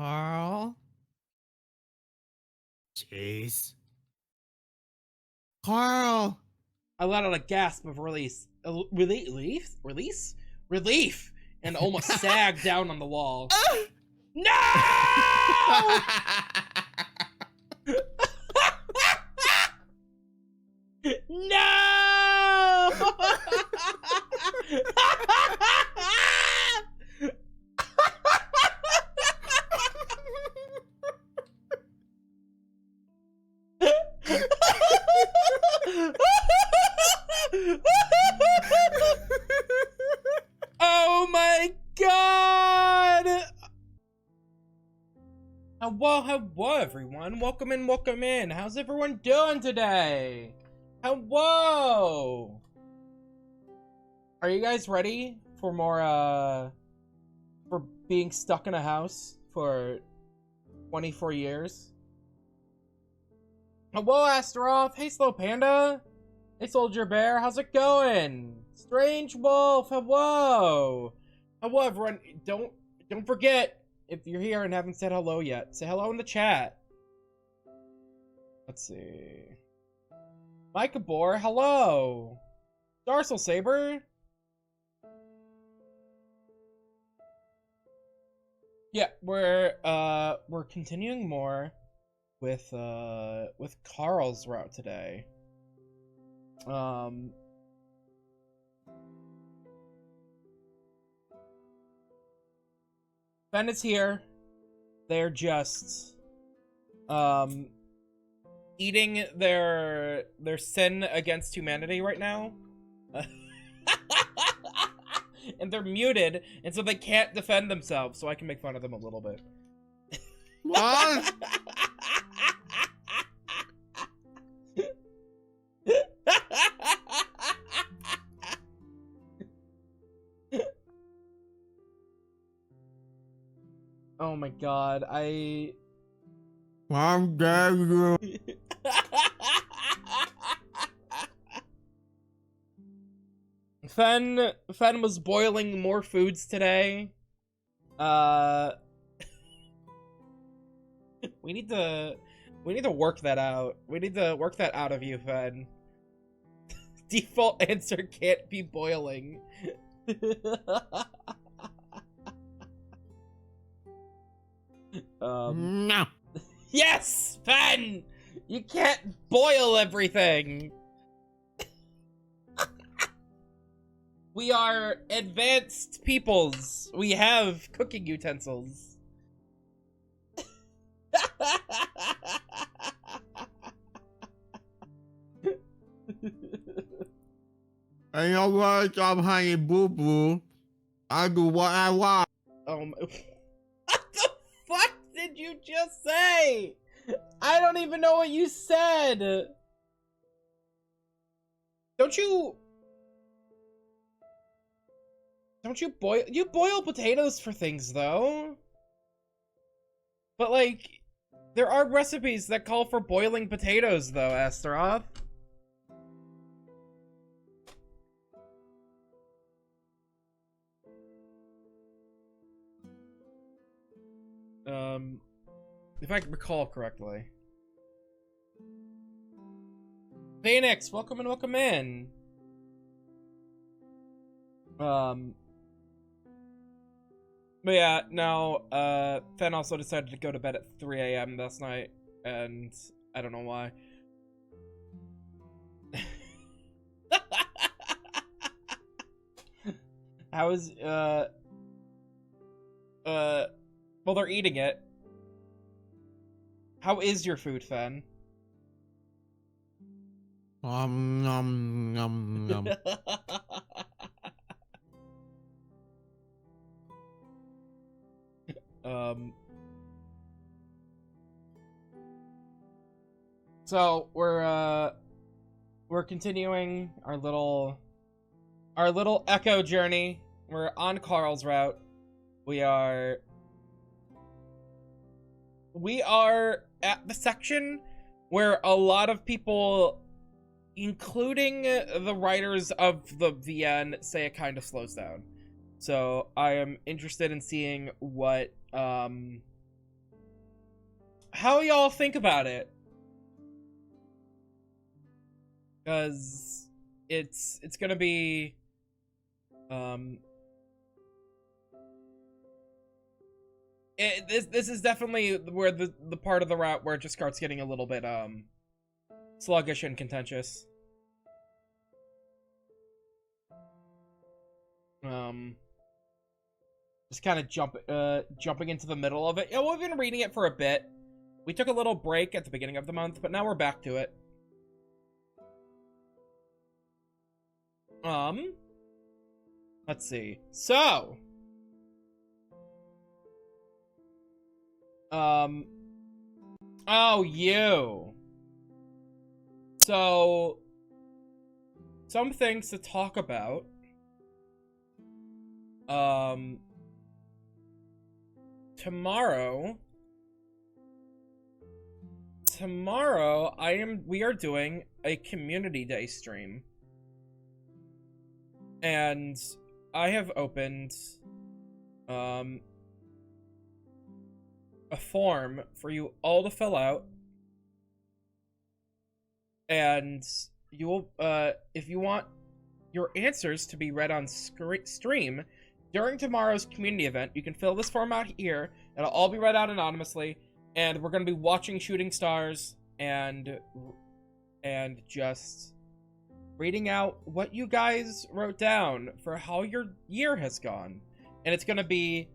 Carl? Jeez. Carl! I let out a gasp of relief, and almost sagged down on the wall. No! No! Oh my god! Hello everyone. Welcome in. How's everyone doing today? Hello! Are you guys ready for more, for being stuck in a house for 24 years? Hello, Astaroth! Hey, Slow Panda! Hey, Soldier Bear! How's it going? Strange Wolf! Hello! Hello, everyone! Don't forget, if you're here and haven't said hello yet, say hello in the chat. Let's see. Micah Boar, hello! Darcel Saber! Yeah, we're continuing more with Carl's route today. Ben is here. They're just eating their sin against humanity right now. And they're muted, and so they can't defend themselves, so I can make fun of them a little bit. What? Oh my god, I'm dead. Fen was boiling more foods today. We need to work that out. We need to work that out of you, Fen. Default answer can't be boiling. No. Yes, Fen! You can't boil everything. We are advanced peoples. We have cooking utensils. I know what? I'm Honey Boo Boo. I do what I want. What the fuck did you just say? I don't even know what you said. Don't you boil potatoes for things though? But like, there are recipes that call for boiling potatoes though, Astaroth. If I can recall correctly. Phoenix, welcome in. But yeah, no, Fen also decided to go to bed at 3 a.m. last night, and I don't know why. How is, well, they're eating it. How is your food, Fen? Nom nom. So we're continuing our little echo journey. We're on Carl's route. We are at the section where a lot of people, including the writers of the VN, say it kind of slows down. So I am interested in seeing what how y'all think about it? Because it's gonna be this is definitely where the part of the route where it just starts getting a little bit sluggish and contentious. Just kind of jumping into the middle of it. Yeah, we've been reading it for a bit. We took a little break at the beginning of the month, but now we're back to it. Let's see. So, oh, you. So, some things to talk about. Tomorrow, we are doing a community day stream. And I have opened, a form for you all to fill out. And you will, if you want your answers to be read on stream during tomorrow's community event, you can fill this form out here. It'll all be read out anonymously, and we're going to be watching shooting stars and just reading out what you guys wrote down for how your year has gone. And it's going to be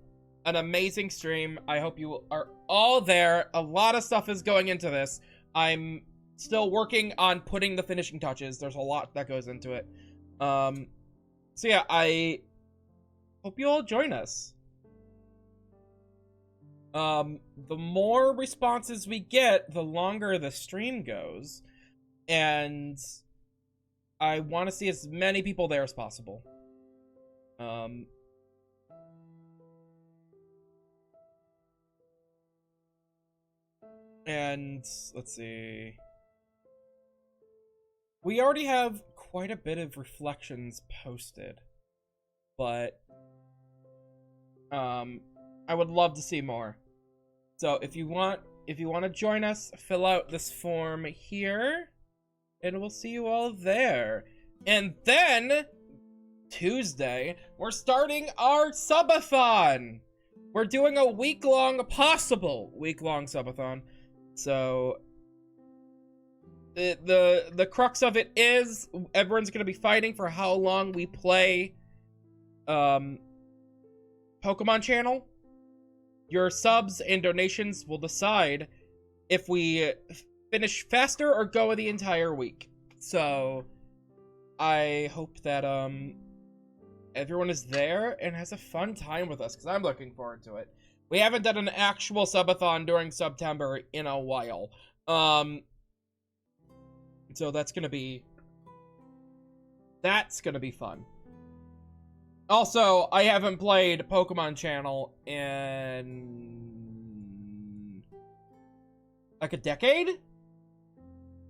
an amazing stream. I hope you are all there. A lot of stuff is going into this. I'm still working on putting the finishing touches. There's a lot that goes into it. So yeah, I hope you all join us. The more responses we get, the longer the stream goes, and I want to see as many people there as possible. And let's see. We already have quite a bit of reflections posted, but I would love to see more. So if you want to join us, fill out this form here, and we'll see you all there. And then Tuesday, we're starting our subathon. We're doing a possible week-long subathon. So the crux of it is everyone's gonna be fighting for how long we play Pokemon Channel. Your subs and donations will decide if we finish faster or go the entire week. So I hope that everyone is there and has a fun time with us, because I'm looking forward to it. We haven't done an actual subathon during September in a while. So that's gonna be fun. Also, I haven't played Pokemon Channel in like a decade,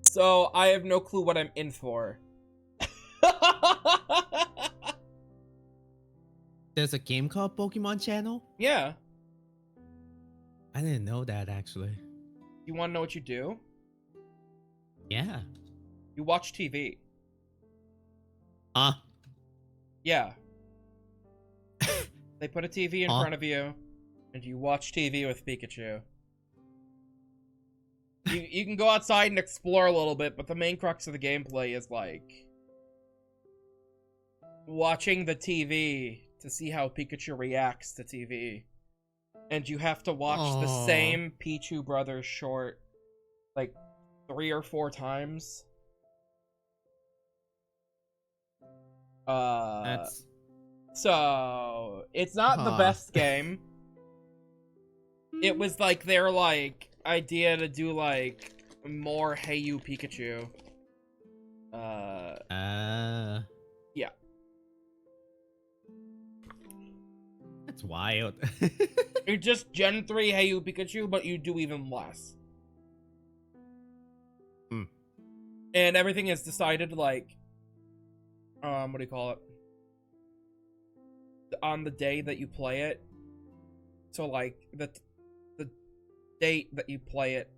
so I have no clue what I'm in for. There's a game called Pokemon Channel? Yeah. I didn't know that, actually. You want to know what you do? Yeah. You watch TV. Huh? Yeah. They put a TV in front of you, and you watch TV with Pikachu. You can go outside and explore a little bit, but the main crux of the gameplay is, like, watching the TV to see how Pikachu reacts to TV. And you have to watch the same Pichu Brothers short, like, 3 or 4 times. That's... So, it's not the best game. It was, like, their, like, idea to do, like, more Hey You Pikachu. Yeah. That's wild. It's just Gen 3 Hey You Pikachu, but you do even less. And everything is decided, like, what do you call it? On the day that you play it. So, like, date that you play it.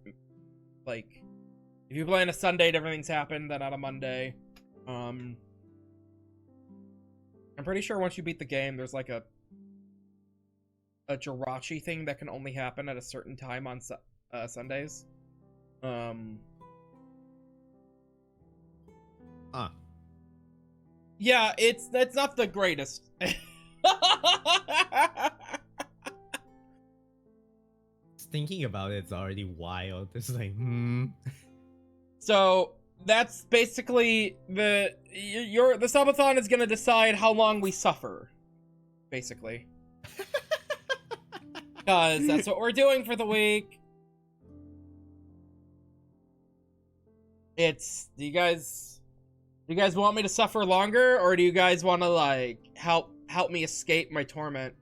Like, if you play on a Sunday, different things happen than on a Monday. I'm pretty sure once you beat the game, there's like a Jirachi thing that can only happen at a certain time on Sundays. Yeah, that's not the greatest. Thinking about it's already wild. It's like, So that's basically the subathon is gonna decide how long we suffer, basically. Because that's what we're doing for the week. Do you guys want me to suffer longer, or do you guys want to like help me escape my torment?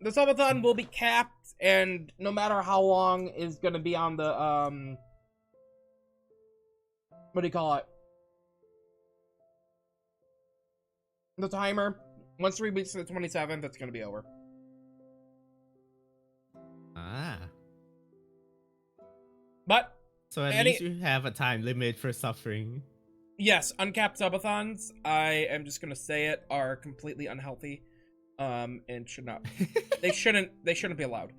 The subathon will be capped, and no matter how long is gonna be on the what do you call it? The timer. Once 3 weeks to the 27th, it's gonna be over. But so at least you have a time limit for suffering. Yes, uncapped subathons, I am just gonna say it, are completely unhealthy. And should not. They shouldn't be allowed.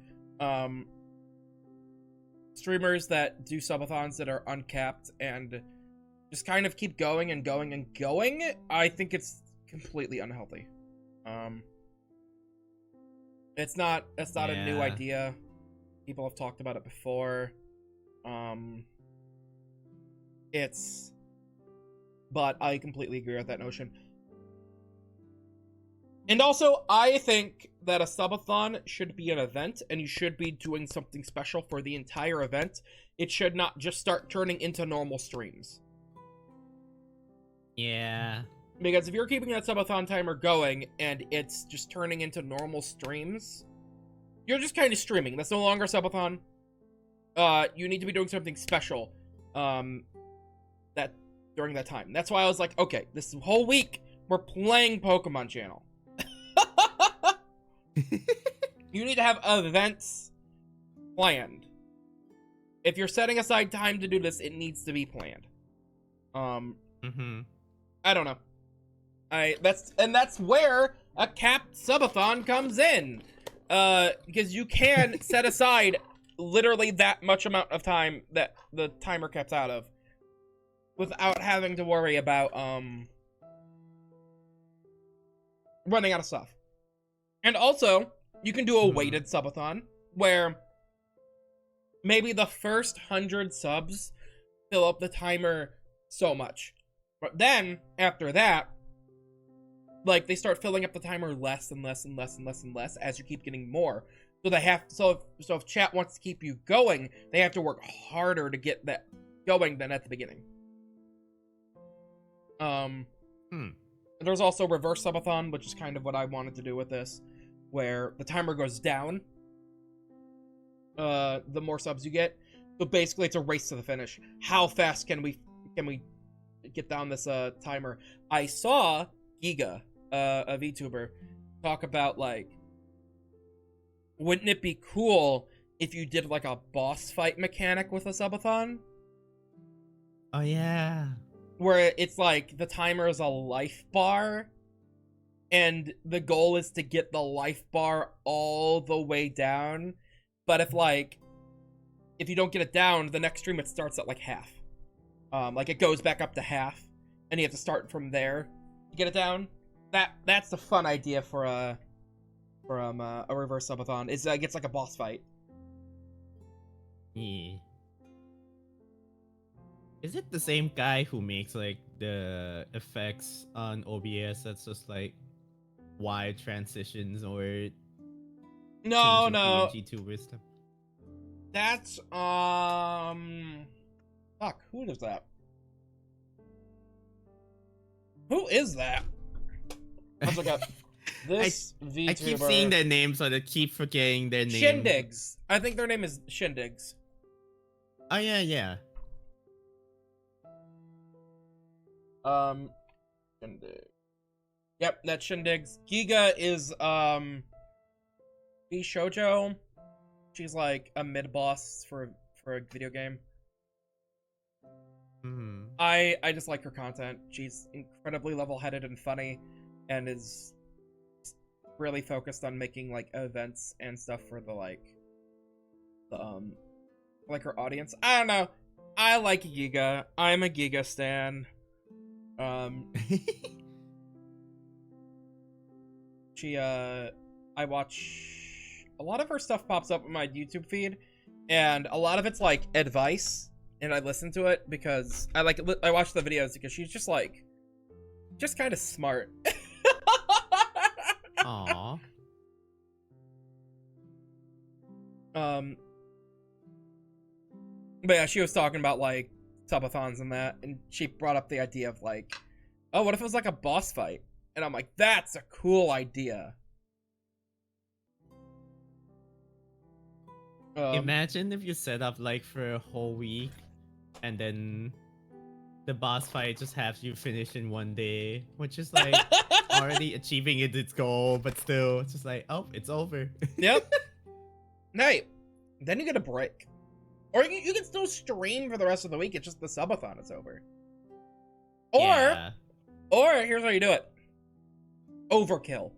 Streamers that do subathons that are uncapped and just kind of keep going and going and going, I think it's completely unhealthy. It's not a new idea. People have talked about it before. But I completely agree with that notion. And also, I think that a subathon should be an event, and you should be doing something special for the entire event. It should not just start turning into normal streams. Yeah. Because if you're keeping that subathon timer going, and it's just turning into normal streams, you're just kind of streaming. That's no longer a subathon. You need to be doing something special, that during that time. That's why I was like, okay, this whole week, we're playing Pokemon Channel. You need to have events planned. If you're setting aside time to do this, it needs to be planned. I don't know. That's where a capped subathon comes in. Because you can set aside literally that much amount of time that the timer caps out of without having to worry about running out of stuff. And also, you can do a weighted subathon where maybe the first 100 subs fill up the timer so much. But then, after that, like, they start filling up the timer less and less and less and less and less as you keep getting more. So they have so if chat wants to keep you going, they have to work harder to get that going than at the beginning. There's also reverse subathon, which is kind of what I wanted to do with this, where the timer goes down the more subs you get. So basically it's a race to the finish. How fast can we get down this timer? I saw Giga, a VTuber, talk about, like, wouldn't it be cool if you did like a boss fight mechanic with a subathon? Oh yeah. Where it's like the timer is a life bar, and the goal is to get the life bar all the way down. But if you don't get it down, the next stream it starts at like half. Like it goes back up to half, and you have to start from there to get it down. That's a fun idea for a reverse subathon. It's like a boss fight. Yeah. Is it the same guy who makes like the effects on OBS that's just like wide transitions or No. PNG to wisdom? That's fuck, who is that? Who is that? Let's look up this VTuber. I keep seeing their names, so I keep forgetting their name. Shindigs. I think their name is Shindigs. Oh yeah. Shindig. Yep, that's Shindig's. Giga is B Shoujo. She's like a mid boss for a video game. Hmm. I just like her content. She's incredibly level-headed and funny, and is really focused on making like events and stuff for the like her audience. I don't know. I like Giga. I'm a Giga stan. She I watch a lot of her stuff pops up in my YouTube feed, and a lot of it's like advice, and I listen to it because I watch the videos because she's just like kind of smart. Aw. But yeah, she was talking about like subathons and that, and she brought up the idea of like, oh, what if it was like a boss fight? And I'm like, that's a cool idea. Imagine if you set up like for a whole week, and then the boss fight just has you finish in one day, which is like already achieving its goal, but still, it's just like, oh, it's over. Yep. Hey, then you get a break. Or you can still stream for the rest of the week. It's just the subathon is over. Yeah. Or here's how you do it. Overkill.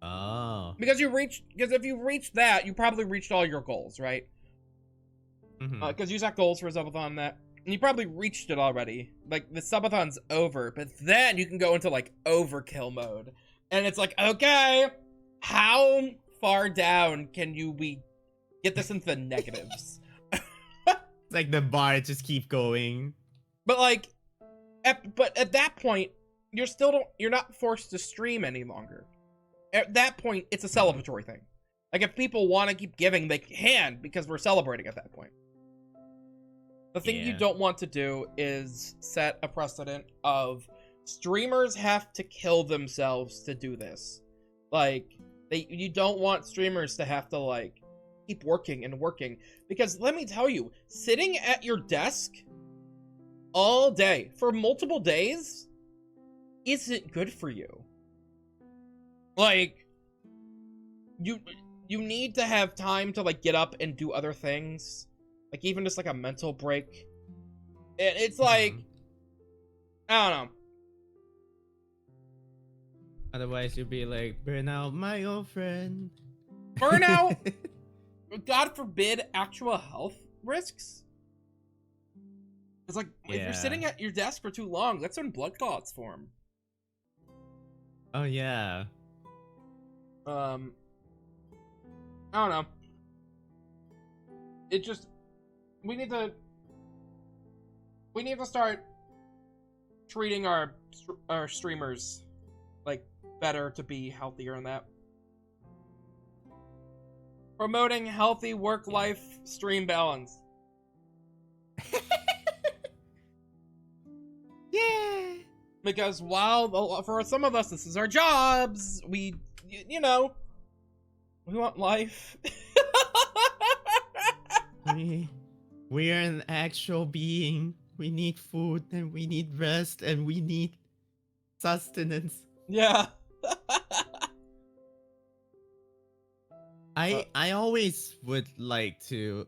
Oh. Because if you reach that, you probably reached all your goals, right? Mhm. Because you set goals for a subathon that, and you probably reached it already. Like the subathon's over, but then you can go into like overkill mode, and it's like, okay, how far down can we get this into the negatives? It's like the bar just keep going. But like, at that point, you're not forced to stream any longer. At that point, it's a celebratory thing. Like if people want to keep giving, they can because we're celebrating at that point. The thing you Yeah. don't want to do is set a precedent of streamers have to kill themselves to do this. Like you don't want streamers to have to like keep working and working, because let me tell you, sitting at your desk all day for multiple days isn't good for you. Like you need to have time to like get up and do other things, like even just like a mental break. And it's like, I don't know. Otherwise, you'll be like, burnout, my old friend. Burnout, God forbid, actual health risks. It's like, if Yeah. you're sitting at your desk for too long, that's when blood clots form. Oh yeah. I don't know. It just, we need to start treating our streamers like better to be healthier in that. Promoting healthy work-life stream balance. Yeah. Because while for some of us this is our jobs, we want life. We are an actual being. We need food, and we need rest, and we need sustenance. Yeah. I always would like to,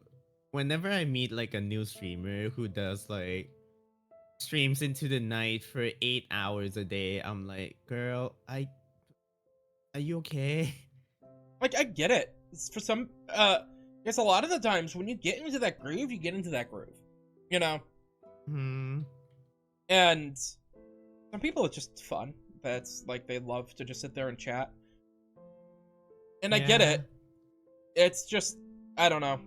whenever I meet like a new streamer who does like streams into the night for 8 hours a day, I'm like, girl, are you okay? Like, I get it. It's for some, it's a lot of the times when you get into that groove, you get into that groove. You know? Hmm. And some people, it's just fun. That's, like, they love to just sit there and chat. And I get Yeah. it. It's just, I don't know.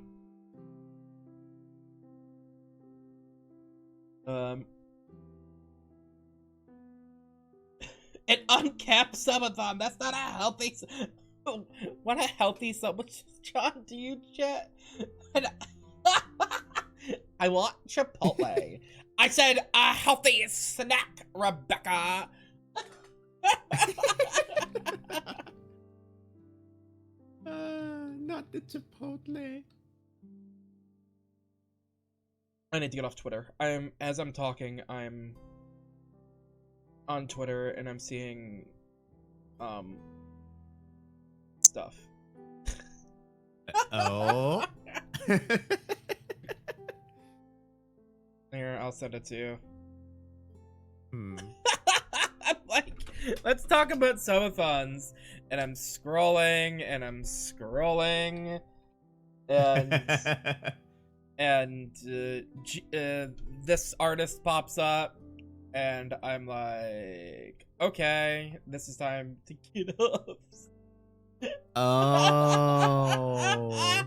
An uncapped subathon. That's not a healthy. What a healthy sub. John, do you chat? I want Chipotle. I said a healthy snack, Rebecca. Uh, not the Chipotle. I need to get off Twitter. As I'm talking, I'm on Twitter and I'm seeing stuff. Oh. Here, I'll send it to you. Hmm. I'm like, let's talk about subathons. And I'm scrolling and I'm scrolling. And this artist pops up. And I'm like, okay, this is time to get off. Oh.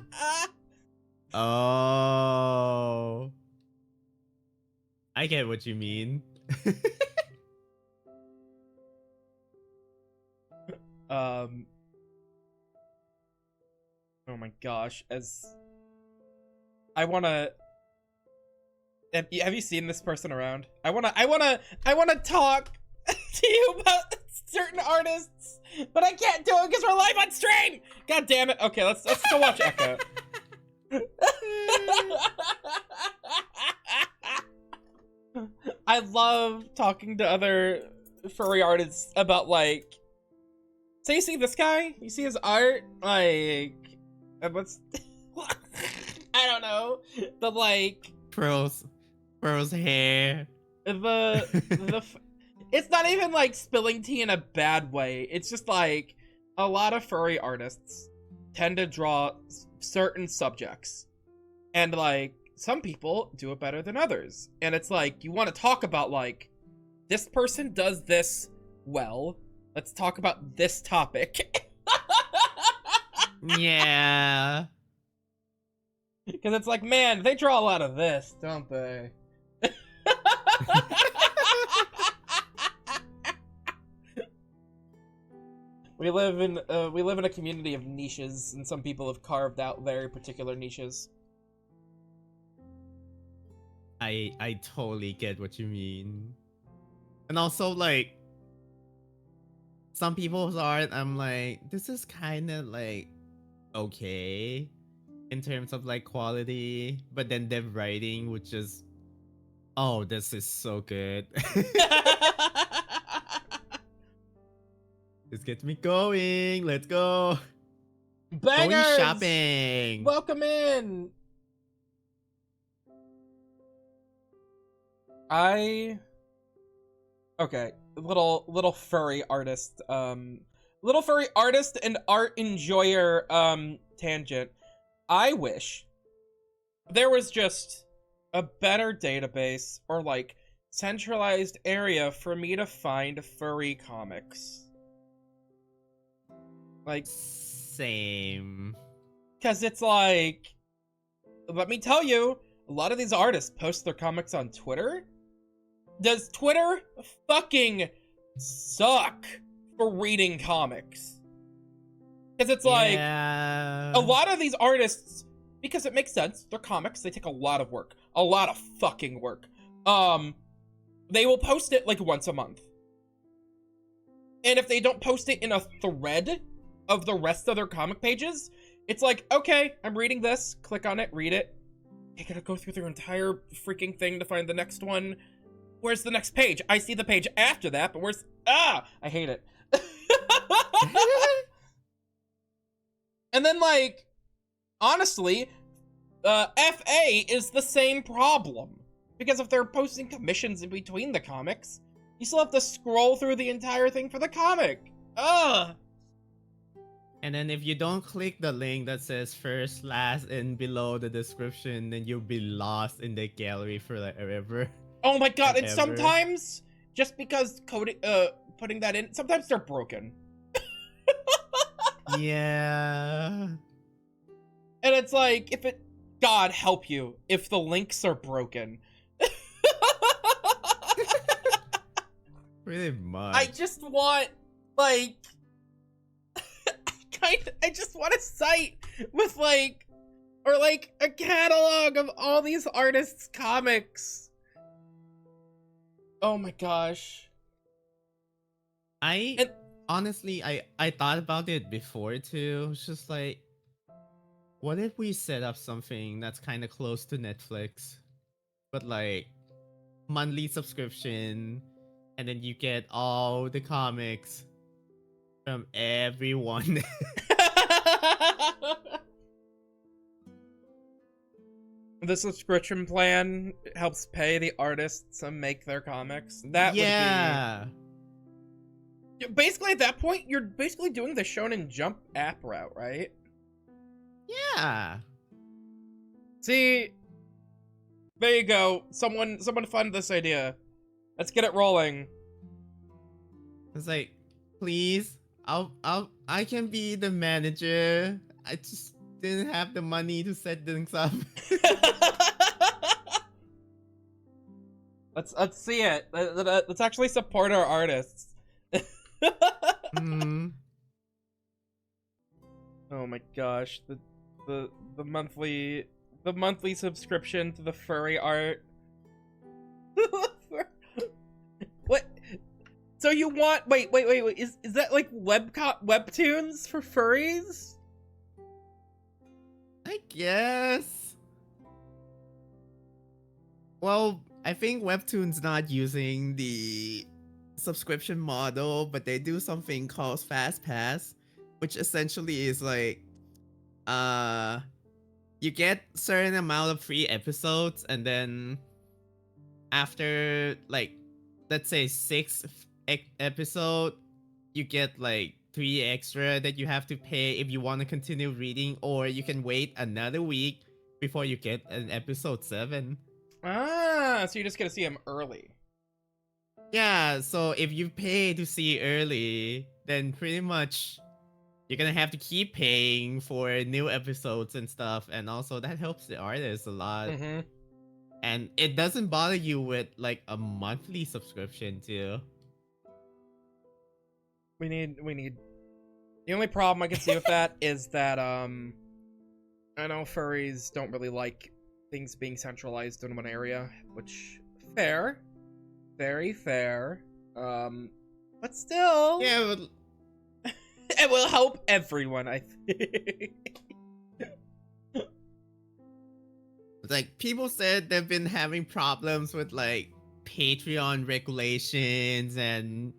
Oh. I get what you mean. Oh my gosh, I wanna. Have you seen this person around? I wanna talk to you about certain artists, but I can't do it because we're live on stream. God damn it! Okay, let's go watch Echo. I love talking to other furry artists about like. So you see this guy? You see his art? Like, what's? I don't know. The like. Pearl's hair. It's not even like spilling tea in a bad way. It's just like a lot of furry artists tend to draw certain subjects, and like some people do it better than others. And it's like you want to talk about like this person does this well. Let's talk about this topic. Yeah. Because it's like, man, they draw a lot of this, don't they? We live in a community of niches, and some people have carved out very particular niches. I totally get what you mean. And also like some people's art, I'm like, this is kind of like okay in terms of like quality, but then their writing would just, oh, this is so good. This gets me going. Let's go. Bangers! Going shopping. Welcome in. Okay, little furry artist, little furry artist and art enjoyer, tangent. I wish there was just a better database or like centralized area for me to find furry comics. Like, same. cause it's like, let me tell you, a lot of these artists post their comics on Twitter. Does Twitter fucking suck for reading comics? Because it's like, a lot of these artists, because it makes sense, they're comics, they take a lot of work. A lot of fucking work. They will post it like once a month. And if they don't post it in a thread of the rest of their comic pages, it's like, okay, I'm reading this, click on it, read it. I gotta go through their entire freaking thing to find the next one. Where's the next page? I see the page after that, but where's... Ah! I hate it. And then, like, honestly, FA is the same problem. Because if they're posting commissions in between the comics, you still have to scroll through the entire thing for the comic. Ugh! And then if you don't click the link that says first, last, and below the description, then you'll be lost in the gallery for like forever. Oh my god, and Ever. sometimes, just because putting that in, sometimes they're broken. Yeah. And it's like, God help you, if the links are broken. Pretty much. I just want, like, I just want a site with, like, or, like, a catalog of all these artists' comics. Oh my gosh. Honestly, I thought about it before too. It's just like, what if we set up something that's kind of close to Netflix? but like monthly subscription, and then you get all the comics from everyone. The subscription plan helps pay the artists to make their comics. That Yeah. would be basically at that point you're basically doing the Shonen Jump app route, right? Yeah. See, there you go. Someone fund this idea. Let's get it rolling. It's like, please, I can be the manager. I just didn't have the money to set things up. Let's see it. Let's actually support our artists. Mm. Oh my gosh, the monthly subscription to the furry art. What? So you want wait, is that like webtoons for furries? I guess. Well, I think Webtoon's not using the subscription model, but they do something called Fast Pass, which essentially is like, you get certain amount of free episodes, and then after like, let's say episode, you get like 3 extra that you have to pay if you want to continue reading, or you can wait another week before you get an episode 7. Ah, so you're just gonna see them early. Yeah, so if you pay to see early, then pretty much you're gonna have to keep paying for new episodes and stuff, and also that helps the artists a lot. Mm-hmm. And it doesn't bother you with like a monthly subscription too. We need. The only problem I can see with that is that I know furries don't really like things being centralized in one area, which fair, very fair. But still, Yeah, but it will help everyone, I think. like people said they've been having problems with like Patreon regulations and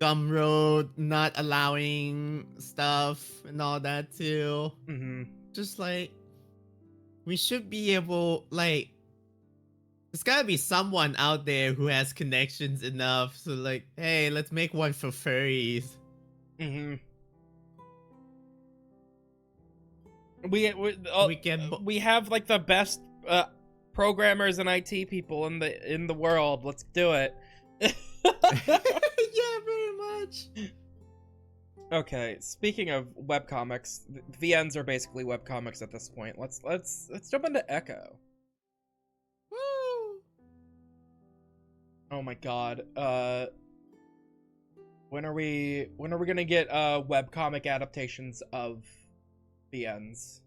Gumroad not allowing stuff and all that too. Mm-hmm. Just like, we should be able, like, there's gotta be someone out there who has connections enough, so like, hey, let's make one for furries. Mm-hmm. We have like the best programmers and IT people in the world. Let's do it. Yeah, very much. Okay, speaking of webcomics, VNs are basically webcomics at this point. Let's jump into Echo. Woo! Oh my god. When are we gonna get webcomic adaptations of VNs?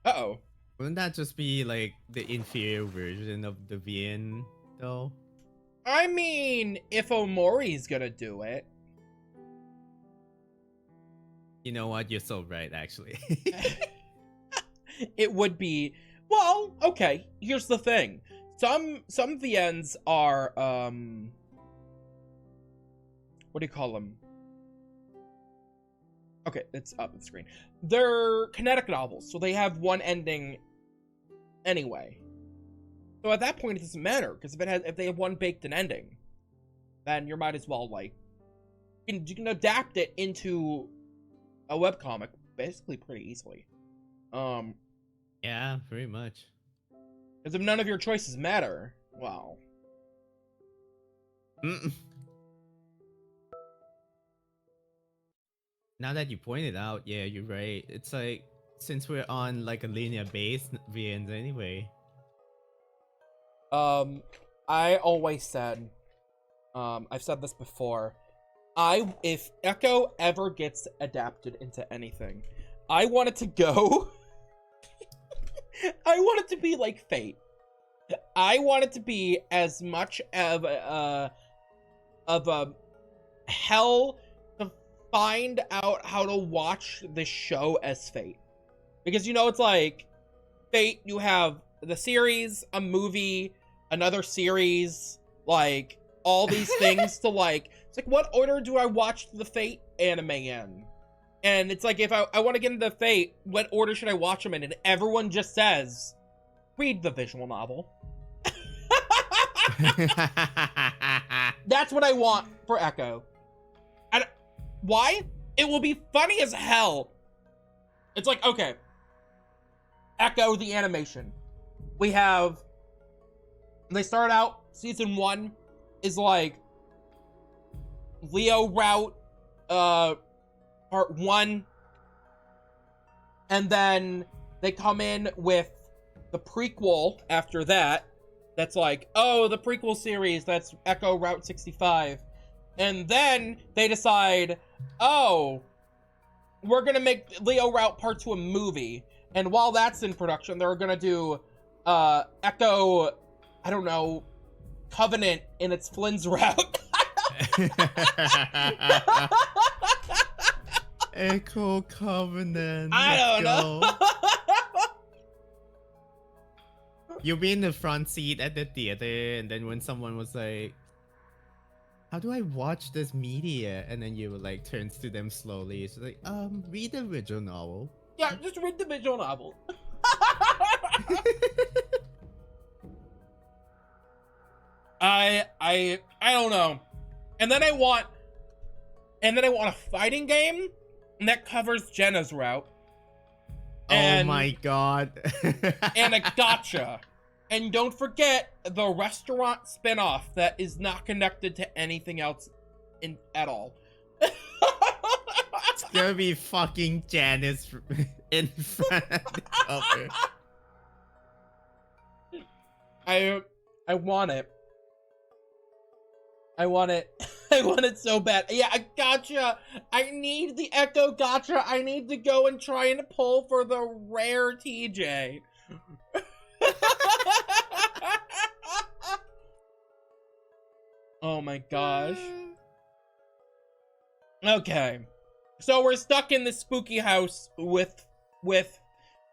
Uh-oh. Wouldn't that just be like the inferior version of the VN though? I mean, if Omori's gonna do it. You know what? You're so right, actually. It would be, well, okay, here's the thing. Some VNs are what do you call them? Okay, it's up on the screen. They're kinetic novels, so they have one ending anyway. So at that point, it doesn't matter, because if they have one baked-in ending, then you might as well, like, you can adapt it into a webcomic basically pretty easily. Yeah, pretty much. Because if none of your choices matter, well. Mm-mm. Now that you pointed out, yeah, you're right. It's like, since we're on like a linear based VNs anyway. I always said, I've said this before, if Echo ever gets adapted into anything, I want it to go, I want it to be like Fate. I want it to be as much of a hell to find out how to watch the show as Fate. Because, you know, it's like, Fate, you have the series, a movie, another series, like all these things to like. It's like, what order do I watch the Fate anime in? And it's like, if I want to get into Fate, what order should I watch them in? And everyone just says, read the visual novel. That's what I want for Echo. And why? It will be funny as hell. It's like, okay, Echo, the animation. They start out, season 1 is like Leo route, part 1. And then they come in with the prequel after that. That's like, oh, the prequel series, that's Echo Route 65. And then they decide, oh, we're gonna make Leo Route Part 2 a movie. And while that's in production, they're gonna do Echo, I don't know, Covenant in its Flynn's route. Echo Covenant. I don't know. You'll be in the front seat at the theater, and then when someone was like, how do I watch this media? And then you like turns to them slowly. It's like, read the original novel. Yeah, just read the visual novel. I don't know. And then I want a fighting game that covers Jenna's route. Oh my god. And a gotcha. And don't forget the restaurant spinoff that is not connected to anything else at all. It's gonna be fucking Janice in front of the cover. I want it. I want it. I want it so bad. Yeah, a gotcha. I need the Echo gotcha. I need to go and try and pull for the rare TJ. Oh my gosh. Okay. So we're stuck in this spooky house with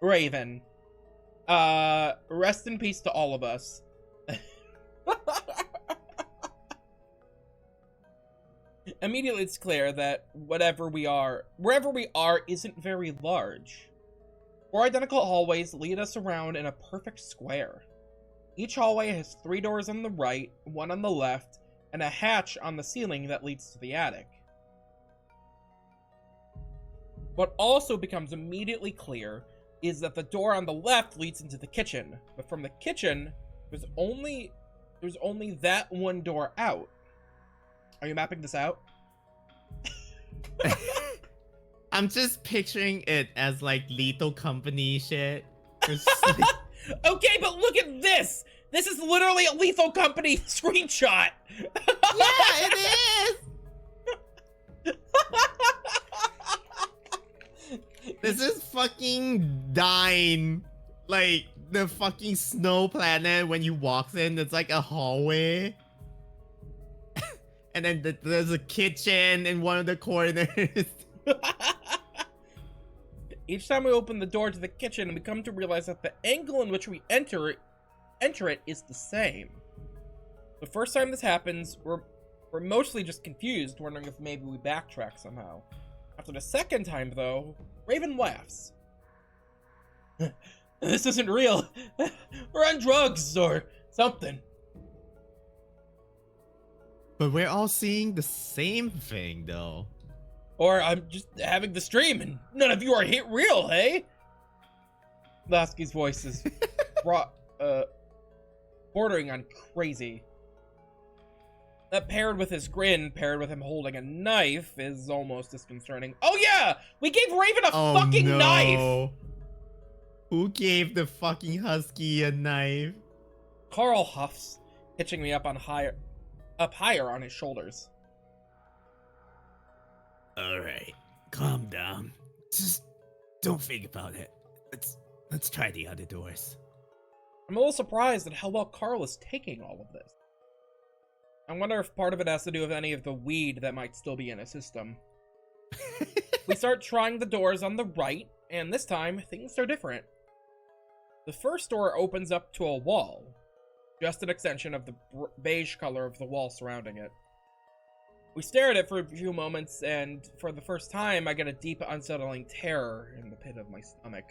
Raven. Rest in peace to all of us. Immediately it's clear that wherever we are isn't very large. 4 identical hallways lead us around in a perfect square. Each hallway has 3 doors on the right, 1 on the left, and a hatch on the ceiling that leads to the attic. What also becomes immediately clear is that the door on the left leads into the kitchen, but from the kitchen, there's only that one door out. Are you mapping this out? I'm just picturing it as like Lethal Company shit. Like... Okay, but look at this! This is literally a Lethal Company screenshot! Yeah, it is! This is fucking Dine. Like, the fucking snow planet when you walk in, it's like a hallway. And then there's a kitchen in one of the corners. Each time we open the door to the kitchen, we come to realize that the angle in which we enter it is the same. The first time this happens, we're mostly just confused, wondering if maybe we backtrack somehow. After the second time, though, Raven laughs. This isn't real. We're on drugs or something. But we're all seeing the same thing, though. Or I'm just having the stream and none of you are hit real, hey? Lasky's voice is bordering on crazy. That paired with his grin, paired with him holding a knife, is almost disconcerting. Oh yeah! We gave Raven a fucking knife! Who gave the fucking husky a knife? Carl huffs, hitching me up higher on his shoulders. Alright, calm down. Just don't think about it. Let's try the other doors. I'm a little surprised at how well Carl is taking all of this. I wonder if part of it has to do with any of the weed that might still be in his system. We start trying the doors on the right, and this time, things are different. The first door opens up to a wall, just an extension of the beige color of the wall surrounding it. We stare at it for a few moments, and for the first time, I get a deep, unsettling terror in the pit of my stomach.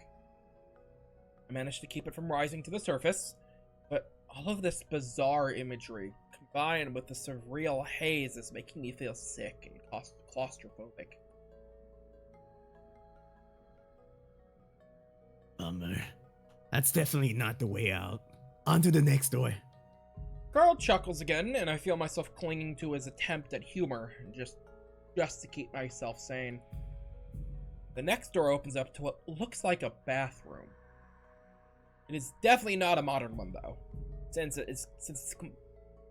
I manage to keep it from rising to the surface, but all of this bizarre imagery, combined with the surreal haze, is making me feel sick and claustrophobic. Bummer. That's definitely not the way out. On to the next door. Carl chuckles again, and I feel myself clinging to his attempt at humor, just to keep myself sane. The next door opens up to what looks like a bathroom. It is definitely not a modern one, though, since it's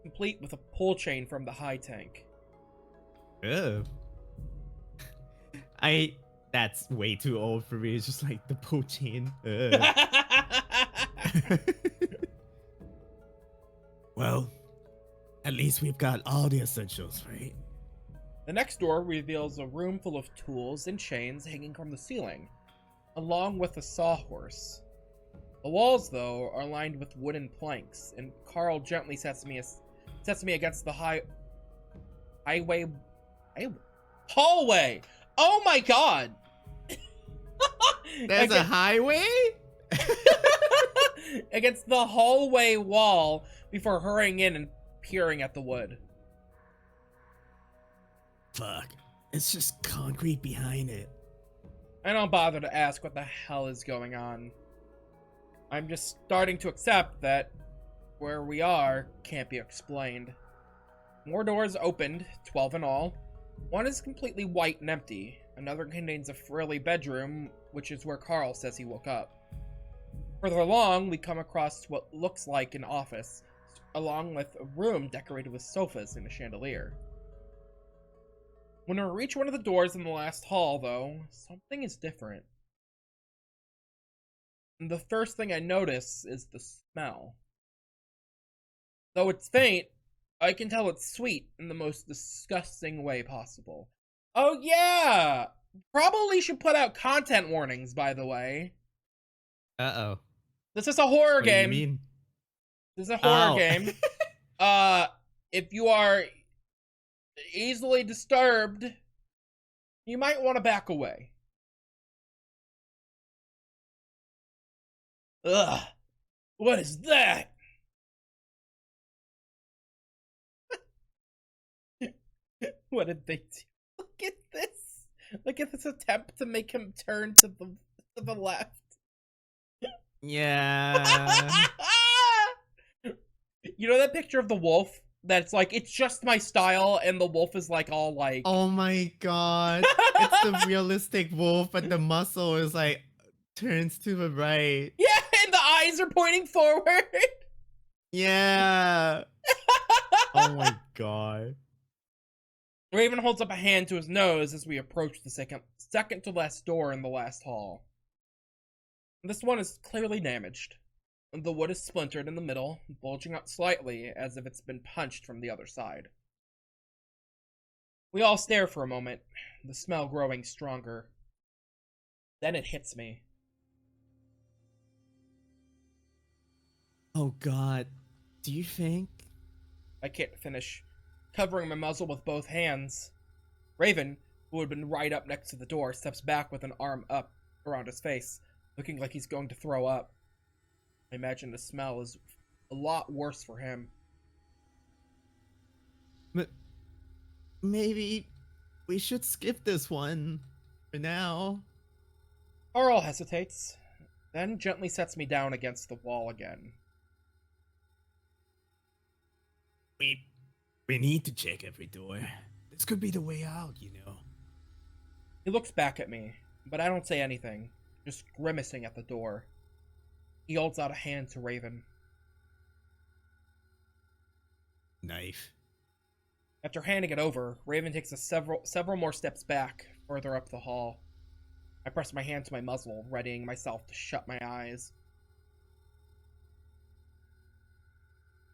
complete with a pull chain from the high tank. Oh. That's way too old for me. It's just like the pull chain. Well, at least we've got all the essentials, right? The next door reveals a room full of tools and chains hanging from the ceiling, along with a sawhorse. The walls, though, are lined with wooden planks, and Carl gently sets me against the hallway. Oh my god! There's a highway? Against the hallway wall before hurrying in and peering at the wood. Fuck. It's just concrete behind it. I don't bother to ask what the hell is going on. I'm just starting to accept that where we are can't be explained. More doors opened, 12 in all. One is completely white and empty. Another contains a frilly bedroom, which is where Carl says he woke up. Further along, we come across what looks like an office, along with a room decorated with sofas and a chandelier. When we reach one of the doors in the last hall, though, something is different. And the first thing I notice is the smell. Though it's faint, I can tell it's sweet in the most disgusting way possible. Oh yeah! Probably should put out content warnings, by the way. Uh-oh. This is a horror game. What do you mean? This is a horror game. If you are easily disturbed, you might want to back away. Ugh. What is that? What did they do? Look at this. Look at this attempt to make him turn to the left. Yeah. You know that picture of the wolf? That's like, it's just my style, and the wolf is like all like... Oh my god. It's the realistic wolf, but the muscle is like, turns to the right. Yeah, and the eyes are pointing forward. Yeah. Oh my god. Raven holds up a hand to his nose as we approach the second to last door in the last hall. This one is clearly damaged. The wood is splintered in the middle, bulging out slightly as if it's been punched from the other side. We all stare for a moment, the smell growing stronger. Then it hits me. Oh god. Do you think? I can't finish, covering my muzzle with both hands. Raven, who had been right up next to the door, steps back with an arm up around his face, looking like he's going to throw up. I imagine the smell is a lot worse for him. Maybe we should skip this one for now. Carl hesitates, then gently sets me down against the wall again. We need to check every door. This could be the way out, you know. He looks back at me, but I don't say anything, just grimacing at the door. He holds out a hand to Raven. Knife. After handing it over, Raven takes several more steps back, further up the hall. I press my hand to my muzzle, readying myself to shut my eyes.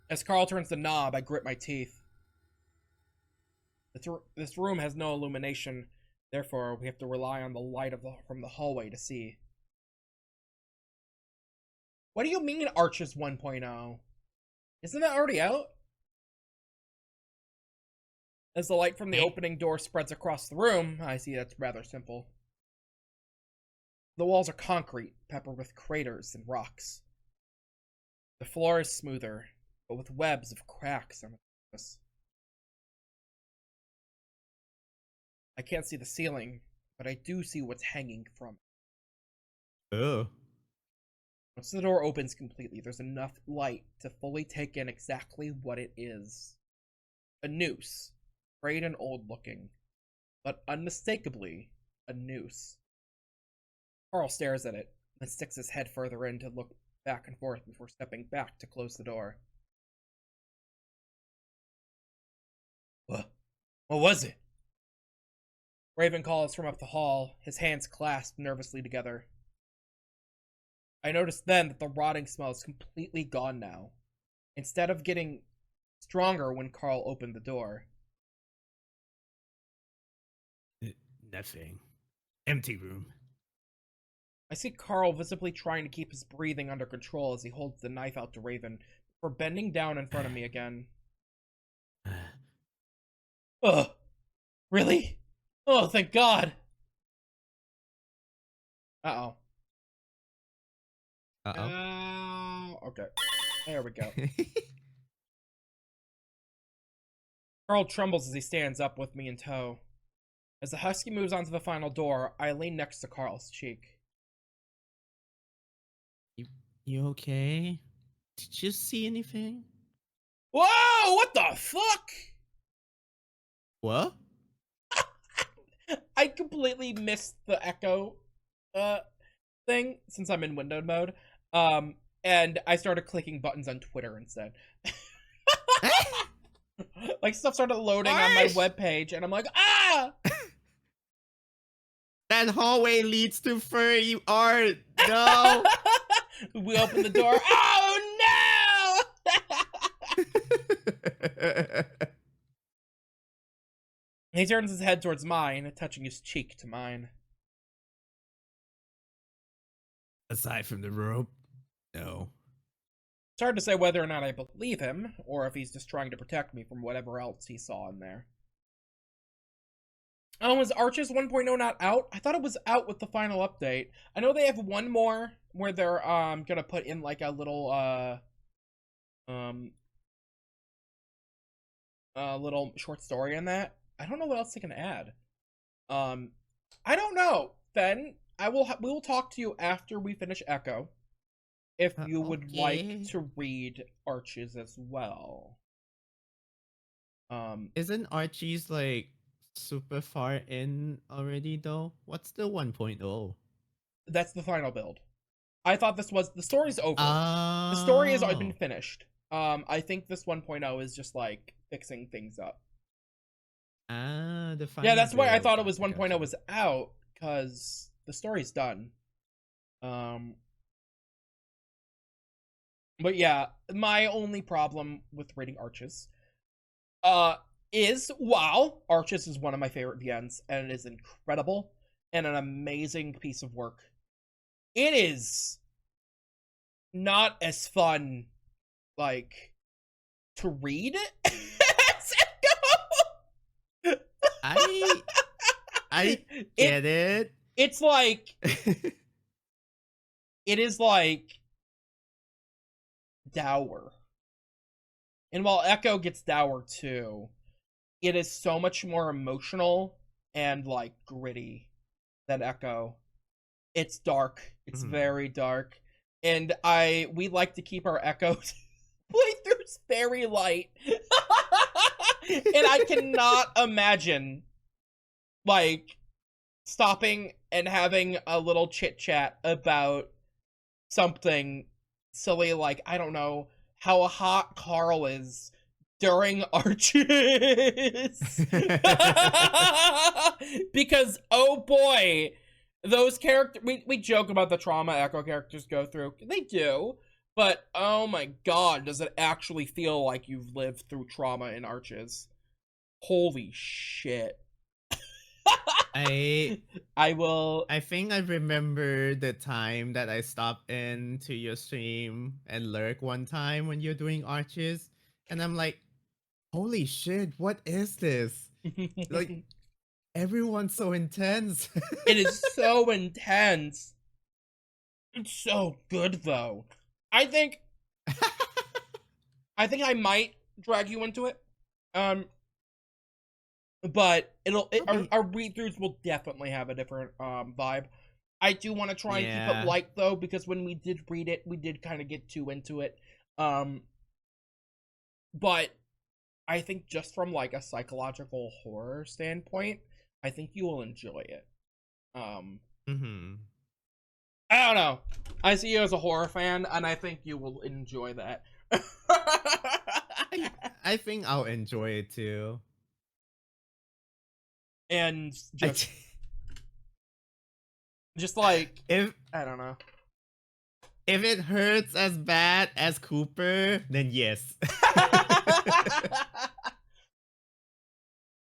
As Carl turns the knob, I grit my teeth. This room has no illumination, therefore we have to rely on the light from the hallway to see. What do you mean Arches 1.0? Isn't that already out? As the light from the opening door spreads across the room, I see that's rather simple. The walls are concrete, peppered with craters and rocks. The floor is smoother, but with webs of cracks on the surface. I can't see the ceiling, but I do see what's hanging from it. Oh. Once the door opens completely, there's enough light to fully take in exactly what it is. A noose. Frayed and old looking, but unmistakably a noose. Carl stares at it, then sticks his head further in to look back and forth before stepping back to close the door. What was it? Raven calls from up the hall, his hands clasped nervously together. I noticed then that the rotting smell is completely gone now, instead of getting stronger when Carl opened the door. Nothing. Empty room. I see Carl visibly trying to keep his breathing under control as he holds the knife out to Raven before bending down in front of me again. Ugh. Really? Oh, thank God. Uh-oh. Okay. There we go. Carl trembles as he stands up with me in tow. As the husky moves onto the final door, I lean next to Carl's cheek. You okay? Did you see anything? Whoa! What the fuck? What? I completely missed the echo thing since I'm in windowed mode. And I started clicking buttons on Twitter instead. Like stuff started loading on my webpage and I'm like, ah! That hallway leads to furry art. No. We open the door. Oh no! He turns his head towards mine, touching his cheek to mine. Aside from the rope, no. It's hard to say whether or not I believe him, or if he's just trying to protect me from whatever else he saw in there. Oh, is Arches 1.0 not out? I thought it was out with the final update. I know they have one more where they're gonna put in like a little little short story in that. I don't know what else they can add. I don't know. Then we will talk to you after we finish Echo. If you would like to read Arches as well. Isn't Archie's like super far in already though? What's the 1.0? That's the final build. I thought this was the story's over. Oh. The story has been finished. I think this 1.0 is just like fixing things up. The final yeah, that's why I build. thought it was 1.0 was out, because the story's done. But yeah, my only problem with reading Arches is, wow, Arches is one of my favorite VNs, and it is incredible and an amazing piece of work. It is not as fun, like, to read as Echo. I get it. It's like, it is like dour. And while Echo gets dour too, it is so much more emotional and like gritty than Echo. It's dark. It's very dark. And we like to keep our Echo playthroughs very light. And I cannot imagine like stopping and having a little chit chat about something silly like, I don't know, how hot Carl is during Arches. Because, oh boy, those characters, we joke about the trauma Echo characters go through. They do. But, oh my god, does it actually feel like you've lived through trauma in Arches. Holy shit. I I will. I think I remember the time that I stopped into your stream and lurk one time when you're doing arches, and I'm like, holy shit, what is this? Like, It everyone's so intense. is so intense. It's so good though. I think I might drag you into it. Um, but Okay. our read-throughs will definitely have a different vibe. I do want to try and keep it Yeah. light though, because when we did read it, we did kind of get too into it. Um, but I think just from like a psychological horror standpoint, I think you will enjoy it. Um, Mm-hmm. I don't know. I see you as a horror fan, and I think you will enjoy that. I think I'll enjoy it too. And I just like, if I don't know. if it hurts as bad as Cooper, then yes.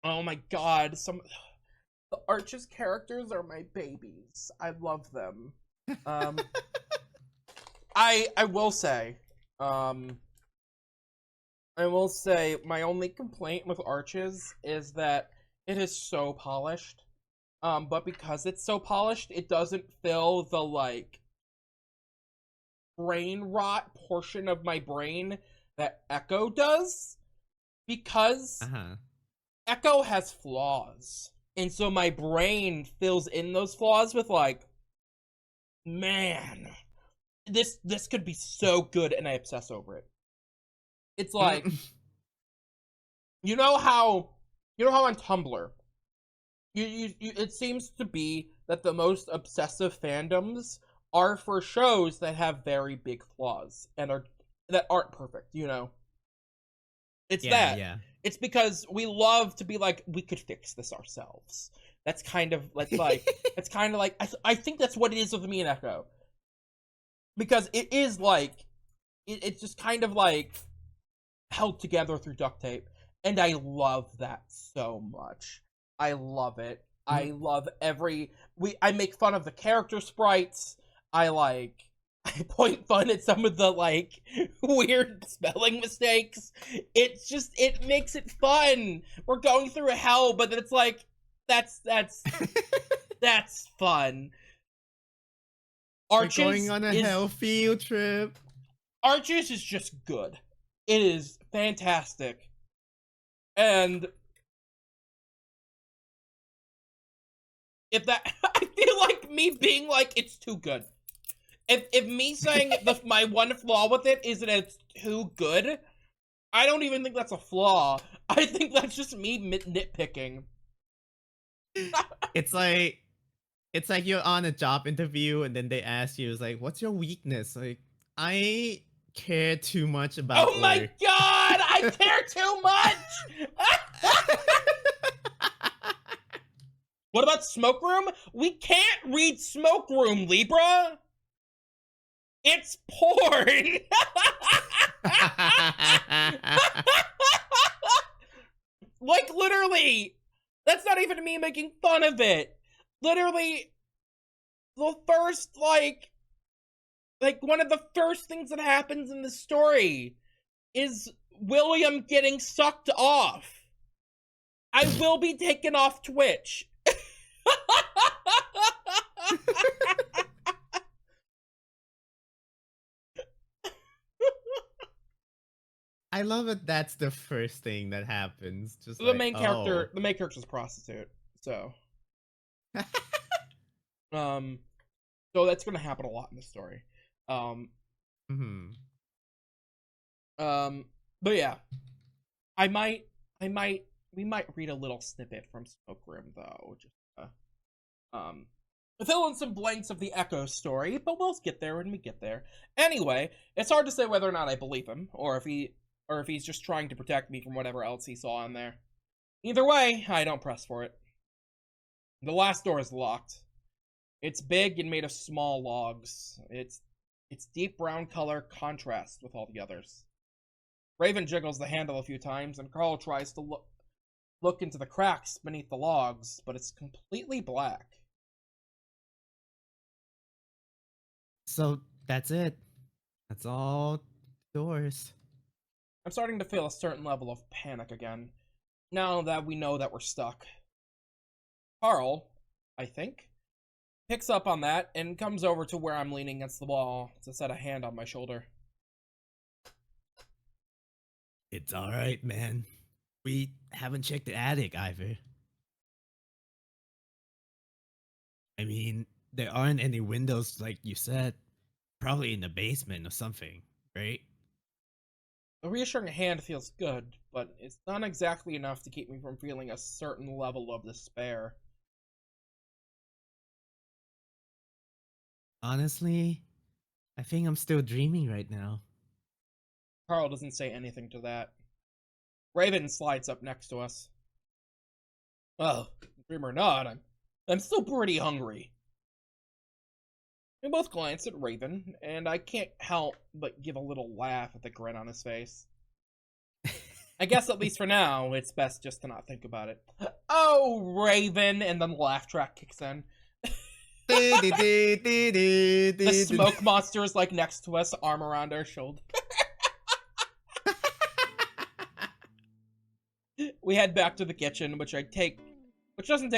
Oh my god, the Arch's characters are my babies. I love them. Um, I will say, my only complaint with Arches is that it is so polished. But because it's so polished, it doesn't fill the like brain rot portion of my brain that Echo does, because Uh-huh. Echo has flaws. And so my brain fills in those flaws with like, man, this could be so good, and I obsess over it. It's like, you know how on Tumblr, it seems to be that the most obsessive fandoms are for shows that have very big flaws and that aren't perfect, you know? It's Yeah, that. yeah. It's because we love to be like, we could fix this ourselves. That's kind of like I think that's what it is with me and Echo. Because it is like it's just kind of like held together through duct tape. And I love that so much. I love it. I love I make fun of the character sprites. I point fun at some of the like weird spelling mistakes. It makes it fun. We're going through a hell, but it's like that's fun. We're going on a hell is field trip. Arches is just good. It is fantastic. And if that I feel like me being like it's too good. If me saying my one flaw with it is that it's too good, I don't even think that's a flaw. I think that's just me nitpicking. It's like you're on a job interview and then they ask you, it's like, what's your weakness? Like, I care too much about Oh my work. god, I care too much! What about Smoke Room? We can't read Smoke Room, Libra! It's porn! Like, literally! That's not even me making fun of it! Literally, the first, like one of the first things that happens in the story is William getting sucked off. I will be taken off Twitch. I love it. That's the first thing that happens. Just The like, main oh. character's a prostitute, so so that's gonna happen a lot in the story. Mm-hmm. But yeah, we might read a little snippet from Smoke Room though, just fill in some blanks of the Echo story, but we'll get there when we get there. Anyway, it's hard to say whether or not I believe him, or if he's just trying to protect me from whatever else he saw in there. Either way, I don't press for it. The last door is locked. It's big and made of small logs. It's deep brown color contrasts with all the others. Raven jiggles the handle a few times, and Carl tries to look. look into the cracks beneath the logs, but it's completely black. So that's it. That's all doors. I'm starting to feel a certain level of panic again, now that we know that we're stuck. Carl, I think, picks up on that and comes over to where I'm leaning against the wall to set a hand on my shoulder. It's alright, man. We haven't checked the attic either. I mean, there aren't any windows like you said. Probably in the basement or something, right? A reassuring hand feels good, but it's not exactly enough to keep me from feeling a certain level of despair. Honestly, I think I'm still dreaming right now. Carl doesn't say anything to that. Raven slides up next to us. Well, dream or not, I'm still pretty hungry. We both glance at Raven, and I can't help but give a little laugh at the grin on his face. I guess at least for now, it's best just to not think about it. Oh, Raven! And then the laugh track kicks in. The smoke monster is like next to us, arm around our shoulder. We head back to the kitchen, which doesn't take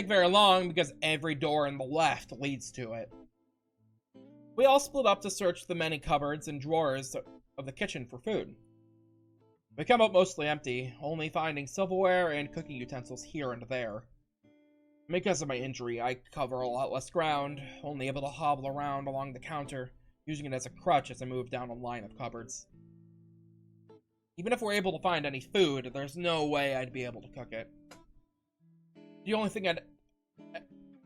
very long because every door on the left leads to it. We all split up to search the many cupboards and drawers of the kitchen for food. We come up mostly empty, only finding silverware and cooking utensils here and there. Because of my injury, I cover a lot less ground, only able to hobble around along the counter, using it as a crutch as I move down a line of cupboards. Even if we're able to find any food, there's no way I'd be able to cook it. The only thing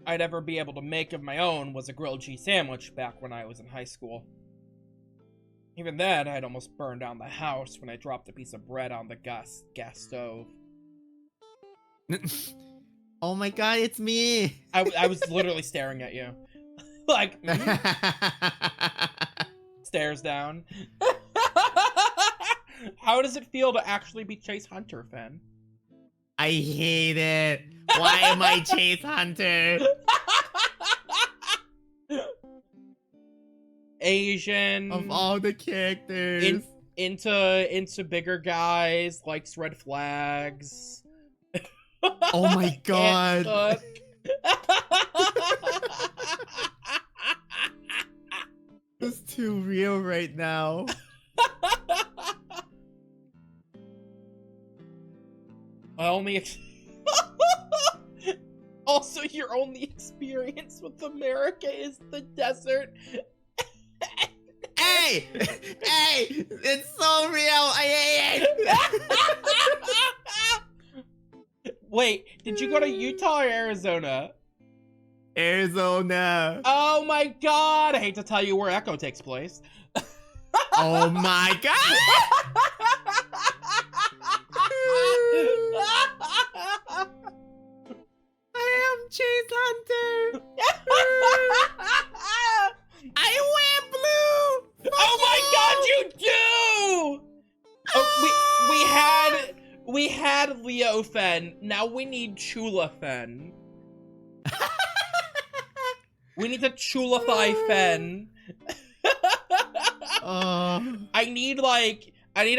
I'd ever be able to make of my own was a grilled cheese sandwich back when I was in high school. Even then, I'd almost burned down the house when I dropped a piece of bread on the gas stove. Oh my god, it's me! I was literally staring at you. Like, stares down. How does it feel to actually be Chase Hunter, Fen? I hate it. Why am I Chase Hunter? Asian. Of all the characters. Into bigger guys, likes red flags. Oh my god. It's too real right now. Also, your only experience with America is the desert. Hey! Hey! It's so real! I hate it! Wait, did you go to Utah or Arizona? Arizona. Oh my god! I hate to tell you where Echo takes place. Oh my god! I am Chase Hunter! I wear blue! Oh my god, you do! Oh, we had Leo Fen. Now we need Chula Fen. We need to Chulify Fen. I need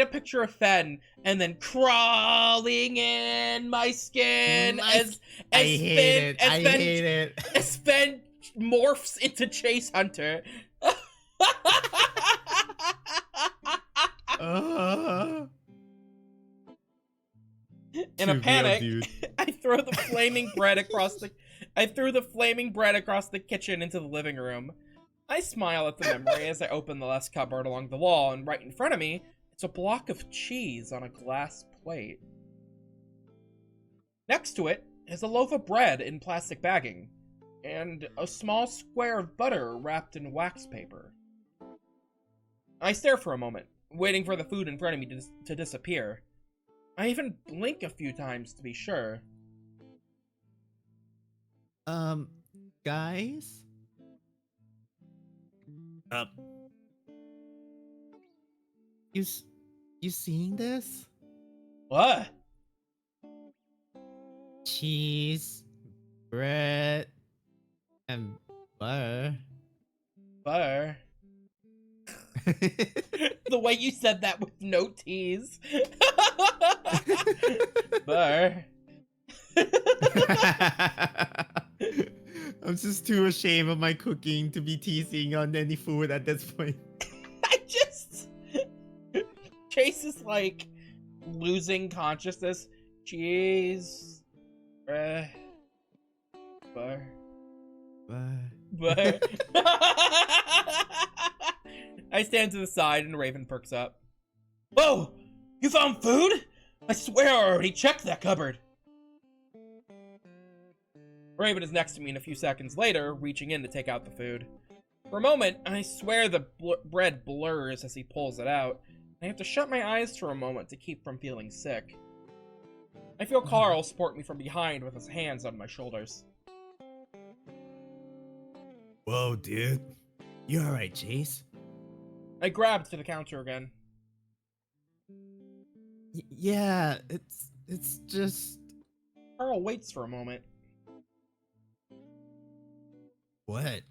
a picture of Fen and then crawling in my skin as I hate it. As Fen morphs into Chase Hunter. In a panic, I threw the flaming bread across the kitchen into the living room. I smile at the memory as I open the last cupboard along the wall, and right in front of me, it's a block of cheese on a glass plate. Next to it is a loaf of bread in plastic bagging, and a small square of butter wrapped in wax paper. I stare for a moment, waiting for the food in front of me to disappear. I even blink a few times to be sure. Guys? You seeing this? What? cheese, bread, and butter. Butter. The way you said that with no tease. Butter. I'm just too ashamed of my cooking to be teasing on any food at this point. Chase is like losing consciousness. Cheese. Butter. Butter. I stand to the side and Raven perks up. Whoa! You found food? I swear I already checked that cupboard. Raven is next to me, and a few seconds later, reaching in to take out the food. For a moment, I swear the bread blurs as he pulls it out. I have to shut my eyes for a moment to keep from feeling sick. I feel Carl support me from behind with his hands on my shoulders. Whoa, dude. You alright, Chase? I grabbed to the counter again. Yeah, it's just... Carl waits for a moment. What?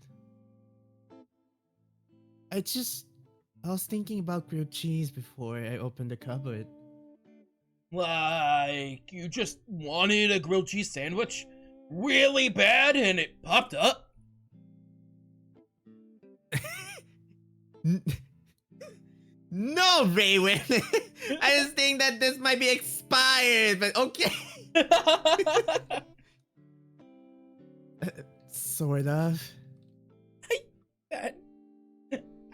I was thinking about grilled cheese before I opened the cupboard. Like, you just wanted a grilled cheese sandwich really bad and it popped up? No, Raven! I just think that this might be expired, but okay. Sort of. Ben,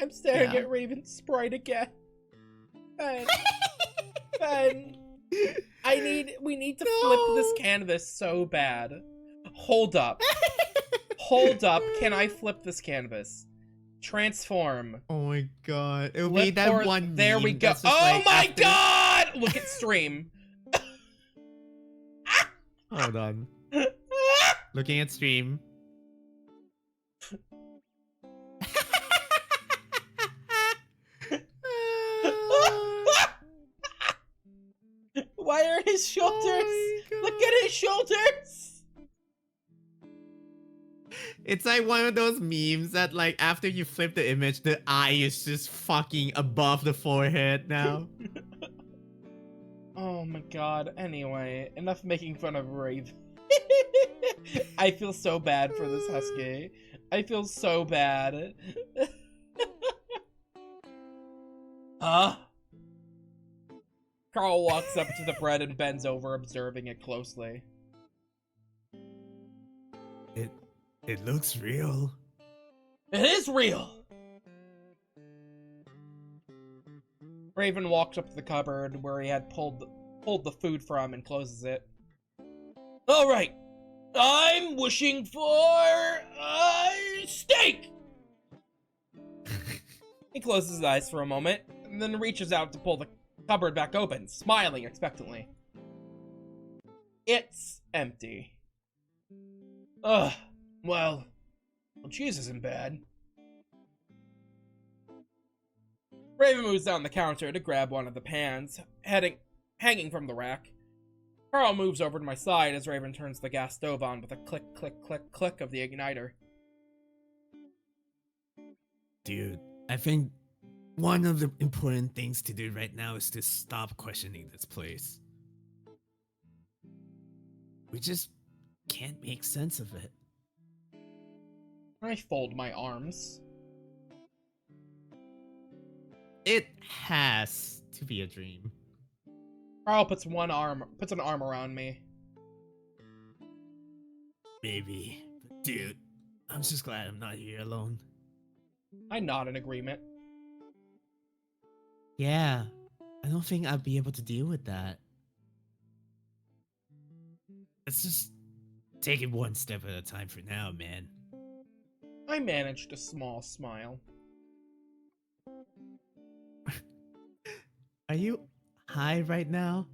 I'm staring Yeah. at Raven's sprite again. Ben, Ben, we need to flip this canvas so bad. Hold up. Hold up, can I flip this canvas? Transform. Oh my god. It would Flip be that or- one There we meme go. that's just Oh like my after- god! Look at stream. Hold on. Looking at stream. Why are his shoulders? Oh my Look at his shoulders! It's like one of those memes that like after you flip the image, the eye is just fucking above the forehead now. Oh my god. Anyway, enough making fun of Raven. I feel so bad for this husky. I feel so bad. Huh? Carl walks up to the bread and bends over, observing it closely. It looks real. It is real! Raven walks up to the cupboard where he had pulled the food from and closes it. Alright, I'm wishing for steak! He closes his eyes for a moment, and then reaches out to pull the cupboard back open, smiling expectantly. It's empty. Ugh, well, cheese isn't bad. Raven moves down the counter to grab one of the pans, hanging from the rack. Carl moves over to my side as Raven turns the gas stove on with a click, click, click, click of the igniter. Dude, I think one of the important things to do right now is to stop questioning this place. We just can't make sense of it. I fold my arms. It has to be a dream. Carl puts an arm around me. Maybe. But dude, I'm just glad I'm not here alone. I nod in agreement. Yeah, I don't think I'd be able to deal with that. Let's just take it one step at a time for now, man. I managed a small smile. Are you high right now?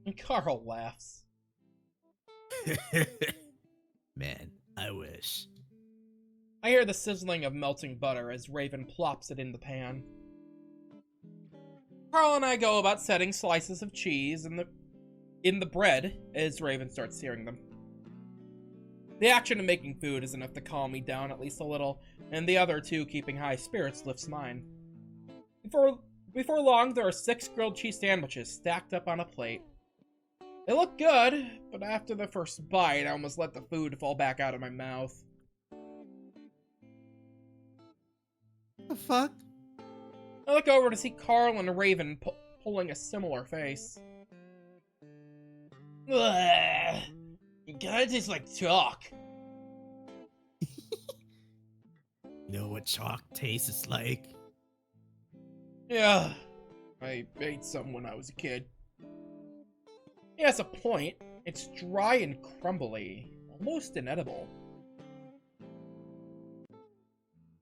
And Carl laughs. Man, I wish. I hear the sizzling of melting butter as Raven plops it in the pan. Carl and I go about setting slices of cheese in the in the bread as Raven starts searing them. The action of making food is enough to calm me down at least a little, and the other two keeping high spirits lifts mine. Before long, there are 6 grilled cheese sandwiches stacked up on a plate. They look good, but after the first bite, I almost let the food fall back out of my mouth. The fuck? I look over to see Carl and Raven pulling a similar face. Ugh, it kinda tastes like chalk. You know what chalk tastes like? Yeah, I ate some when I was a kid. He has a point. It's dry and crumbly, almost inedible.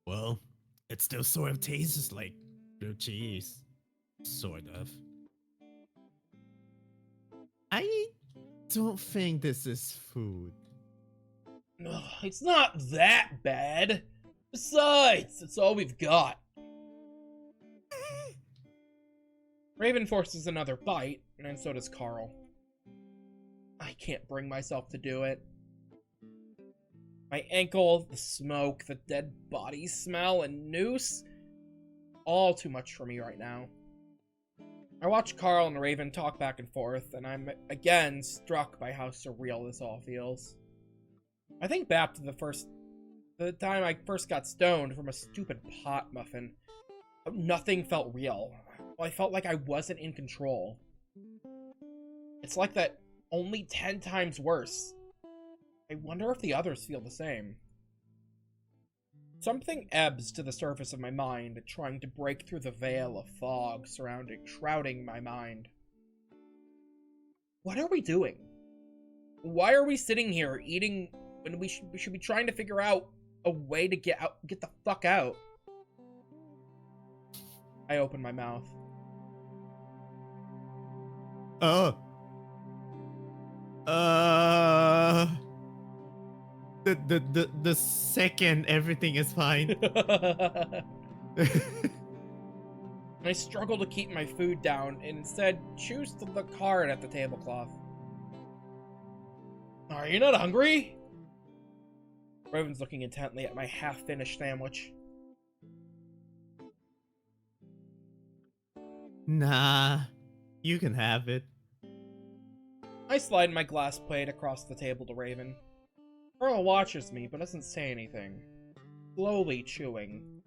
Well, it still sort of tastes like grilled cheese. Sort of. I don't think this is food. Ugh, it's not that bad. Besides, it's all we've got. Raven forces another bite, and so does Carl. I can't bring myself to do it. My ankle, the smoke, the dead body smell, and noose. All too much for me right now. I watch Carl and Raven talk back and forth, and I'm again struck by how surreal this all feels. I think back to the time I first got stoned from a stupid pot muffin. Nothing felt real. I felt like I wasn't in control. It's like that, only 10 times worse. I wonder if the others feel the same. Something ebbs to the surface of my mind, trying to break through the veil of fog shrouding my mind. What are we doing? Why are we sitting here eating when we should be trying to figure out a way to get the fuck out? I open my mouth. The second everything is fine. I struggle to keep my food down and instead choose to look hard at the tablecloth. Are you not hungry? Raven's looking intently at my half-finished sandwich. Nah, you can have it. I slide my glass plate across the table to Raven. Carl watches me, but doesn't say anything, slowly chewing.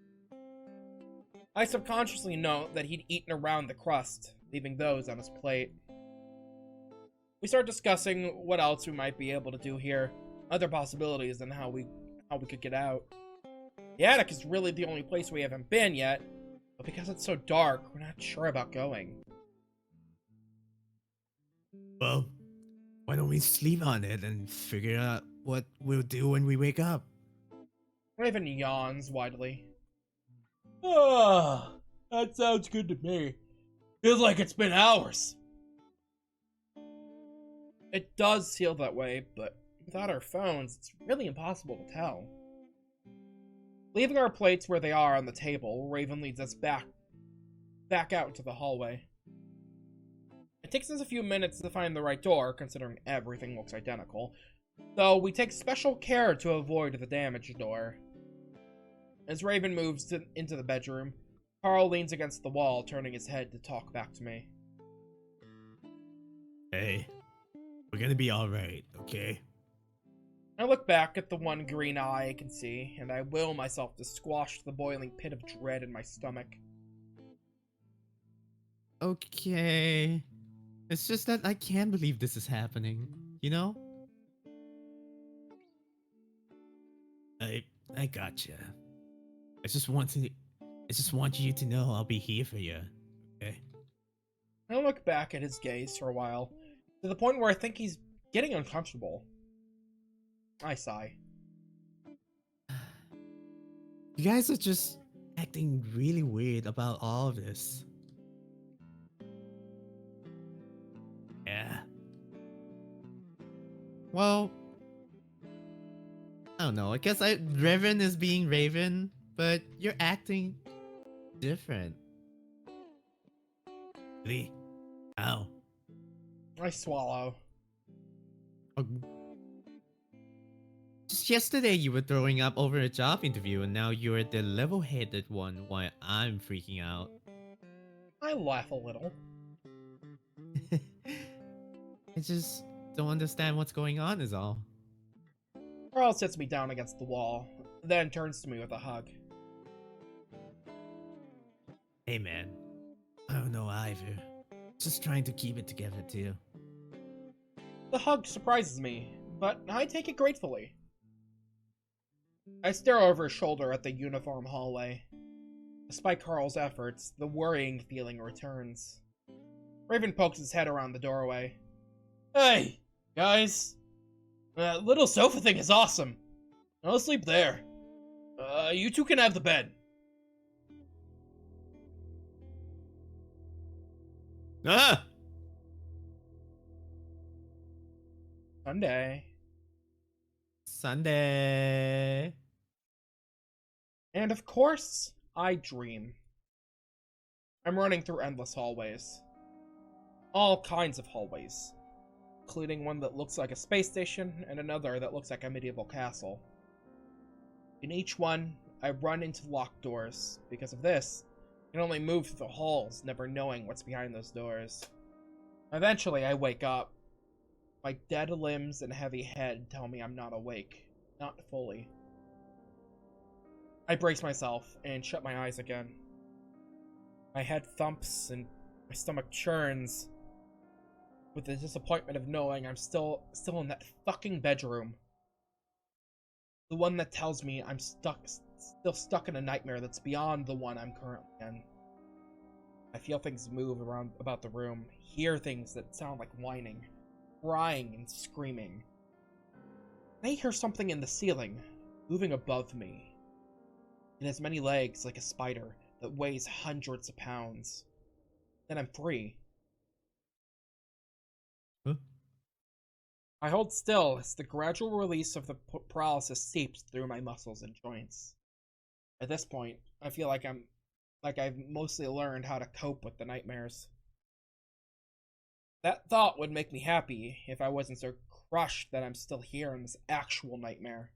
I subconsciously note that he'd eaten around the crust, leaving those on his plate. We start discussing what else we might be able to do here, other possibilities, and how we could get out. The attic is really the only place we haven't been yet, but because it's so dark, we're not sure about going. Well, why don't we sleep on it and figure out what we'll do when we wake up? Raven yawns widely. Ah, that sounds good to me. Feels like it's been hours. It does feel that way, but without our phones, it's really impossible to tell. Leaving our plates where they are on the table, Raven leads us back out into the hallway. It takes us a few minutes to find the right door, considering everything looks identical, though we take special care to avoid the damaged door. As Raven moves into the bedroom, Carl leans against the wall, turning his head to talk back to me. Hey, we're gonna be alright, okay? I look back at the one green eye I can see, and I will myself to squash the boiling pit of dread in my stomach. Okay. It's just that I can't believe this is happening, you know? I gotcha. I just want you to know I'll be here for you, okay? I look back at his gaze for a while, to the point where I think he's getting uncomfortable. I sigh. You guys are just acting really weird about all of this. Yeah. Well, I don't know. I guess Raven is being Raven, but you're acting different. Really? How? I swallow. Just yesterday you were throwing up over a job interview and now you're the level-headed one while I'm freaking out. I laugh a little. I just don't understand what's going on is all. Carl sits me down against the wall, then turns to me with a hug. Hey man, I don't know either. Just trying to keep it together too. The hug surprises me, but I take it gratefully. I stare over his shoulder at the uniform hallway. Despite Carl's efforts, the worrying feeling returns. Raven pokes his head around the doorway. Hey, guys. That little sofa thing is awesome. I'll sleep there. You two can have the bed. Ah! Sunday. And of course, I dream. I'm running through endless hallways. All kinds of hallways, including one that looks like a space station and another that looks like a medieval castle. In each one, I run into locked doors. Because of this, I can only move through the halls, never knowing what's behind those doors. Eventually, I wake up. My dead limbs and heavy head tell me I'm not awake. Not fully. I brace myself and shut my eyes again. My head thumps and my stomach churns with the disappointment of knowing I'm still in that fucking bedroom. The one that tells me I'm still stuck in a nightmare that's beyond the one I'm currently in. I feel things move around about the room, hear things that sound like whining, crying and screaming. I hear something in the ceiling, moving above me. It has many legs like a spider that weighs hundreds of pounds. Then I'm free. Huh? I hold still as the gradual release of the paralysis seeps through my muscles and joints. At this point, I feel like I've mostly learned how to cope with the nightmares. That thought would make me happy if I wasn't so crushed that I'm still here in this actual nightmare.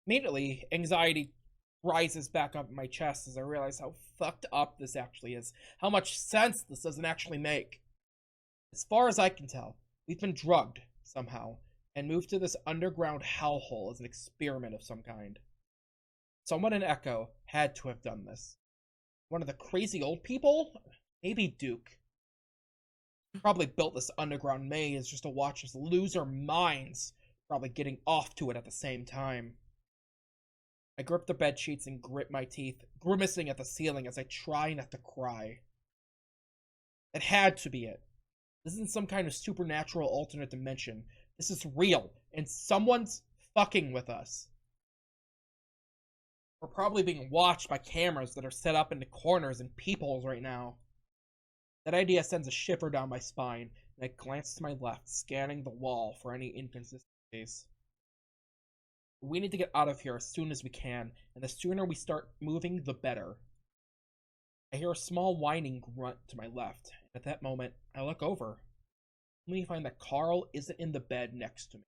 Immediately, anxiety rises back up in my chest as I realize how fucked up this actually is, how much sense this doesn't actually make. As far as I can tell, we've been drugged, somehow, and moved to this underground hellhole as an experiment of some kind. Someone in Echo had to have done this. One of the crazy old people? Maybe Duke. Probably built this underground maze just to watch us lose our minds, probably getting off to it at the same time. I grip the bed sheets and grit my teeth, grimacing at the ceiling as I try not to cry. It had to be it. This isn't some kind of supernatural alternate dimension. This is real, and someone's fucking with us. We're probably being watched by cameras that are set up into corners and peepholes right now. That idea sends a shiver down my spine, and I glance to my left, scanning the wall for any inconsistencies. We need to get out of here as soon as we can, and the sooner we start moving, the better. I hear a small whining grunt to my left, and at that moment, I look over, only to find that Carl isn't in the bed next to me.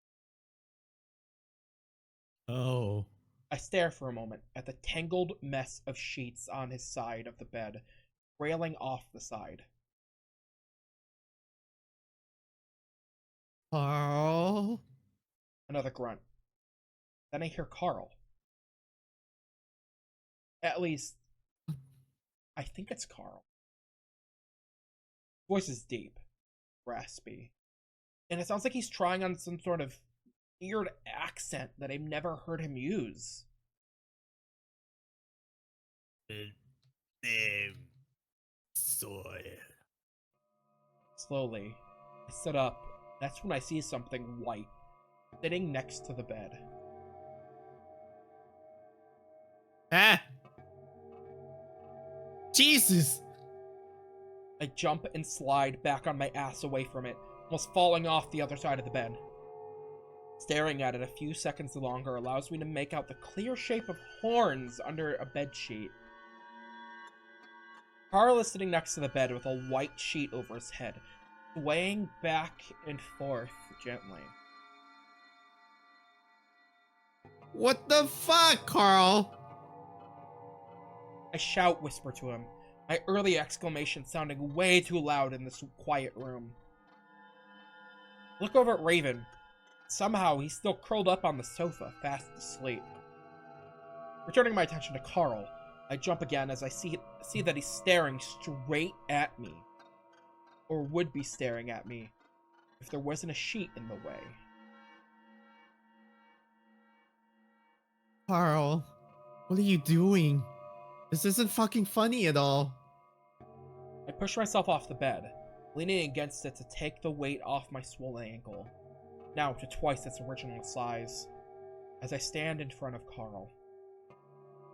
Oh. I stare for a moment at the tangled mess of sheets on his side of the bed, trailing off the side. Carl? Another grunt. Then I hear Carl. At least, I think it's Carl. His voice is deep, raspy, and it sounds like he's trying on some sort of weird accent that I've never heard him use. Slowly, I sit up. That's when I see something white sitting next to the bed. Ah! Jesus! I jump and slide back on my ass away from it, almost falling off the other side of the bed. Staring at it a few seconds longer allows me to make out the clear shape of horns under a bedsheet. Carl is sitting next to the bed with a white sheet over his head, swaying back and forth gently. What the fuck, Carl? I shout whisper to him, my early exclamation sounding way too loud in this quiet room. Look over at Raven. Somehow, he's still curled up on the sofa, fast asleep. Returning my attention to Carl, I jump again as I see that he's staring straight at me. Or would be staring at me if there wasn't a sheet in the way. Carl, what are you doing? This isn't fucking funny at all. I push myself off the bed, leaning against it to take the weight off my swollen ankle, now to twice its original size, as I stand in front of Carl.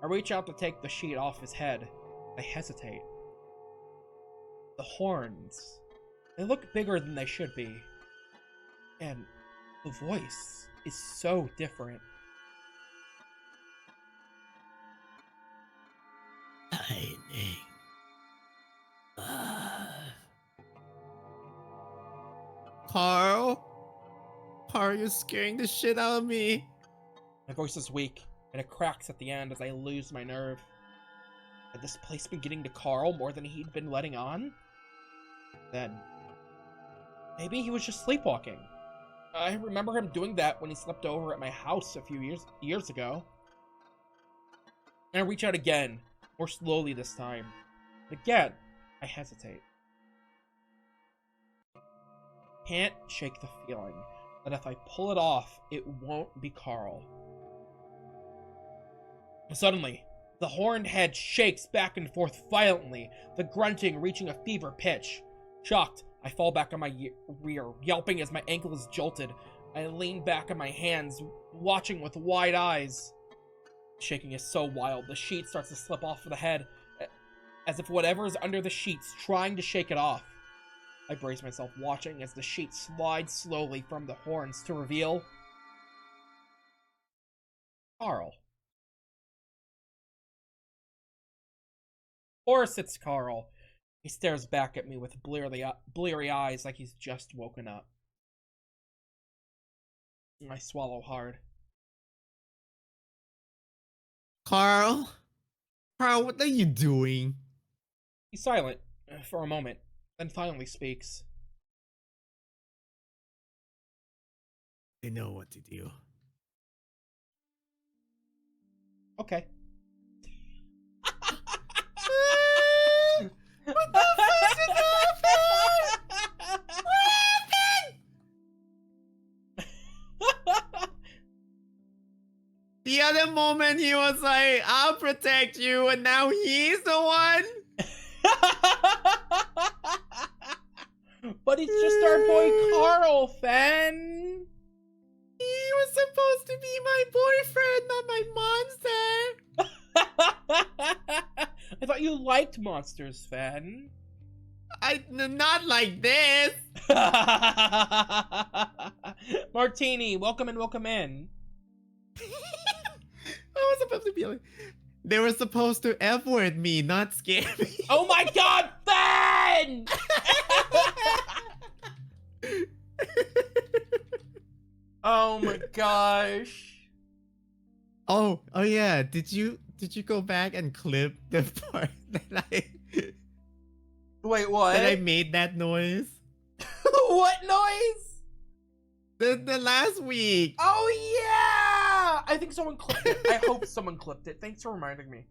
I reach out to take the sheet off his head. I hesitate. The horns. They look bigger than they should be. And the voice is so different. Lightning. Carl? Carl, you're scaring the shit out of me. My voice is weak, and it cracks at the end as I lose my nerve. Had this place been getting to Carl more than he'd been letting on? Then, maybe he was just sleepwalking. I remember him doing that when he slept over at my house a few years ago. And I reach out again, more slowly this time. And again, I hesitate. Can't shake the feeling that if I pull it off, it won't be Carl. Suddenly, the horned head shakes back and forth violently, the grunting reaching a fever pitch. Shocked, I fall back on my rear, yelping as my ankle is jolted. I lean back on my hands, watching with wide eyes. Shaking is so wild, the sheet starts to slip off of the head, as if whatever is under the sheet's trying to shake it off. I brace myself, watching as the sheet slides slowly from the horns to reveal Carl. Of course it's Carl. He stares back at me with bleary eyes like he's just woken up. I swallow hard. Carl? Carl, what are you doing? He's silent for a moment, then finally speaks. I know what to do. Okay. What the fuck just happened? What happened? The other moment he was like, I'll protect you, and now he's the one? But it's just our boy Carl, Fen. He was supposed to be my boyfriend, not my monster. I thought you liked monsters, Fen. Not like this. Martini, welcome in, welcome in. I was supposed to be like, they were supposed to F-word me, not scare me. Oh my god, Fen! Oh my gosh. Oh yeah. Did you go back and clip the part that Wait, what? I made that noise? What noise? The last week. Oh yeah! I think someone clipped it. I hope someone clipped it. Thanks for reminding me.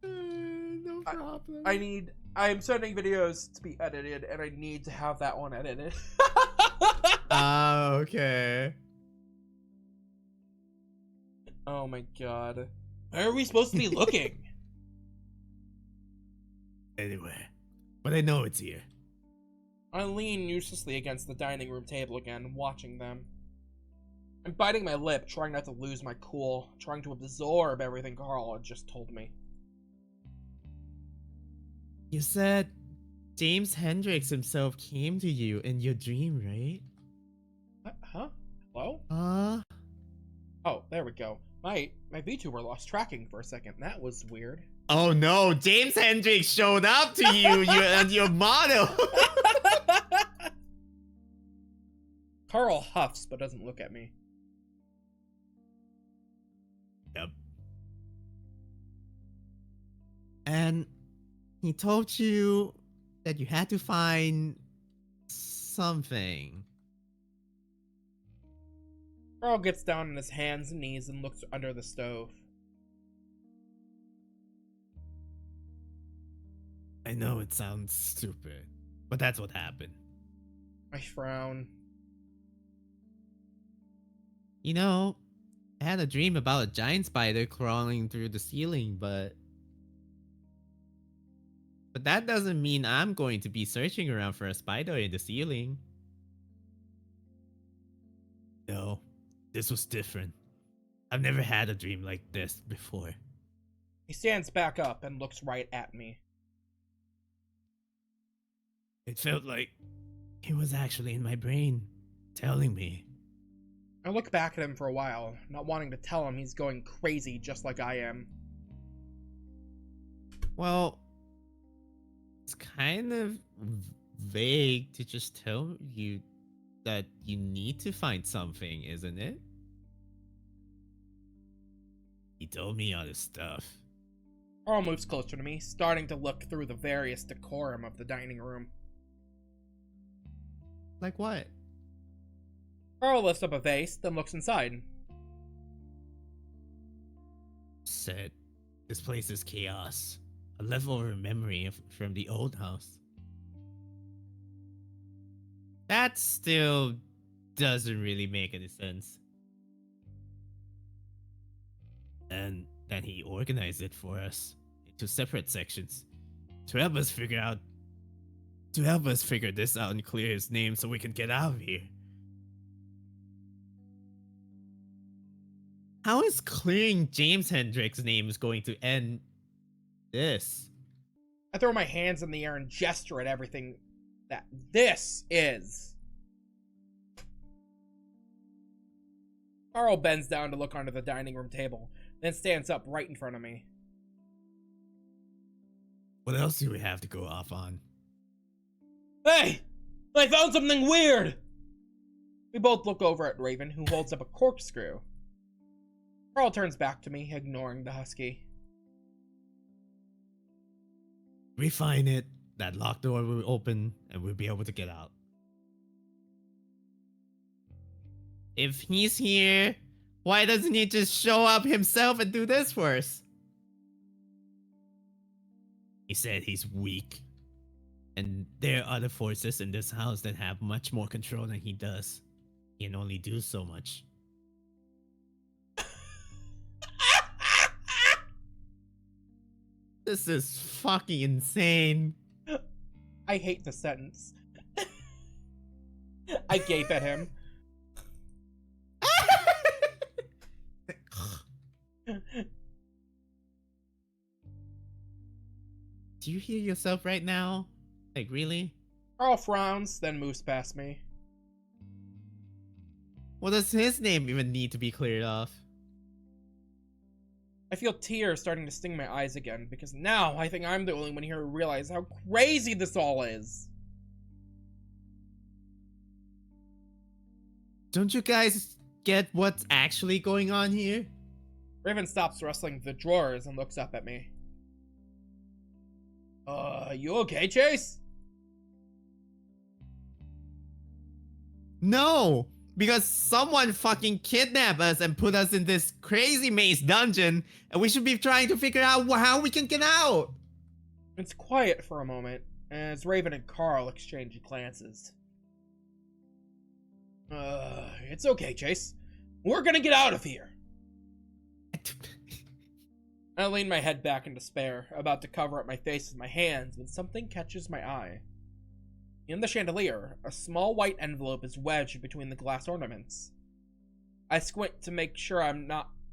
No problem. I'm sending videos to be edited, and I need to have that one edited. Okay. Oh my god. Where are we supposed to be looking? Anyway, but I know it's here. I lean uselessly against the dining room table again, watching them. I'm biting my lip, trying not to lose my cool, trying to absorb everything Carl had just told me. You said James Hendricks himself came to you in your dream, right? Huh? Hello? Oh, there we go. My VTuber lost tracking for a second. That was weird. Oh no, James Hendricks showed up to you, your model. Carl huffs but doesn't look at me. Yep. And he told you that you had to find something. Carl gets down on his hands and knees and looks under the stove. I know it sounds stupid, but that's what happened. I frown. You know, I had a dream about a giant spider crawling through the ceiling, but that doesn't mean I'm going to be searching around for a spider in the ceiling. No, this was different. I've never had a dream like this before. He stands back up and looks right at me. It felt like he was actually in my brain, telling me. I look back at him for a while, not wanting to tell him he's going crazy just like I am. Well, it's kind of vague to just tell you that you need to find something, isn't it? He told me all this stuff. Carl moves closer to me, starting to look through the various decorum of the dining room. Like what? Carl lifts up a vase, then looks inside. Said, this place is chaos. A leftover memory from the old house. That still doesn't really make any sense. And then he organized it for us into separate sections to help us figure this out and clear his name so we can get out of here. How is clearing James Hendrick's name is going to end this? I throw my hands in the air and gesture at everything that this is. Carl bends down to look under the dining room table, then stands up right in front of me. What else do we have to go off on? Hey! I found something weird! We both look over at Raven, who holds up a corkscrew. Carl turns back to me, ignoring the husky. We find it, that locked door will open, and we'll be able to get out. If he's here, why doesn't he just show up himself and do this for us? He said he's weak. And there are other forces in this house that have much more control than he does. He can only do so much. This is fucking insane. I hate the sentence. I gape at him. Do you hear yourself right now? Like, really? Carl frowns, then moves past me. What does his name even need to be cleared off? I feel tears starting to sting my eyes again, because now I think I'm the only one here who realizes how crazy this all is. Don't you guys get what's actually going on here? Raven stops rustling the drawers and looks up at me. You okay, Chase? No! Because someone fucking kidnapped us and put us in this crazy maze dungeon, and we should be trying to figure out how we can get out! It's quiet for a moment, as Raven and Carl exchange glances. It's okay, Chase. We're gonna get out of here! I lean my head back in despair, about to cover up my face with my hands, when something catches my eye. In the chandelier, a small white envelope is wedged between the glass ornaments. I squint to make sure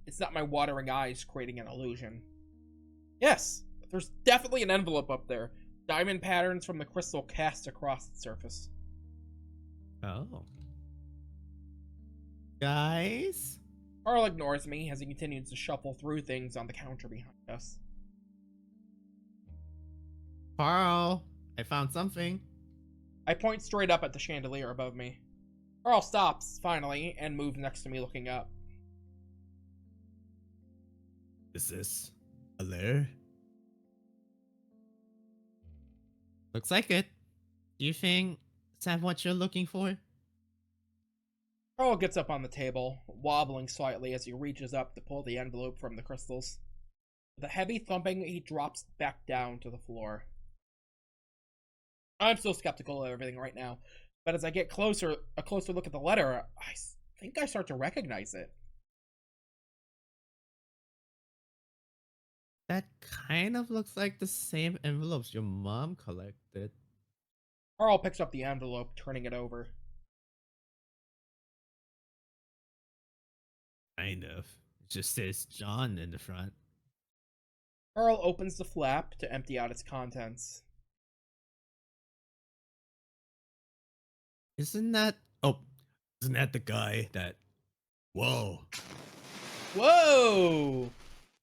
it's not my watering eyes creating an illusion. Yes, there's definitely an envelope up there. Diamond patterns from the crystal cast across its surface. Oh. Guys? Carl ignores me as he continues to shuffle through things on the counter behind us. Carl, I found something. I point straight up at the chandelier above me. Carl stops, finally, and moves next to me looking up. Is this a lair? Looks like it. Do you think is that what you're looking for? Carl gets up on the table, wobbling slightly as he reaches up to pull the envelope from the crystals. With a heavy thumping, he drops back down to the floor. I'm still skeptical of everything right now, but as I get a closer look at the letter, I think I start to recognize it. That kind of looks like the same envelopes your mom collected. Carl picks up the envelope, turning it over. Kind of. It just says John in the front. Carl opens the flap to empty out its contents. Isn't that? Oh, isn't that the guy that? Whoa! Whoa!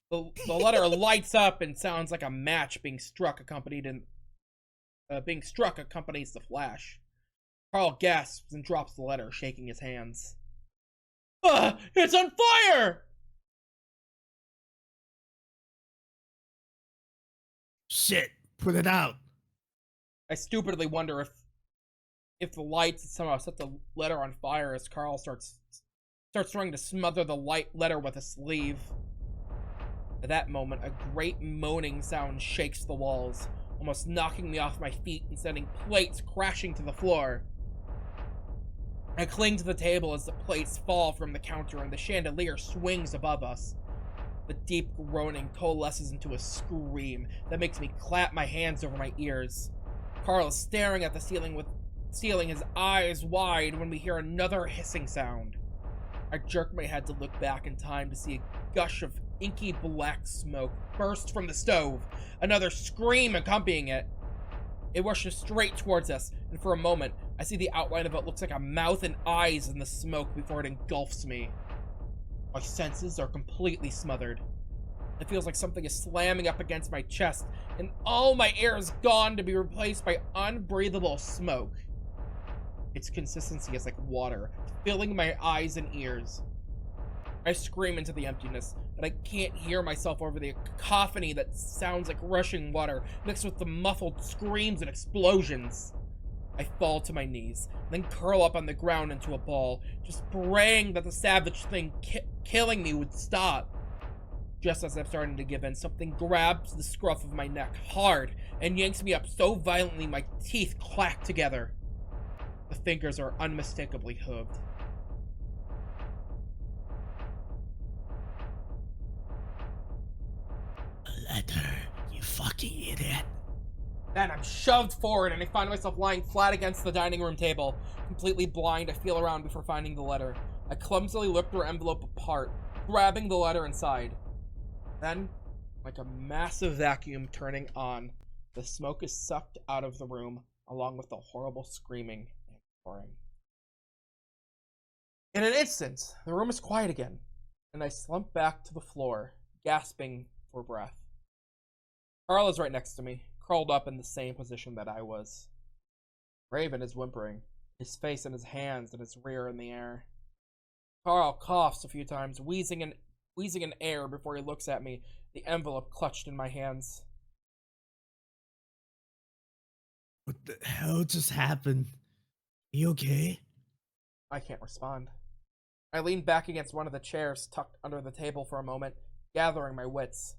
The letter lights up and sounds like a match being struck, accompanies the flash. Carl gasps and drops the letter, shaking his hands. It's on fire! Shit! Put it out! I stupidly wonder if the lights somehow set the letter on fire as Carl starts trying to smother the letter with a sleeve. At that moment, a great moaning sound shakes the walls, almost knocking me off my feet and sending plates crashing to the floor. I cling to the table as the plates fall from the counter and the chandelier swings above us. The deep groaning coalesces into a scream that makes me clap my hands over my ears. Carl is staring at the ceiling, his eyes wide, when we hear another hissing sound. I jerk my head to look back in time to see a gush of inky black smoke burst from the stove, another scream accompanying it. It rushes straight towards us, and for a moment, I see the outline of what looks like a mouth and eyes in the smoke before it engulfs me. My senses are completely smothered. It feels like something is slamming up against my chest, and all my air is gone to be replaced by unbreathable smoke. Its consistency is like water, filling my eyes and ears. I scream into the emptiness, but I can't hear myself over the cacophony that sounds like rushing water, mixed with the muffled screams and explosions. I fall to my knees, then curl up on the ground into a ball, just praying that the savage thing killing me would stop. Just as I'm starting to give in, something grabs the scruff of my neck hard and yanks me up so violently my teeth clack together. The fingers are unmistakably hooved. A letter, you fucking idiot. Then I'm shoved forward and I find myself lying flat against the dining room table. Completely blind, I feel around before finding the letter. I clumsily rip the envelope apart, grabbing the letter inside. Then, like a massive vacuum turning on, the smoke is sucked out of the room, along with the horrible screaming and roaring. In an instant, the room is quiet again, and I slump back to the floor, gasping for breath. Carl is right next to me, curled up in the same position that I was. Raven is whimpering, his face in his hands and his rear in the air. Carl coughs a few times, wheezing in air before he looks at me, the envelope clutched in my hands. What the hell just happened? You okay? I can't respond. I lean back against one of the chairs tucked under the table for a moment, gathering my wits.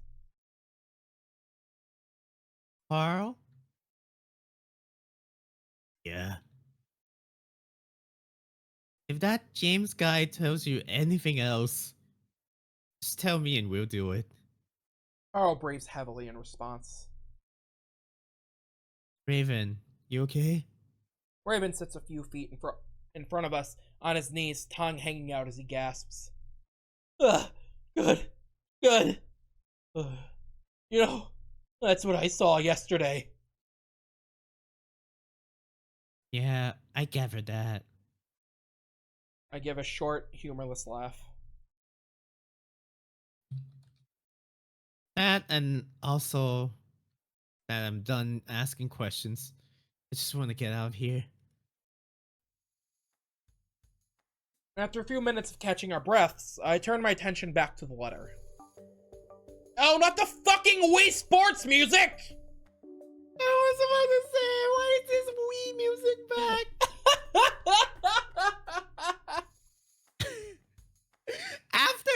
Carl? Yeah. If that James guy tells you anything else, just tell me and we'll do it. Carl breathes heavily in response. Raven, you okay? Raven sits a few feet in front of us, on his knees, tongue hanging out as he gasps. Ugh, good. Ugh. You know, that's what I saw yesterday. Yeah, I gathered that. I give a short, humorless laugh. That and also that I'm done asking questions. I just want to get out of here. After a few minutes of catching our breaths, I turned my attention back to the letter. Oh, not the fucking Wii Sports music! I was about to say, why is this Wii music back? after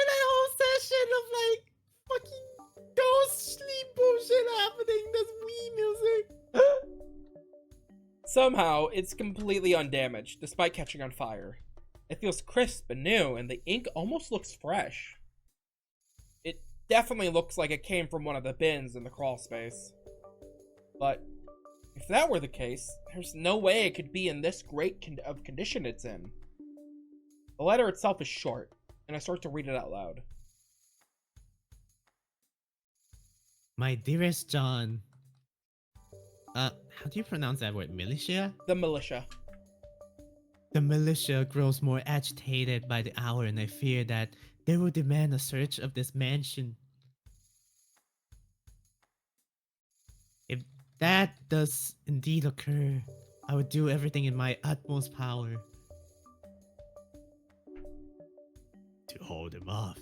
that whole session of like fucking ghost sleep bullshit happening, there's Wii music. Somehow, it's completely undamaged, despite catching on fire. It feels crisp and new, and the ink almost looks fresh. It definitely looks like it came from one of the bins in the crawl space. But if that were the case, there's no way it could be in this great of condition it's in. The letter itself is short, and I start to read it out loud. My dearest John. How do you pronounce that word? Militia? The militia. The militia grows more agitated by the hour, and I fear that they will demand a search of this mansion. If that does indeed occur, I would do everything in my utmost power to hold him off.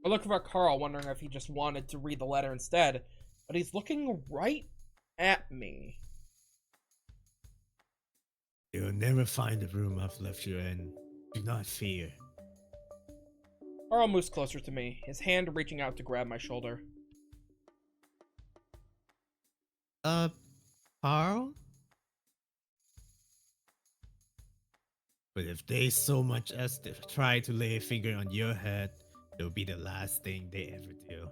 I look for Carl, wondering if he just wanted to read the letter instead, but he's looking right at me. You'll never find the room I've left you in. Do not fear. Carl moves closer to me, his hand reaching out to grab my shoulder. Carl? But if they so much as try to lay a finger on your head, it'll be the last thing they ever do.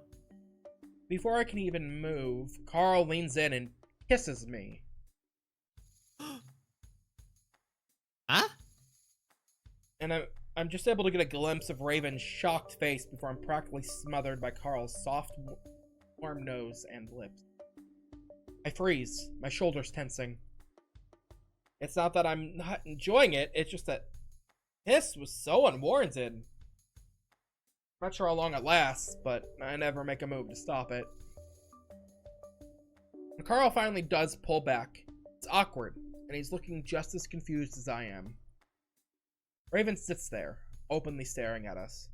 Before I can even move, Carl leans in and kisses me. Huh? And I'm just able to get a glimpse of Raven's shocked face before I'm practically smothered by Carl's soft, warm nose and lips. I freeze, my shoulders tensing. It's not that I'm not enjoying it, it's just that this was so unwarranted. I'm not sure how long it lasts, but I never make a move to stop it. When Carl finally does pull back, it's awkward, and he's looking just as confused as I am. Raven sits there, openly staring at us.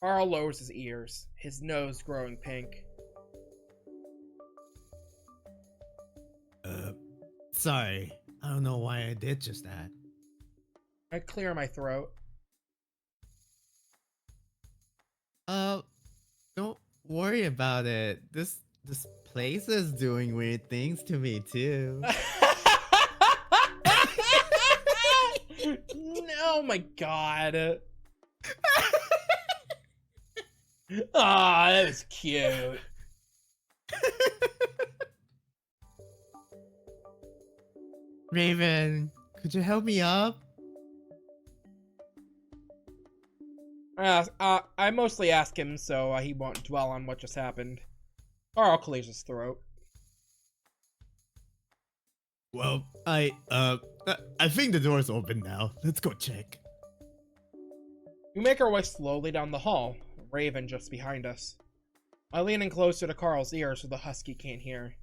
Carl lowers his ears, his nose growing pink. Sorry. I don't know why I did just that. I clear my throat. Don't worry about it. This place is doing weird things to me too. Oh my god. Aw, that was cute. Raven, could you help me up? I mostly ask him so he won't dwell on what just happened. Carl clears his throat. Well, I think the door's open now. Let's go check. We make our way slowly down the hall, Raven just behind us. I lean in closer to Carl's ear so the husky can't hear.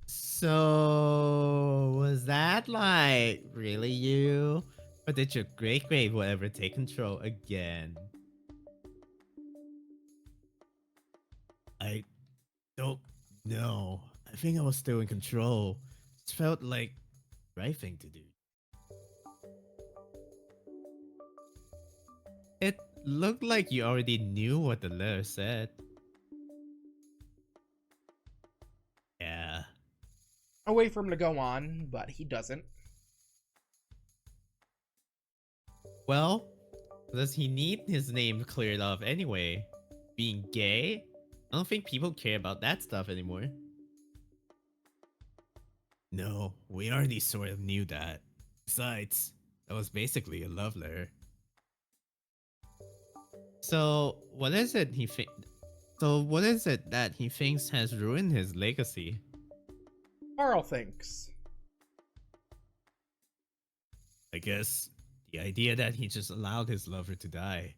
So, was that like really you? Or did your great whatever take control again? I don't know. I think I was still in control. It felt like the right thing to do. It looked like you already knew what the letter said. Yeah. I wait for him to go on, but he doesn't. Well, does he need his name cleared off anyway? Being gay? I don't think people care about that stuff anymore. No, we already sort of knew that. Besides, that was basically a love letter. So, what is it that he thinks has ruined his legacy? Carl thinks. I guess the idea that he just allowed his lover to die.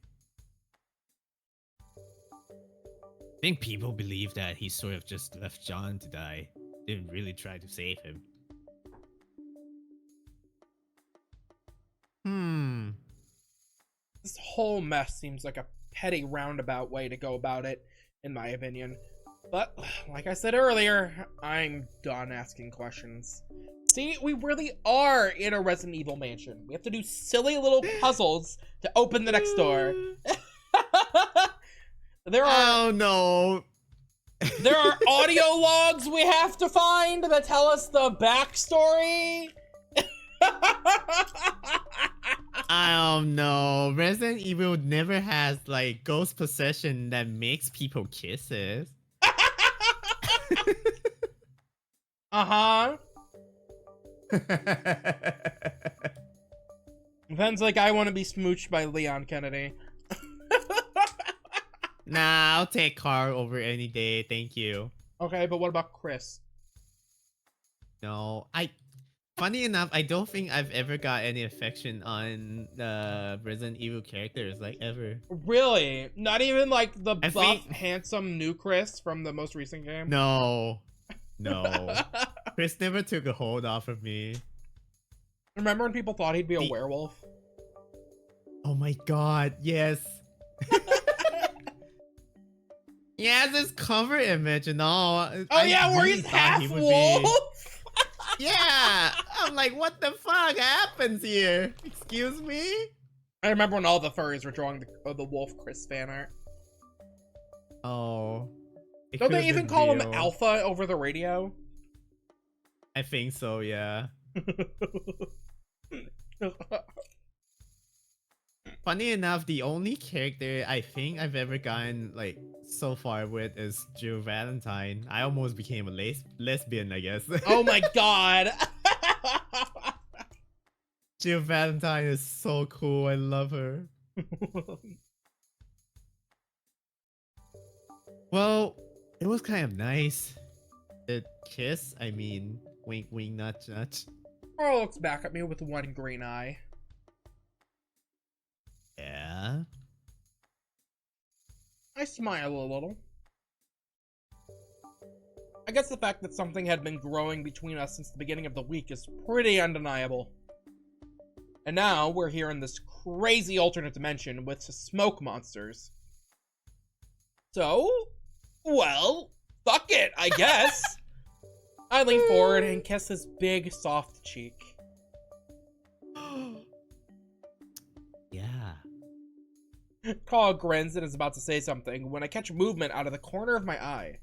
I think people believe that he sort of just left John to die. Didn't really try to save him. whole mess seems like a petty roundabout way to go about it, in my opinion. But, like I said earlier, I'm done asking questions. See, we really are in a Resident Evil mansion. We have to do silly little puzzles to open the next door. Oh no. There are audio logs we have to find that tell us the backstory. I don't know. Resident Evil never has like ghost possession that makes people kisses. Uh-huh. Depends, like, I want to be smooched by Leon Kennedy. Nah, I'll take Carl over any day. Thank you. Okay, but what about Chris? No, funny enough, I don't think I've ever got any affection on the Resident Evil characters, like ever. Really? Not even like the I buff, think- handsome new Chris from the most recent game? No. Chris never took a hold off of me. Remember when people thought he'd be a The- werewolf? Oh my god, yes. He has this cover image and all. Oh yeah, where he's half wolf? Yeah, I'm like, what the fuck happens here? Excuse me? I remember when all the furries were drawing the wolf Chris fan art. Oh. It Don't they could've even been call him real. Alpha over the radio? I think so, yeah. Funny enough, the only character I think I've ever gotten like so far with is Jill Valentine. I almost became a lesbian, I guess. Oh my god. Jill Valentine is so cool. I love her. Well, it was kind of nice. The kiss, I mean, wink wink nudge nudge. Carl looks back at me with one green eye. Yeah. I smile a little. I guess the fact that something had been growing between us since the beginning of the week is pretty undeniable. And now we're here in this crazy alternate dimension with smoke monsters. So, well, fuck it, I guess. I lean forward and kiss his big, soft cheek. Yeah. Carl grins and is about to say something when I catch movement out of the corner of my eye.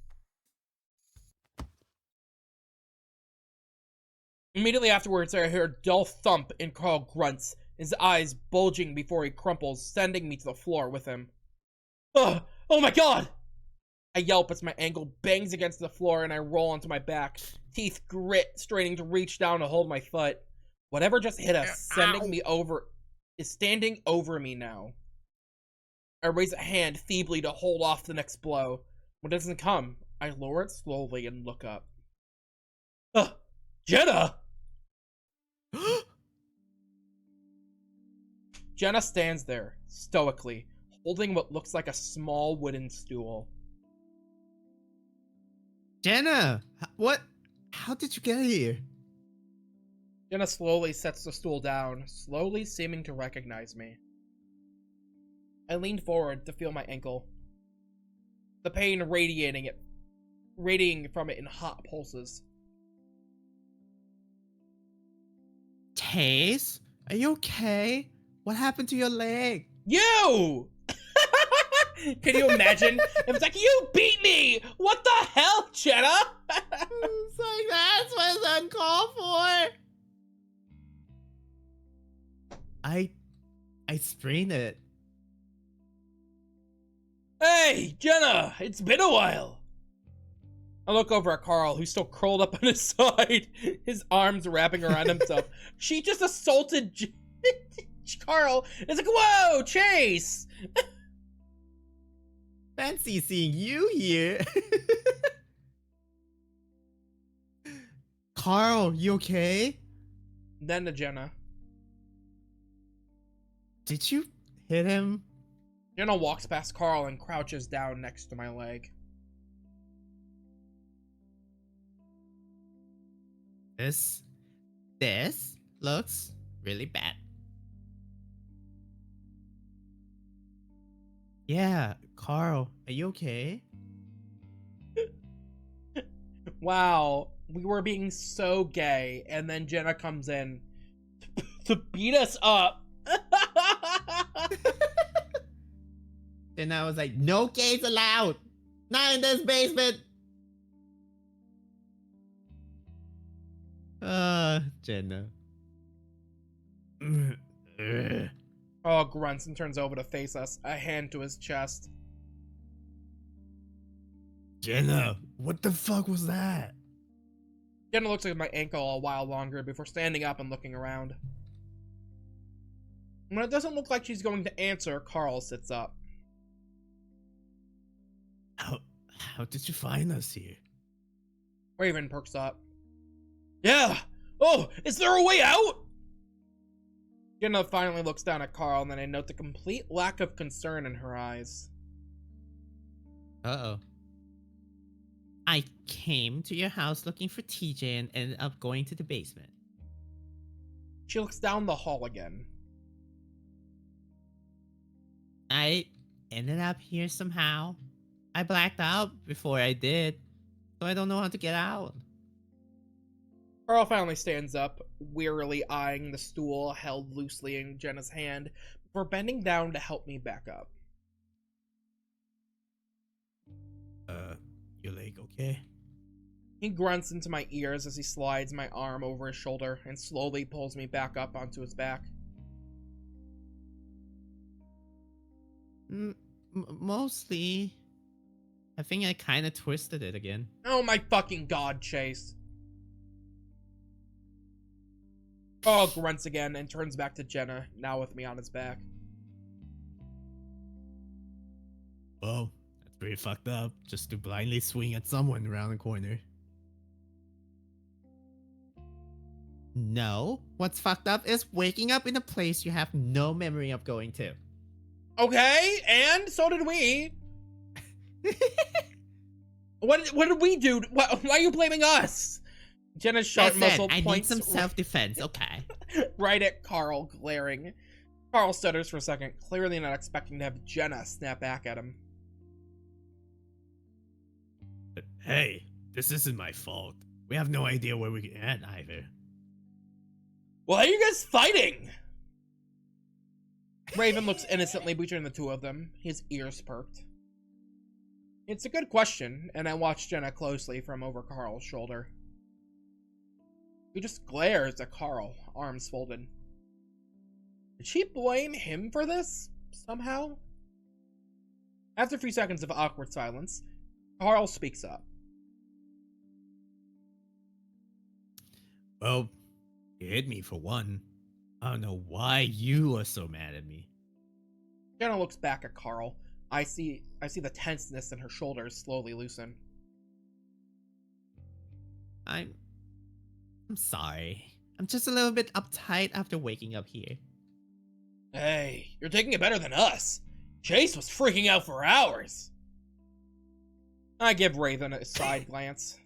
Immediately afterwards, I hear a dull thump and Carl grunts, his eyes bulging before he crumples, sending me to the floor with him. Ugh! Oh my god! I yelp as my ankle bangs against the floor and I roll onto my back, teeth grit, straining to reach down to hold my foot. Whatever just hit us, is standing over me now. I raise a hand feebly to hold off the next blow. When it doesn't come, I lower it slowly and look up. Ugh! Jenna! Jenna stands there, stoically, holding what looks like a small wooden stool. Jenna! What? How did you get here? Jenna slowly sets the stool down, slowly seeming to recognize me. I lean forward to feel my ankle. The pain radiating from it in hot pulses. Taze? Are you okay? What happened to your leg? You! Can you imagine? It was like, you beat me! What the hell, Jenna? It's like, that's what's uncalled for. I sprained it. Hey, Jenna! It's been a while! I look over at Carl, who's still curled up on his side, his arms wrapping around himself. She just assaulted Carl. It's like, whoa, Chase! Fancy seeing you here. Carl, you okay? Then to Jenna. Did you hit him? Jenna walks past Carl and crouches down next to my leg. This looks really bad. Yeah, Carl, are you okay? Wow, we were being so gay, and then Jenna comes in to beat us up. And I was like, no gays allowed! Not in this basement! Jenna. Oh, grunts and turns over to face us, a hand to his chest. Jenna, what the fuck was that? Jenna looks at my ankle a while longer before standing up and looking around. When it doesn't look like she's going to answer, Carl sits up. How did you find us here? Raven perks up. Yeah! Oh, is there a way out? Jenna finally looks down at Carl, and then I note the complete lack of concern in her eyes. Uh-oh. I came to your house looking for TJ and ended up going to the basement. She looks down the hall again. I ended up here somehow. I blacked out before I did, so I don't know how to get out. Carl finally stands up, wearily eyeing the stool held loosely in Jenna's hand, before bending down to help me back up. Your leg okay? He grunts into my ears as he slides my arm over his shoulder and slowly pulls me back up onto his back. Mostly. I think I kind of twisted it again. Oh my fucking god, Chase. Carl grunts again and turns back to Jenna, now with me on his back. Well, that's pretty fucked up, just to blindly swing at someone around the corner. No, what's fucked up is waking up in a place you have no memory of going to. Okay, and so did we. What did we do? Why are you blaming us? Jenna's sharp muscle I need points some self-defense, okay. right at Carl, glaring. Carl stutters for a second, clearly not expecting to have Jenna snap back at him. Hey, this isn't my fault. We have no idea where we're at either. Why are you guys fighting? Raven looks innocently between the two of them, his ears perked. It's a good question, and I watch Jenna closely from over Carl's shoulder. He just glares at Carl, arms folded. Did she blame him for this, somehow? After a few seconds of awkward silence, Carl speaks up. Well, you hit me for one. I don't know why you are so mad at me. Jenna looks back at Carl. I see the tenseness in her shoulders slowly loosen. I'm sorry. I'm just a little bit uptight after waking up here. Hey, you're taking it better than us. Chase was freaking out for hours. I give Raven a side glance.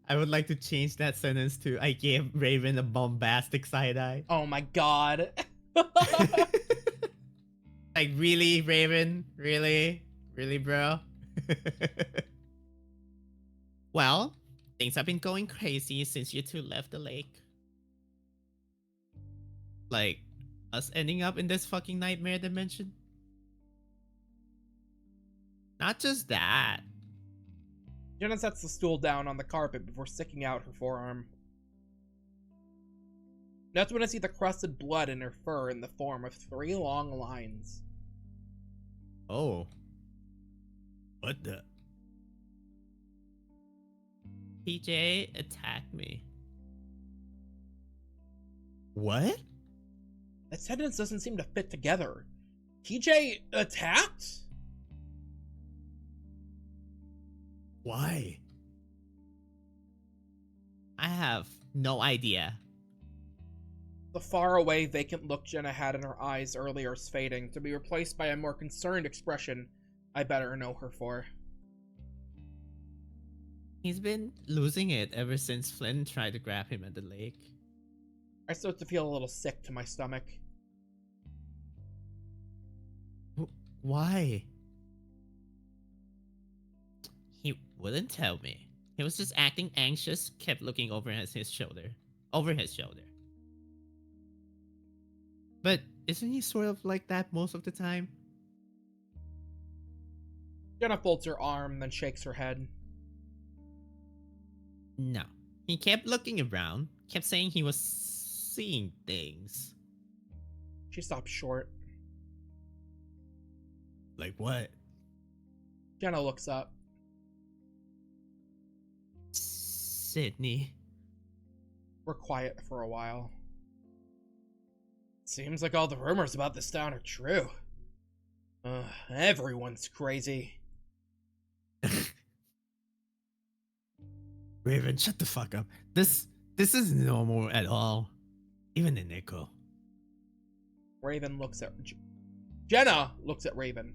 I would like to change that sentence to I gave Raven a bombastic side eye. Oh my god. Like, really, Raven? Really? Really, bro? Well, things have been going crazy since you two left the lake. Like, us ending up in this fucking nightmare dimension? Not just that. Jenna sets the stool down on the carpet before sticking out her forearm. That's when I see the crusted blood in her fur in the form of 3 long lines. Oh. What the? PJ attacked me. What? That sentence doesn't seem to fit together. TJ attacked? Why? I have no idea. The faraway, vacant look Jenna had in her eyes earlier is fading, to be replaced by a more concerned expression I better know her for. He's been losing it ever since Flynn tried to grab him at the lake. I start to feel a little sick to my stomach. Why? He wouldn't tell me. He was just acting anxious, kept looking his shoulder. Over his shoulder. But isn't he sort of like that most of the time? Jenna folds her arm, then shakes her head. No. He kept looking around, kept saying he was seeing things. She stops short. Like what? Jenna looks up. Sydney. We're quiet for a while. Seems like all the rumors about this town are true. Everyone's crazy. Raven, shut the fuck up. This isn't normal at all. Even in Nico. Raven looks at... Jenna looks at Raven.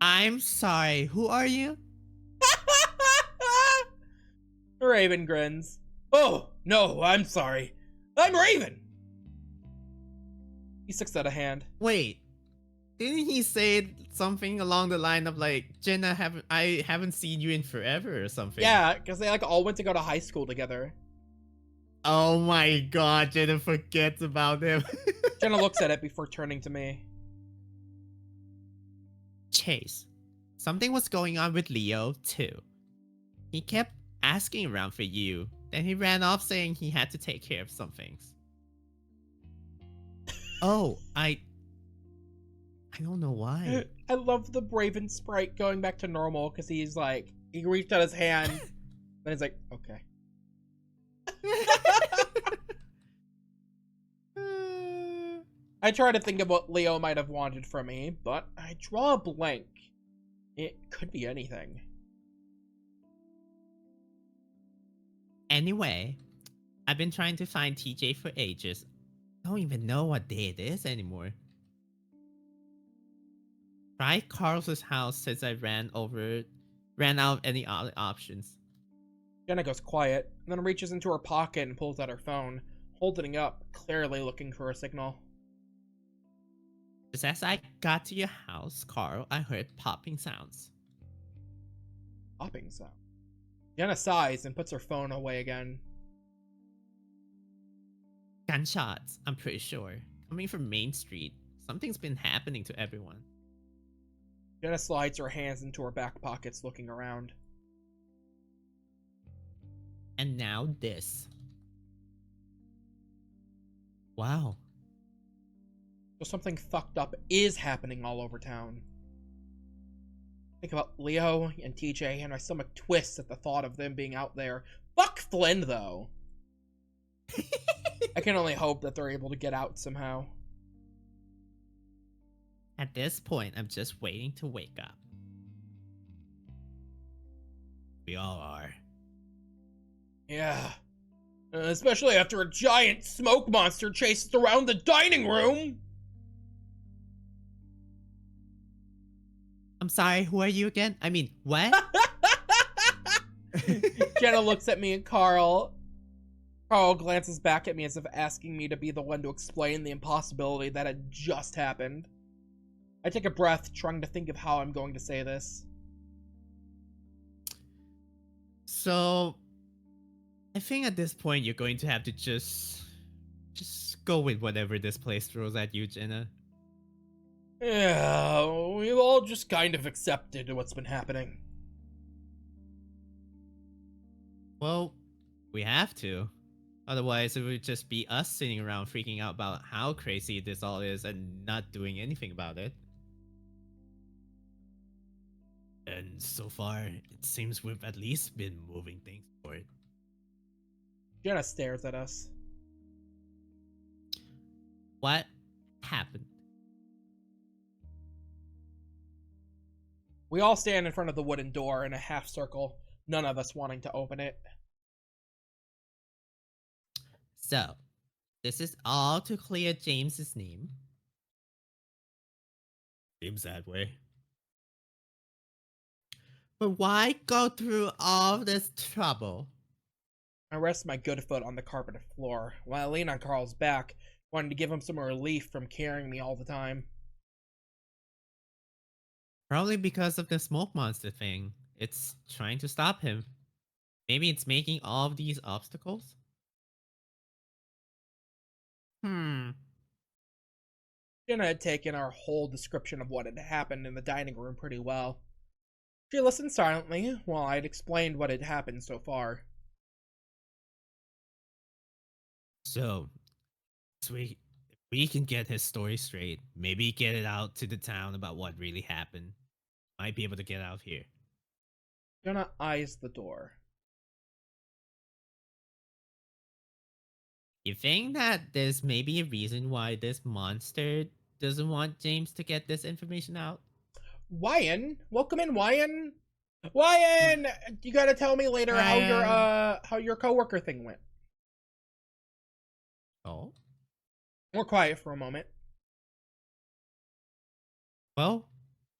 I'm sorry, who are you? Raven grins. Oh, no, I'm sorry. I'm Raven. He sticks out a hand. Wait. Didn't he say something along the line of like, Jenna, I haven't seen you in forever or something? Yeah, because they like all went to go to high school together. Oh my god, Jenna forgets about him. Jenna looks at it before turning to me. Chase, something was going on with Leo too. He kept asking around for you, then he ran off saying he had to take care of some things. Oh, I don't know why. I love the Raven sprite going back to normal because he's like, he reached out his hand, then he's like, okay. I try to think of what Leo might have wanted from me, but I draw a blank. It could be anything. Anyway, I've been trying to find TJ for ages. I don't even know what day it is anymore. Tried Carl's house since I ran out of any other options. Jenna goes quiet, and then reaches into her pocket and pulls out her phone, holding it up, clearly looking for a signal. Just as I got to your house, Carl, I heard popping sounds. Popping sound. Jenna sighs and puts her phone away again. Gunshots, I'm pretty sure. Coming from Main Street. Something's been happening to everyone. Jenna slides her hands into her back pockets, looking around. And now this. Wow. So something fucked up is happening all over town. Think about Leo and TJ, and my stomach twists at the thought of them being out there. Fuck Flynn, though. I can only hope that they're able to get out somehow. At this point, I'm just waiting to wake up. We all are. Yeah. Especially after a giant smoke monster chases around the dining room. I'm sorry, who are you again? I mean, what? Jenna looks at me and Carl. Carl glances back at me as if asking me to be the one to explain the impossibility that had just happened. I take a breath, trying to think of how I'm going to say this. So, I think at this point you're going to have to just go with whatever this place throws at you, Jenna. Yeah, we've all just kind of accepted what's been happening. Well, we have to. Otherwise, it would just be us sitting around freaking out about how crazy this all is and not doing anything about it. And so far, it seems we've at least been moving things forward. Jenna stares at us. What happened? We all stand in front of the wooden door in a half circle, none of us wanting to open it. So, this is all to clear James's name. Seems that way. But why go through all this trouble? I rest my good foot on the carpeted floor, while I lean on Carl's back, wanting to give him some relief from carrying me all the time. Probably because of the smoke monster thing. It's trying to stop him. Maybe it's making all of these obstacles? Hmm. Jenna had taken our whole description of what had happened in the dining room pretty well. She listened silently while I had explained what had happened so far. So, if we can get his story straight, maybe get it out to the town about what really happened. Might be able to get out here. Jenna eyes the door. You think that there's maybe a reason why this monster doesn't want James to get this information out? Wyan? Welcome in, Wyan! Wyan! You gotta tell me later how your coworker thing went. Oh? We're quiet for a moment. Well,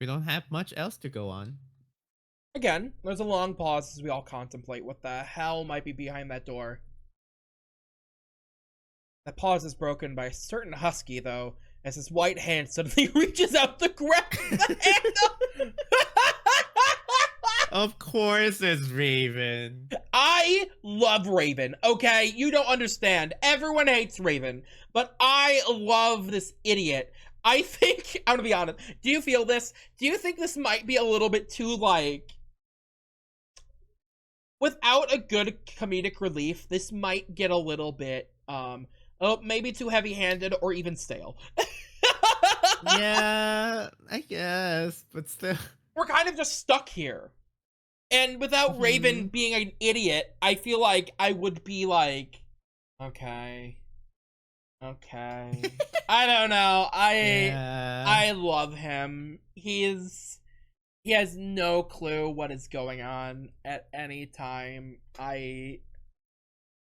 we don't have much else to go on. Again, there's a long pause as we all contemplate what the hell might be behind that door. That pause is broken by a certain husky, though, as his white hand suddenly reaches out to grab the handle. Of course it's Raven. I love Raven, okay? You don't understand. Everyone hates Raven, but I love this idiot. I think, I'm gonna be honest, do you feel this? Do you think this might be a little bit too, like, without a good comedic relief, this might get a little bit, maybe too heavy-handed or even stale. Yeah, I guess, but still. We're kind of just stuck here. And without Raven being an idiot, I feel like I would be like, okay. I don't know. I love him. He has no clue what is going on at any time.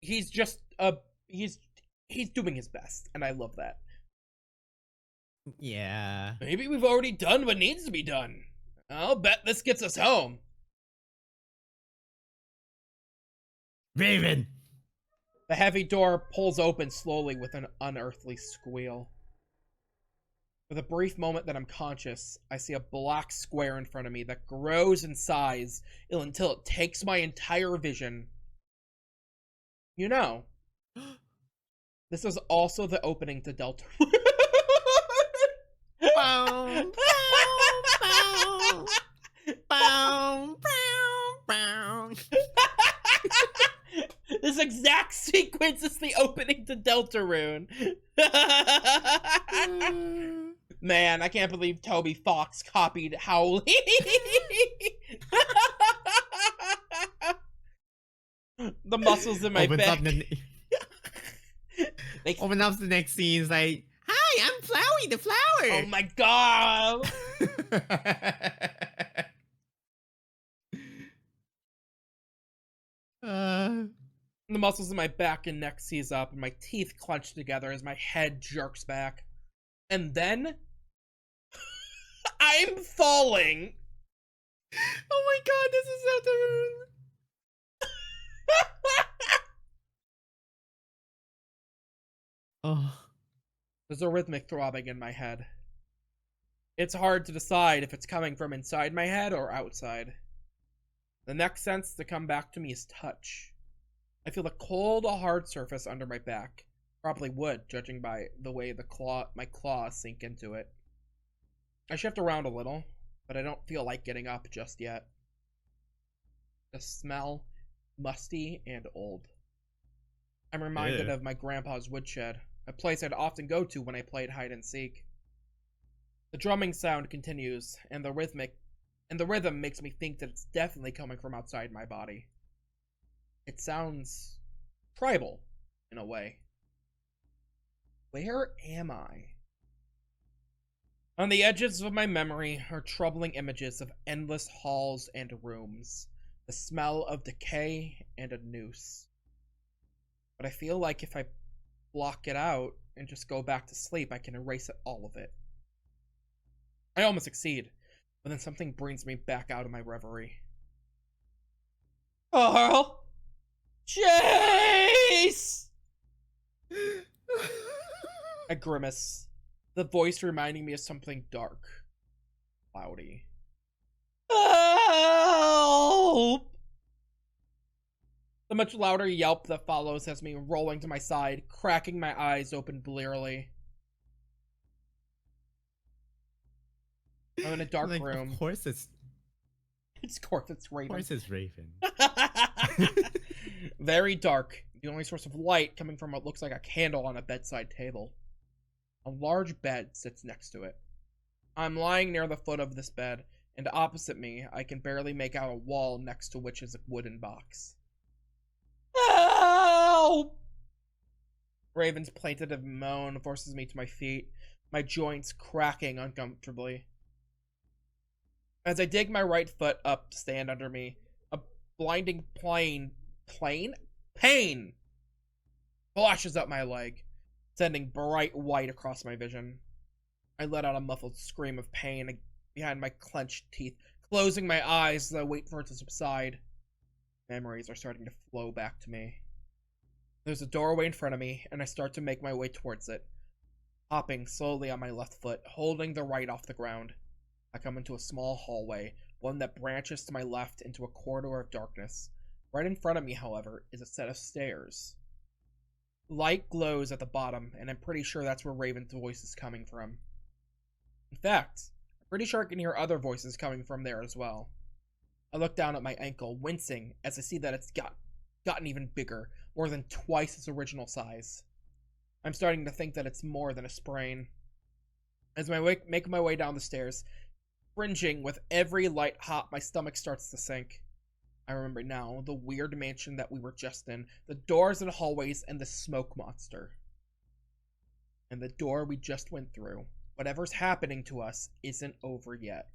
He's just he's doing his best, and I love that. Yeah. Maybe we've already done what needs to be done. I'll bet this gets us home. Raven! The heavy door pulls open slowly with an unearthly squeal. For the brief moment that I'm conscious, I see a black square in front of me that grows in size until it takes my entire vision. You know, this is also the opening to Delta. Bow, bow, bow, bow, bow. This exact sequence is the opening to Deltarune. Man, I can't believe Toby Fox copied Howley. The muscles in my back. Open up the next scene. It's like, hi, I'm Flowey the flower. Oh my god. The muscles in my back and neck seize up, and my teeth clench together as my head jerks back. And then I'm falling. Oh my god, this is so terrible. Oh. There's a rhythmic throbbing in my head. It's hard to decide if it's coming from inside my head or outside. The next sense to come back to me is touch. I feel the cold, hard surface under my back. Probably would, judging by the way my claws sink into it. I shift around a little, but I don't feel like getting up just yet. The smell, musty and old. I'm reminded of my grandpa's woodshed, a place I'd often go to when I played hide and seek. The drumming sound continues, and the rhythm makes me think that it's definitely coming from outside my body. It sounds tribal, in a way. Where am I? On the edges of my memory are troubling images of endless halls and rooms, the smell of decay and a noose. But I feel like if I block it out and just go back to sleep, I can erase all of it. I almost succeed, but then something brings me back out of my reverie. Carl! Chase! I grimace, the voice reminding me of something dark, cloudy. Help! The much louder yelp that follows has me rolling to my side, cracking my eyes open blearily. I'm in a dark Like, room. of course it's Raven. Raven. Very dark. The only source of light coming from what looks like a candle on a bedside table. A large bed sits next to it. I'm lying near the foot of this bed, and opposite me, I can barely make out a wall next to which is a wooden box. Help! Raven's plaintive moan forces me to my feet, my joints cracking uncomfortably. As I dig my right foot up to stand under me, a blinding pain flashes up my leg, sending bright white across my vision. I let out a muffled scream of pain behind my clenched teeth, closing my eyes as I wait for it to subside. Memories are starting to flow back to me. There's a doorway in front of me, and I start to make my way towards it, hopping slowly on my left foot, holding the right off the ground. I come into a small hallway, one that branches to my left into a corridor of darkness. Right in front of me, however, is a set of stairs. Light glows at the bottom, and I'm pretty sure that's where Raven's voice is coming from. In fact, I'm pretty sure I can hear other voices coming from there as well. I look down at my ankle, wincing as I see that it's gotten even bigger, more than twice its original size. I'm starting to think that it's more than a sprain. As I make my way down the stairs, cringing with every light hop, my stomach starts to sink. I remember now the weird mansion that we were just in, the doors and hallways, and the smoke monster. And the door we just went through. Whatever's happening to us isn't over yet.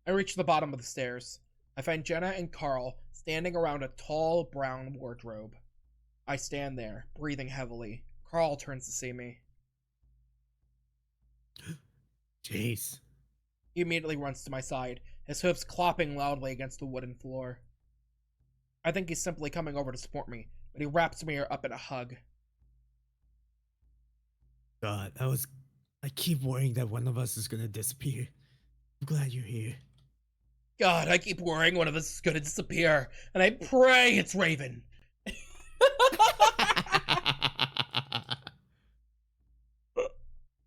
I reach the bottom of the stairs. I find Jenna and Carl standing around a tall brown wardrobe. I stand there, breathing heavily. Carl turns to see me. Jeez. He immediately runs to my side, his hooves clopping loudly against the wooden floor. I think he's simply coming over to support me, but he wraps me up in a hug. God, I keep worrying that one of us is gonna disappear. I'm glad you're here. God, I keep worrying one of us is gonna disappear, and I pray it's Raven.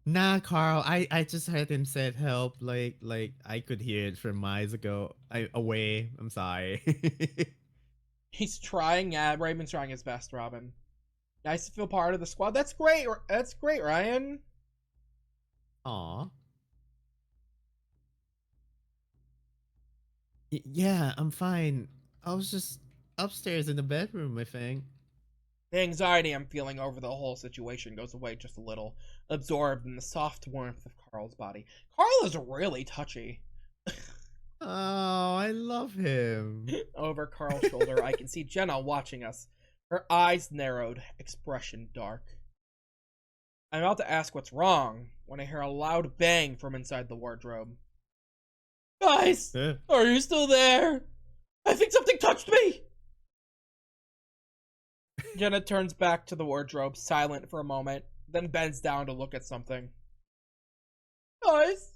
Nah, Carl. I just heard him said help. Like I could hear it from miles ago. Away. I'm sorry. He's trying, yeah, Raven's trying his best, Robin. Nice to feel part of the squad. That's great. That's great, Ryan. Aw. Yeah, I'm fine. I was just upstairs in the bedroom, I think. The anxiety I'm feeling over the whole situation goes away just a little, absorbed in the soft warmth of Carl's body. Carl is really touchy. Oh, I love him. Over Carl's shoulder, I can see Jenna watching us. Her eyes narrowed, expression dark. I'm about to ask what's wrong when I hear a loud bang from inside the wardrobe. Guys, are you still there? I think something touched me! Jenna turns back to the wardrobe, silent for a moment, then bends down to look at something. Guys?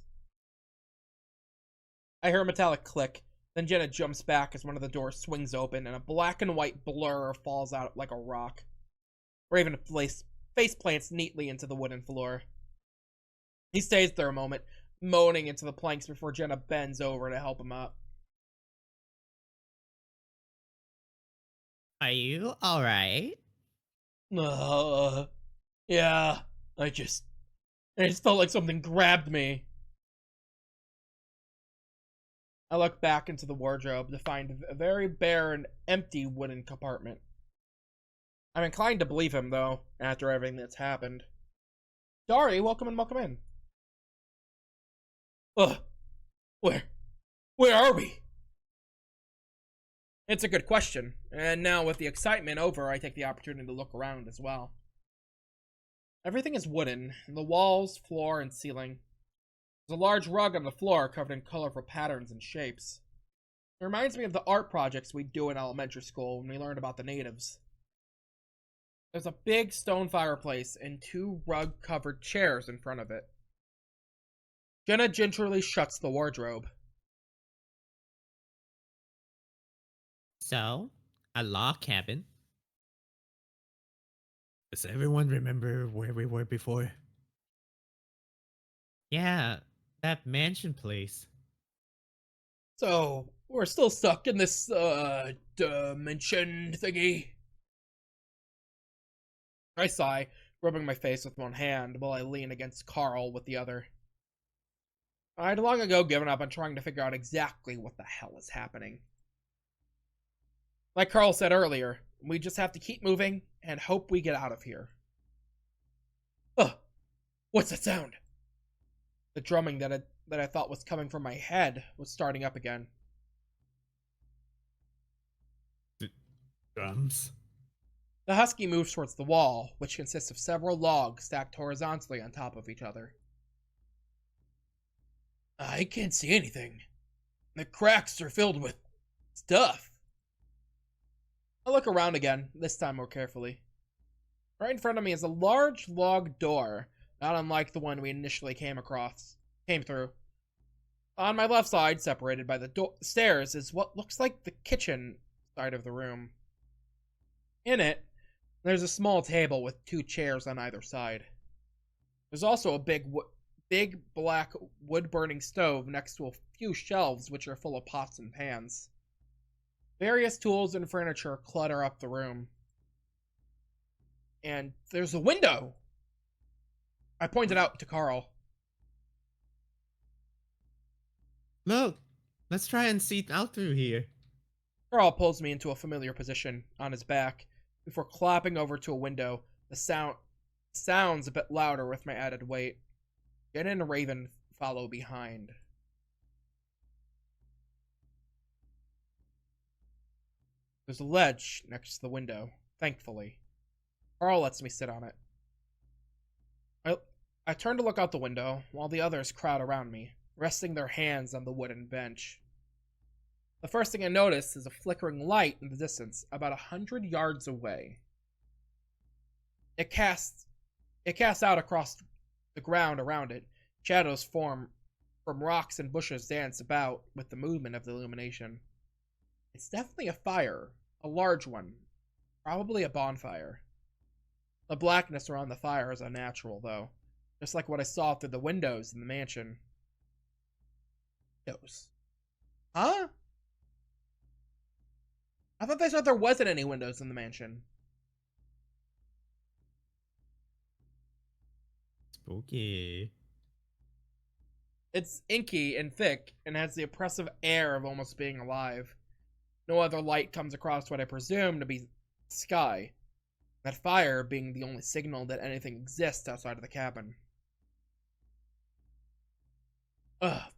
I hear a metallic click, then Jenna jumps back as one of the doors swings open and a black and white blur falls out like a rock. Raven face plants neatly into the wooden floor. He stays there a moment, moaning into the planks before Jenna bends over to help him up. Are you alright? Yeah, I just felt like something grabbed me. I look back into the wardrobe to find a very bare and empty wooden compartment. I'm inclined to believe him, though, after everything that's happened. Dari, welcome in, welcome in. Where are we? It's a good question, and now with the excitement over, I take the opportunity to look around as well. Everything is wooden, the walls, floor, and ceiling. There's a large rug on the floor covered in colorful patterns and shapes. It reminds me of the art projects we do in elementary school when we learned about the natives. There's a big stone fireplace and 2 rug-covered chairs in front of it. Jenna gingerly shuts the wardrobe. So, a log cabin. Does everyone remember where we were before? Yeah, that mansion place. So, we're still stuck in this, dimension thingy. I sigh, rubbing my face with one hand while I lean against Carl with the other. I'd long ago given up on trying to figure out exactly what the hell is happening. Like Carl said earlier, we just have to keep moving and hope we get out of here. Ugh! What's that sound? The drumming that I thought was coming from my head was starting up again. Drums? The husky moves towards the wall, which consists of several logs stacked horizontally on top of each other. I can't see anything. The cracks are filled with stuff. I look around again, this time more carefully. Right in front of me is a large log door, not unlike the one we initially came through. On my left side, separated by the stairs, is what looks like the kitchen side of the room. In it, there's a small table with 2 chairs on either side. There's also a big black wood-burning stove next to a few shelves which are full of pots and pans. Various tools and furniture clutter up the room. And there's a window! I pointed out to Carl. Look, let's try and see out through here. Carl pulls me into a familiar position on his back before clapping over to a window. The sounds a bit louder with my added weight. Jenna and Raven follow behind. There's a ledge next to the window, thankfully. Carl lets me sit on it. I turn to look out the window while the others crowd around me, resting their hands on the wooden bench. The first thing I notice is a flickering light in the distance, about 100 yards away. It casts out across the ground around it. Shadows form from rocks and bushes dance about with the movement of the illumination. It's definitely a fire, a large one, probably a bonfire. The blackness around the fire is unnatural, though, just like what I saw through the windows in the mansion. Windows? Huh? I thought they said there wasn't any windows in the mansion. Spooky. It's inky and thick and has the oppressive air of almost being alive. No other light comes across what I presume to be the sky, that fire being the only signal that anything exists outside of the cabin.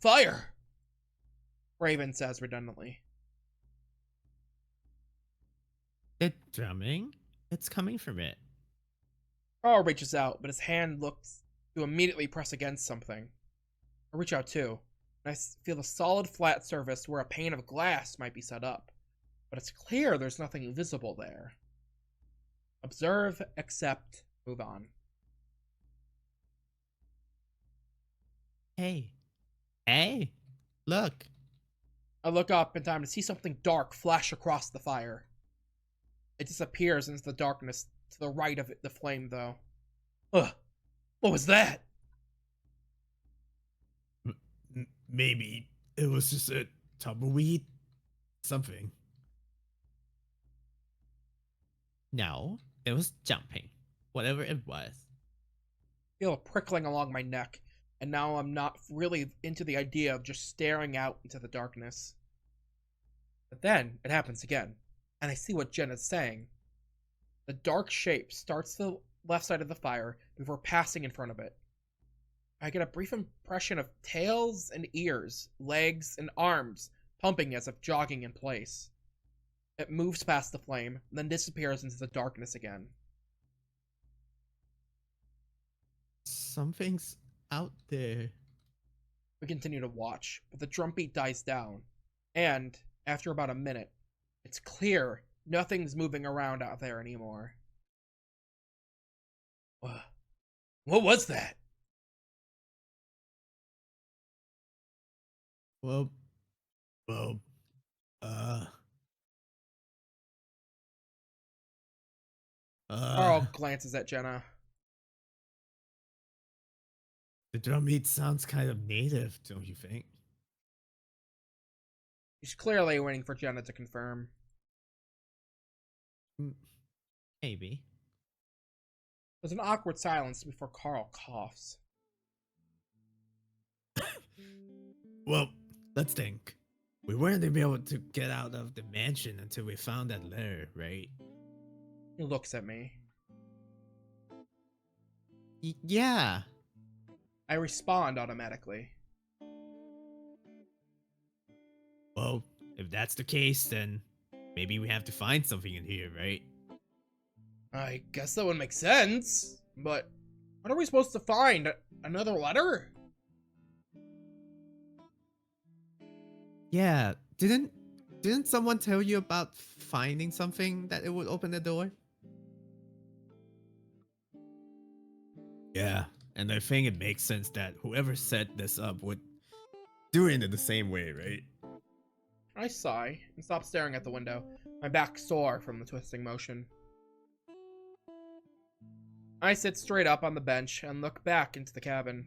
Fire! Raven says redundantly. The drumming? It's coming from it. Carl reaches out, but his hand looks to immediately press against something. I reach out too, and I feel a solid flat surface where a pane of glass might be set up. But it's clear there's nothing visible there. Observe, accept, move on. Hey. Hey. Look. I look up in time to see something dark flash across the fire. It disappears into the darkness to the right of the flame, though. Ugh! What was that? Maybe it was just a tumbleweed? Something. No, it was jumping. Whatever it was. I feel a prickling along my neck, and now I'm not really into the idea of just staring out into the darkness. But then, it happens again, and I see what Jenna's saying. The dark shape starts to the left side of the fire before passing in front of it. I get a brief impression of tails and ears, legs and arms pumping as if jogging in place. It moves past the flame, then disappears into the darkness again. Something's out there. We continue to watch, but the drum beat dies down, and, after about a minute. It's clear nothing's moving around out there anymore. What was that? Well, well, uh, Carl glances at Jenna. the drum beat sounds kind of native, don't you think? He's clearly waiting for Jenna to confirm. Maybe. There's an awkward silence before Carl coughs. Well, let's think. We weren't able to get out of the mansion until we found that letter, right? He looks at me. Yeah. I respond automatically. Well, if that's the case, then maybe we have to find something in here, right? I guess that would make sense, but what are we supposed to find? Another letter? Yeah, didn't someone tell you about finding something that it would open the door? Yeah, and I think it makes sense that whoever set this up would do it in the same way, right? I sigh and stop staring at the window, my back sore from the twisting motion. I sit straight up on the bench and look back into the cabin.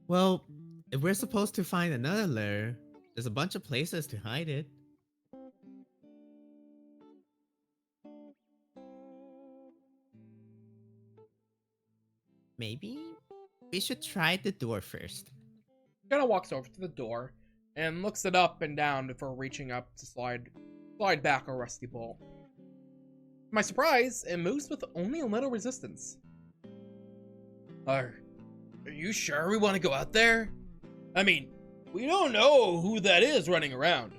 Well, if we're supposed to find another lair, there's a bunch of places to hide it. Maybe we should try the door first. Jenna walks over to the door and looks it up and down before reaching up to slide back a rusty bolt. To my surprise, it moves with only a little resistance. Are you sure we want to go out there? I mean, we don't know who that is running around.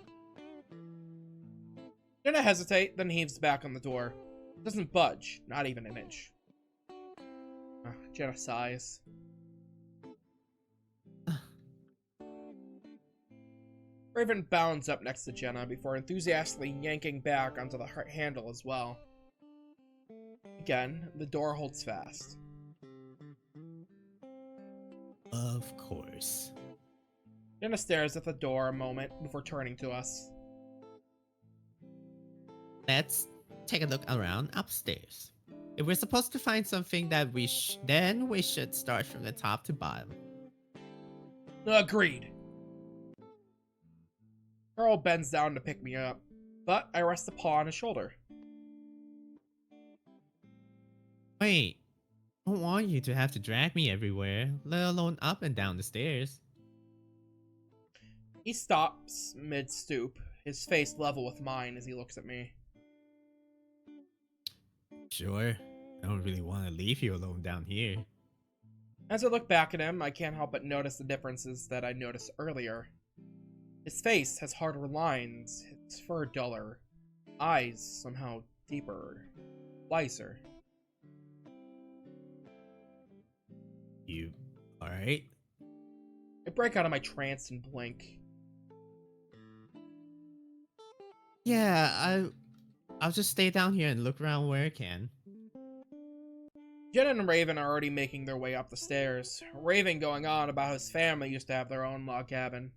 Jenna hesitates, then heaves back on the door. Doesn't budge, not even an inch. Jenna sighs. Raven bounds up next to Jenna before enthusiastically yanking back onto the handle as well. Again, the door holds fast. Of course. Jenna stares at the door a moment before turning to us. Let's take a look around upstairs. If we're supposed to find something that then we should start from the top to bottom. Agreed. Carl bends down to pick me up, but I rest a paw on his shoulder. Wait, I don't want you to have to drag me everywhere, let alone up and down the stairs. He stops mid-stoop, his face level with mine as he looks at me. Sure, I don't really want to leave you alone down here. As I look back at him, I can't help but notice the differences that I noticed earlier. His face has harder lines, his fur duller, eyes somehow deeper, wiser. You alright? I break out of my trance and blink. Yeah, I'll just stay down here and look around where I can. Jenna and Raven are already making their way up the stairs, Raven going on about his family used to have their own log cabin.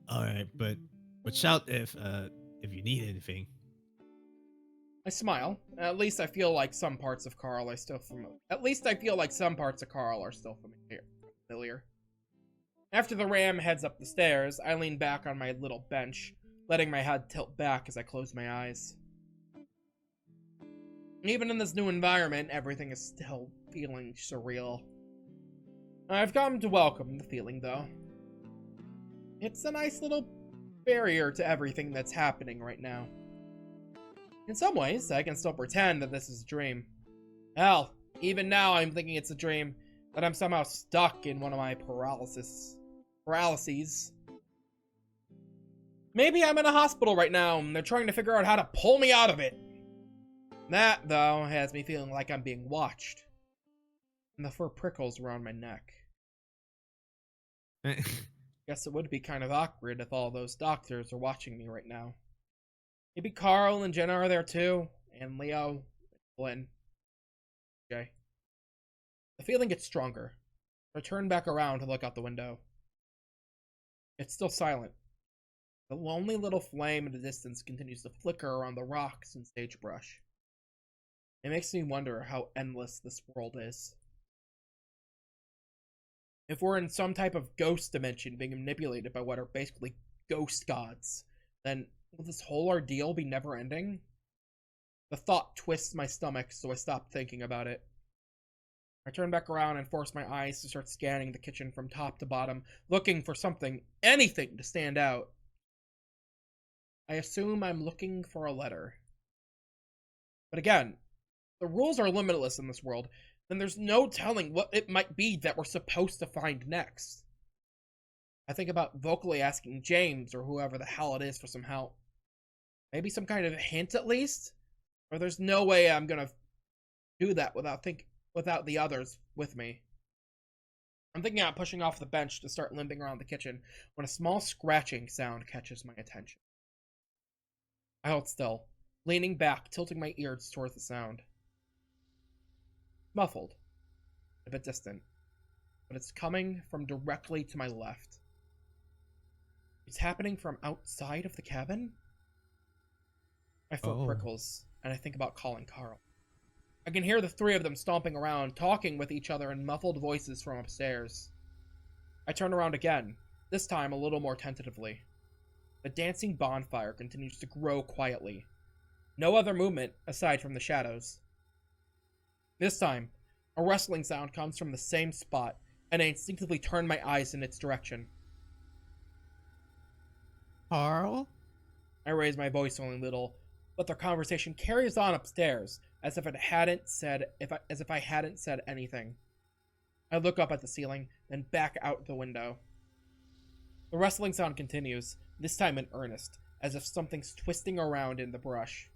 Alright, but shout if you need anything. I smile. At least I feel like some parts of Carl are still familiar. Familiar. After the ram heads up the stairs, I lean back on my little bench, letting my head tilt back as I close my eyes. Even in this new environment, everything is still feeling surreal. I've come to welcome the feeling, though. It's a nice little barrier to everything that's happening right now. In some ways, I can still pretend that this is a dream. Hell, even now I'm thinking it's a dream, that I'm somehow stuck in one of my paralyses. Maybe I'm in a hospital right now, and they're trying to figure out how to pull me out of it. That, though, has me feeling like I'm being watched. And the fur prickles around my neck. Guess it would be kind of awkward if all those doctors are watching me right now. Maybe Carl and Jenna are there too, and Leo, Glenn, Jay. The feeling gets stronger. I turn back around to look out the window. It's still silent. The lonely little flame in the distance continues to flicker around the rocks and sagebrush. It makes me wonder how endless this world is. If we're in some type of ghost dimension being manipulated by what are basically ghost gods, then will this whole ordeal be never ending? The thought twists my stomach, so I stop thinking about it. I turn back around and force my eyes to start scanning the kitchen from top to bottom, looking for something, anything to stand out. I assume I'm looking for a letter. But again, the rules are limitless in this world, then there's no telling what it might be that we're supposed to find next. I think about vocally asking James or whoever the hell it is for some help. Maybe some kind of hint at least? Or there's no way I'm gonna do that without the others with me. I'm thinking about pushing off the bench to start limping around the kitchen when a small scratching sound catches my attention. I hold still, leaning back, tilting my ears towards the sound. Muffled, a bit distant, but it's coming from directly to my left. It's happening from outside of the cabin? My foot prickles, and I think about calling Carl. I can hear the three of them stomping around, talking with each other in muffled voices from upstairs. I turn around again, this time a little more tentatively. The dancing bonfire continues to grow quietly. No other movement aside from the shadows. This time, a rustling sound comes from the same spot, and I instinctively turn my eyes in its direction. Carl? I raise my voice only a little, but their conversation carries on upstairs, as if I hadn't said anything. I look up at the ceiling, then back out the window. The rustling sound continues, this time in earnest, as if something's twisting around in the brush.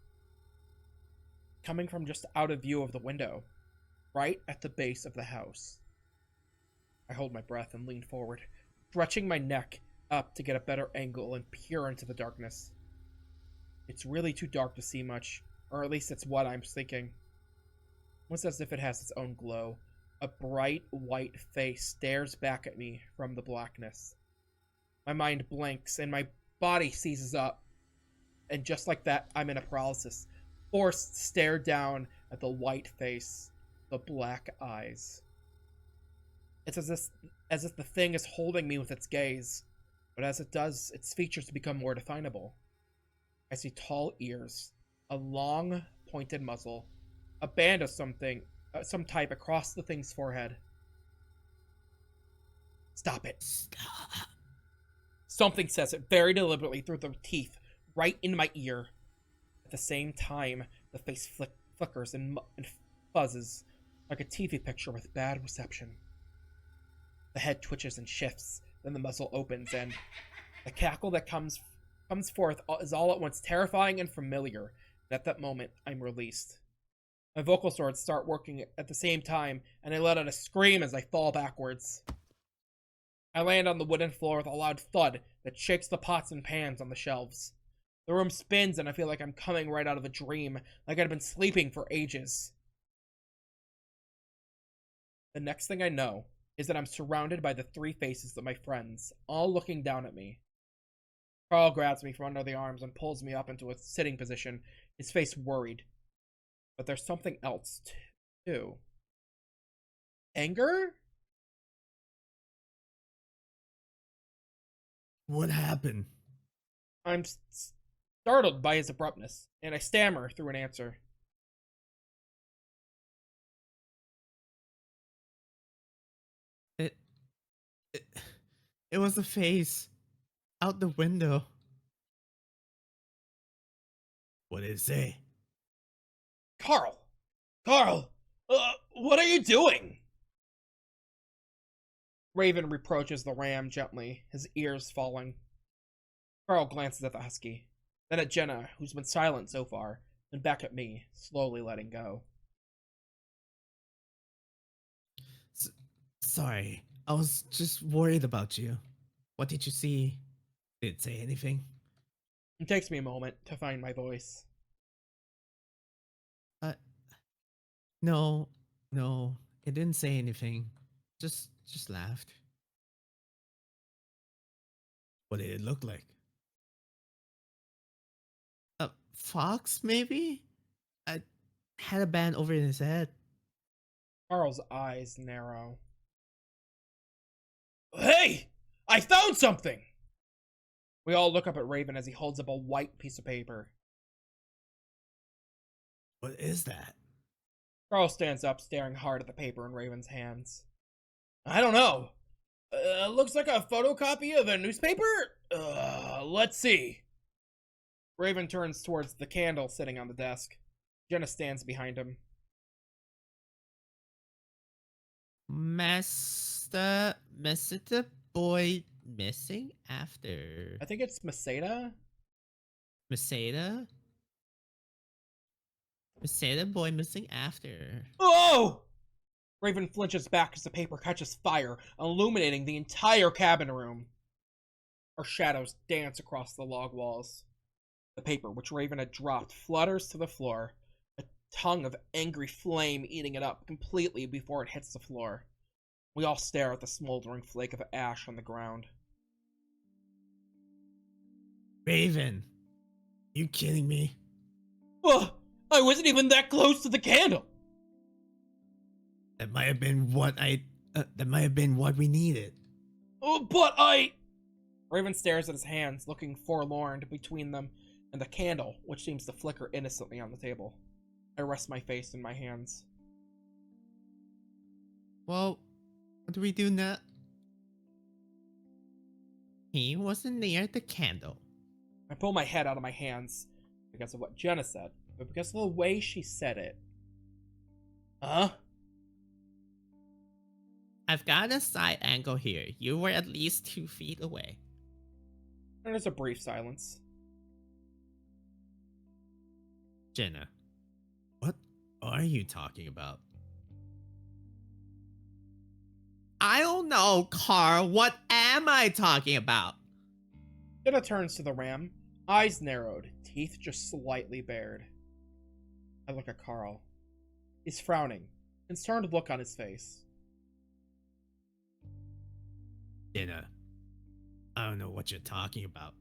Coming from just out of view of the window, right at the base of the house. I hold my breath and lean forward, stretching my neck up to get a better angle and peer into the darkness. It's really too dark to see much, or at least it's what I'm thinking. Almost as if it has its own glow. A bright white face stares back at me from the blackness. My mind blanks and my body seizes up. And just like that, I'm in a paralysis, forced to stare down at the white face, the black eyes. It's as if the thing is holding me with its gaze, but as it does, its features become more definable. I see tall ears, a long, pointed muzzle, a band of some type across the thing's forehead. Stop it. Stop. Something says it very deliberately through the teeth, right in my ear. At the same time, the face flickers and fuzzes, like a TV picture with bad reception. The head twitches and shifts, then the muzzle opens, and the cackle that comes forth is all at once terrifying and familiar. And at that moment, I'm released. My vocal cords start working at the same time, and I let out a scream as I fall backwards. I land on the wooden floor with a loud thud that shakes the pots and pans on the shelves. The room spins, and I feel like I'm coming right out of a dream, like I'd been sleeping for ages. The next thing I know is that I'm surrounded by the three faces of my friends, all looking down at me. Carl grabs me from under the arms and pulls me up into a sitting position, his face worried. But there's something else, too. Anger? What happened? I'm startled by his abruptness, and I stammer through an answer. It, it was a face out the window. What did it say? Carl! Carl! What are you doing? Raven reproaches the ram gently, his ears falling. Carl glances at the husky, then at Jenna, who's been silent so far, then back at me, slowly letting go. Sorry, I was just worried about you. What did you see? Did it say anything? It takes me a moment to find my voice. Uh, no, no, it didn't say anything. Just laughed. What did it look like? A fox, maybe? I had a band over his head. Carl's eyes narrow. Hey! I found something! We all look up at Raven as he holds up a white piece of paper. What is that? Carl stands up, staring hard at the paper in Raven's hands. I don't know. Looks like a photocopy of a newspaper? Let's see. Raven turns towards the candle sitting on the desk. Jenna stands behind him. Master boy missing after. I think it's Maseda. Maseda? Maseda boy missing after. Oh! Raven flinches back as the paper catches fire, illuminating the entire cabin room. Our shadows dance across the log walls. The paper, which Raven had dropped, flutters to the floor, a tongue of angry flame eating it up completely before it hits the floor. We all stare at the smoldering flake of ash on the ground. Raven, you kidding me? Oh, I wasn't even that close to the candle! That might have been what that might have been what we needed. Oh, but I... Raven stares at his hands, looking forlorn between them and the candle, which seems to flicker innocently on the table. I rest my face in my hands. Well, what do we do now? He wasn't near the candle. I pull my head out of my hands because of what Jenna said, but because of the way she said it. Huh? I've got a side angle here. You were at least 2 feet away. And there's a brief silence. Jenna, what are you talking about? I don't know, Carl. What am I talking about? Jenna turns to the ram, eyes narrowed, teeth just slightly bared. I look at Carl. He's frowning, concerned look on his face. Jenna, I don't know what you're talking about.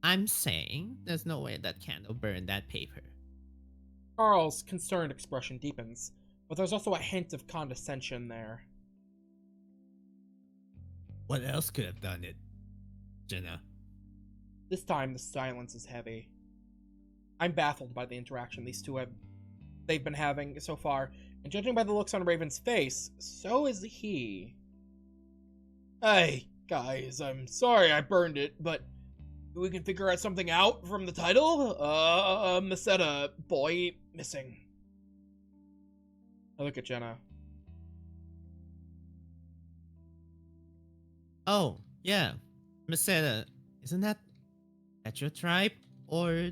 I'm saying there's no way that candle burned that paper. Carl's concerned expression deepens, but there's also a hint of condescension there. What else could have done it, Jenna? This time the silence is heavy. I'm baffled by the interaction they've been having so far, and judging by the looks on Raven's face, so is he. Hey, guys, I'm sorry I burned it, but we can figure out something out from the title? Maseda, boy missing. I look at Jenna. Oh, yeah. Maseda, isn't that your tribe? Or...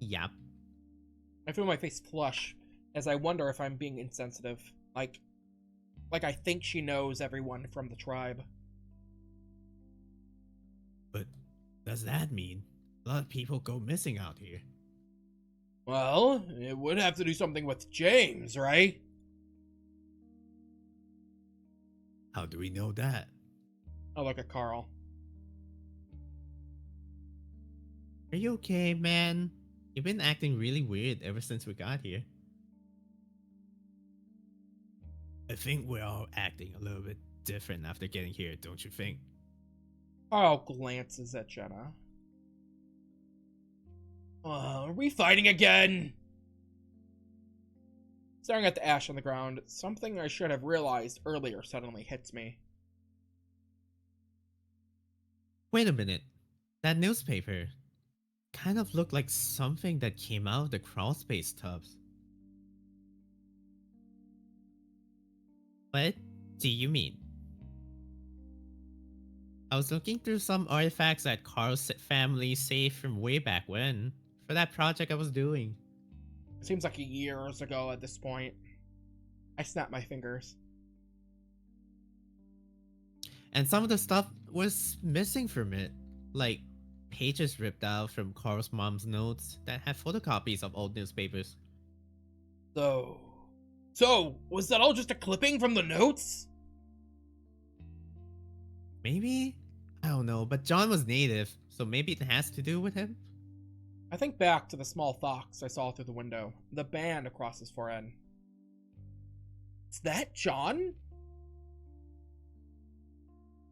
Yep. I feel my face flush as I wonder if I'm being insensitive. Like I think she knows everyone from the tribe. But does that mean a lot of people go missing out here? Well, it would have to do something with James, right? How do we know that? I look at Carl. Are you okay, man? You've been acting really weird ever since we got here. I think we're all acting a little bit different after getting here, don't you think? Carl glances at Jenna. Are we fighting again? Staring at the ash on the ground, something I should have realized earlier suddenly hits me. Wait a minute. That newspaper kind of looked like something that came out of the crawl space tubs. What do you mean? I was looking through some artifacts that Carl's family saved from way back when, for that project I was doing. It seems like years ago at this point. I snap my fingers. And some of the stuff was missing from it. Like pages ripped out from Carl's mom's notes that had photocopies of old newspapers. So, was that all just a clipping from the notes? Maybe? I don't know, but John was native, so maybe it has to do with him? I think back to the small fox I saw through the window, the band across his forehead. Is that John?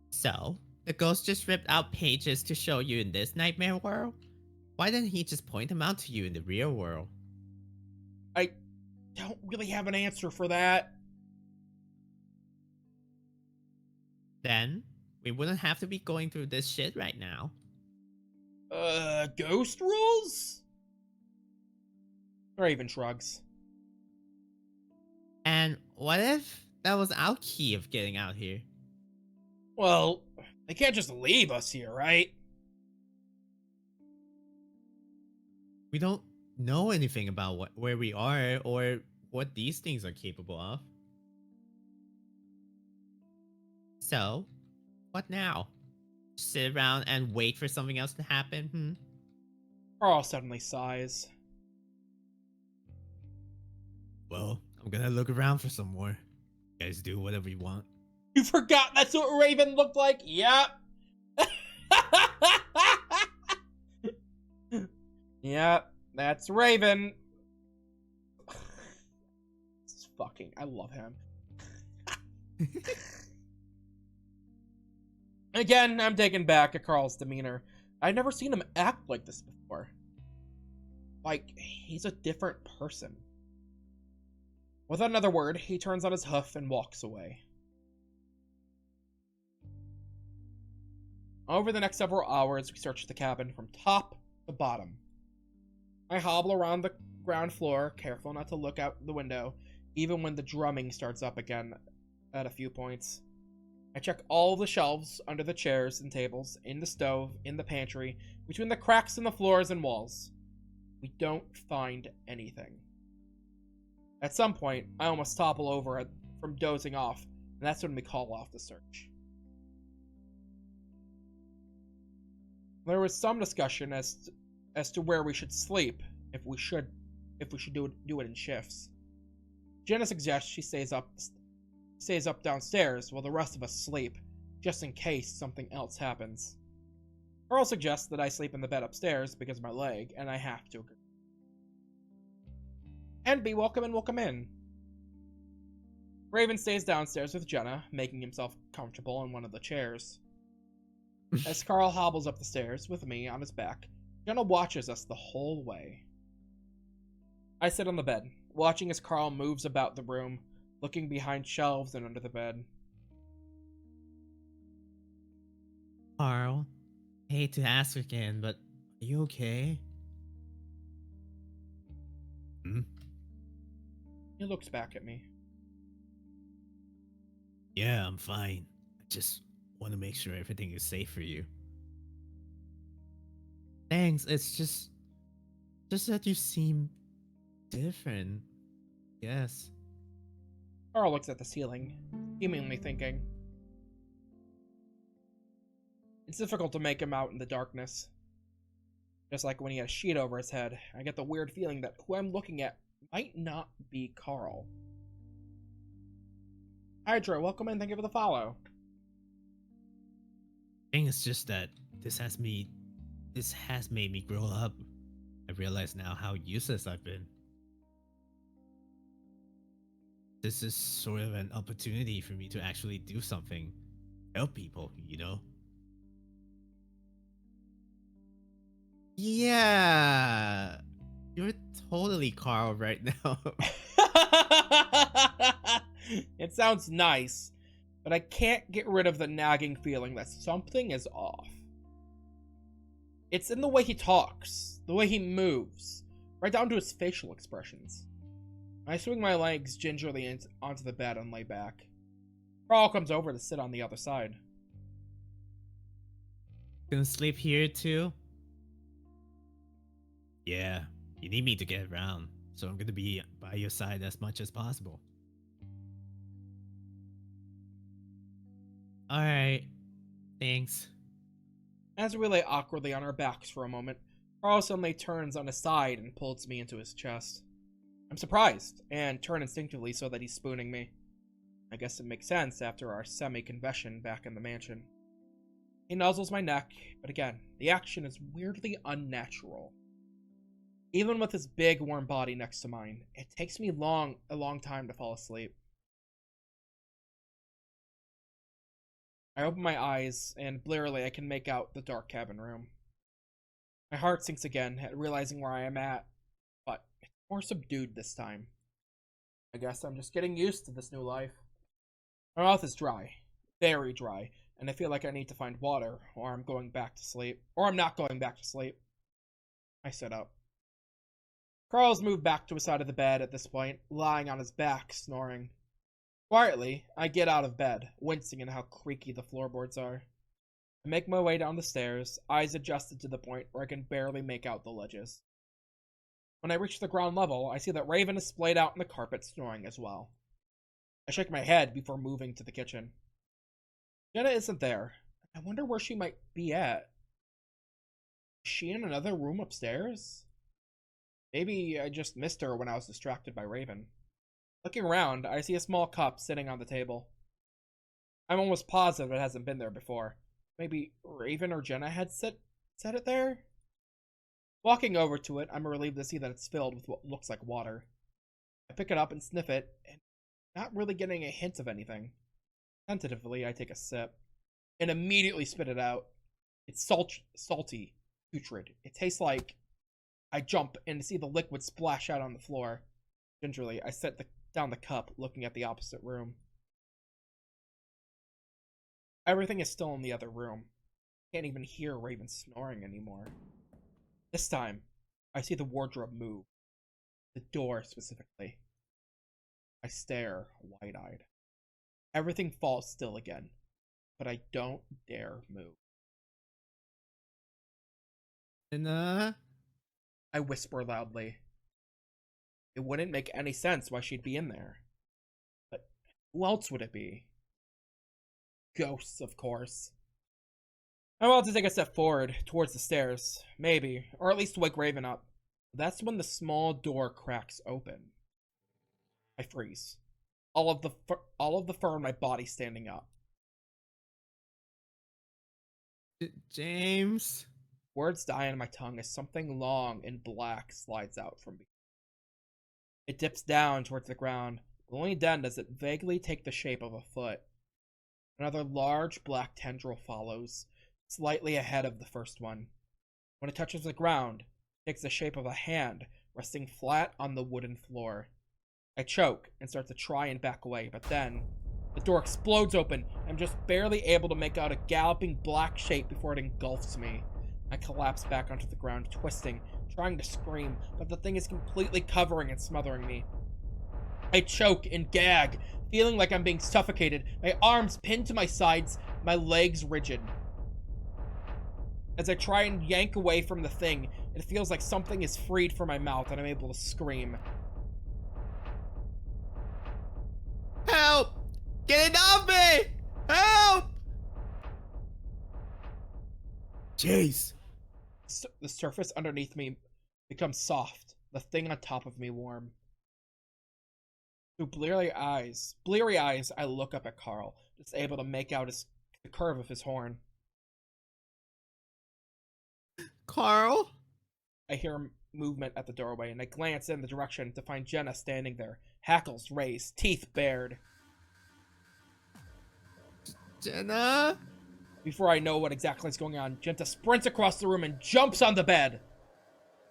So, the ghost just ripped out pages to show you in this nightmare world? Why didn't he just point them out to you in the real world? I don't really have an answer for that. Then, we wouldn't have to be going through this shit right now. Ghost rules? Raven shrugs. And what if that was our key of getting out here? Well, they can't just leave us here, right? We don't know anything about where we are or what these things are capable of. So, what now? Sit around and wait for something else to happen? Carl suddenly sighs. Well, I'm gonna look around for some more. You guys do whatever you want. You forgot that's what Raven looked like? Yep. Yep, that's Raven. This is fucking, I love him. Again, I'm taken back at Carl's demeanor. I've never seen him act like this before. Like, he's a different person. Without another word, he turns on his hoof and walks away. Over the next several hours, we search the cabin from top to bottom. I hobble around the ground floor, careful not to look out the window, even when the drumming starts up again at a few points. I check all the shelves, under the chairs and tables, in the stove, in the pantry, between the cracks in the floors and walls. We don't find anything. At some point, I almost topple over from dozing off, and that's when we call off the search. There was some discussion as to where we should sleep, if we should do it in shifts. Jenna suggests she stays up downstairs while the rest of us sleep, just in case something else happens. Carl suggests that I sleep in the bed upstairs because of my leg, and I have to agree. And be welcome in. Raven stays downstairs with Jenna, making himself comfortable in one of the chairs. As Carl hobbles up the stairs with me on his back, Jenna watches us the whole way. I sit on the bed, watching as Carl moves about the room, looking behind shelves and under the bed. Carl, hate to ask again, but are you okay? He looks back at me. Yeah, I'm fine. I just want to make sure everything is safe for you. Thanks, it's just that you seem different. Yes. Carl looks at the ceiling, seemingly thinking. It's difficult to make him out in the darkness. Just like when he had a sheet over his head, I get the weird feeling that who I'm looking at might not be Carl. Hydra, welcome in, thank you for the follow. I think it's just that this has made me grow up. I realize now how useless I've been. This is sort of an opportunity for me to actually do something. Help people, you know? Yeah. You're totally Carl right now. It sounds nice, but I can't get rid of the nagging feeling that something is off. It's in the way he talks, the way he moves, right down to his facial expressions. I swing my legs gingerly onto the bed and lay back. Carl comes over to sit on the other side. Gonna sleep here too? Yeah, you need me to get around, so I'm gonna be by your side as much as possible. Alright. Thanks. As we lay awkwardly on our backs for a moment, Carl suddenly turns on his side and pulls me into his chest. I'm surprised, and turn instinctively so that he's spooning me. I guess it makes sense after our semi-confession back in the mansion. He nuzzles my neck, but again, the action is weirdly unnatural. Even with his big, warm body next to mine, it takes me a long time to fall asleep. I open my eyes, and blearily I can make out the dark cabin room. My heart sinks again at realizing where I am at, but it's more subdued this time. I guess I'm just getting used to this new life. My mouth is dry, very dry, and I feel like I need to find water, or I'm going back to sleep. Or I'm not going back to sleep. I sit up. Carl's moved back to his side of the bed at this point, lying on his back, snoring. Quietly, I get out of bed, wincing at how creaky the floorboards are. I make my way down the stairs, eyes adjusted to the point where I can barely make out the ledges. When I reach the ground level, I see that Raven is splayed out on the carpet, snoring as well. I shake my head before moving to the kitchen. Jenna isn't there. I wonder where she might be at. Is she in another room upstairs? Maybe I just missed her when I was distracted by Raven. Looking around, I see a small cup sitting on the table. I'm almost positive it hasn't been there before. Maybe Raven or Jenna had set it there? Walking over to it, I'm relieved to see that it's filled with what looks like water. I pick it up and sniff it, and not really getting a hint of anything. Tentatively, I take a sip, and immediately spit it out. It's salty, putrid. It tastes like... I jump and see the liquid splash out on the floor. Gingerly, I set down the cup, looking at the opposite room. Everything is still in the other room. I can't even hear Raven snoring anymore. This time, I see the wardrobe move. The door, specifically. I stare, wide-eyed. Everything falls still again, but I don't dare move. Jenna? I whisper loudly. It wouldn't make any sense why she'd be in there. But who else would it be? Ghosts, of course. I'm about to take a step forward, towards the stairs. Maybe, or at least wake Raven up. That's when the small door cracks open. I freeze. All of the fur on my body standing up. James? Words die on my tongue as something long and black slides out from me. It dips down towards the ground, but only then does it vaguely take the shape of a foot. Another large black tendril follows, slightly ahead of the first one. When it touches the ground, it takes the shape of a hand, resting flat on the wooden floor. I choke and start to try and back away, but then the door explodes open. I'm just barely able to make out a galloping black shape before it engulfs me. I collapse back onto the ground, twisting, trying to scream, but the thing is completely covering and smothering me. I choke and gag, feeling like I'm being suffocated, my arms pinned to my sides, my legs rigid. As I try and yank away from the thing, it feels like something is freed from my mouth and I'm able to scream. Help! Get it off me! Help! Jeez. The surface underneath me becomes soft, the thing on top of me warm. Through bleary eyes, I look up at Carl, just able to make out the curve of his horn. Carl? I hear movement at the doorway, and I glance in the direction to find Jenna standing there, hackles raised, teeth bared. Jenna? Before I know what exactly is going on, Jenna sprints across the room and jumps on the bed.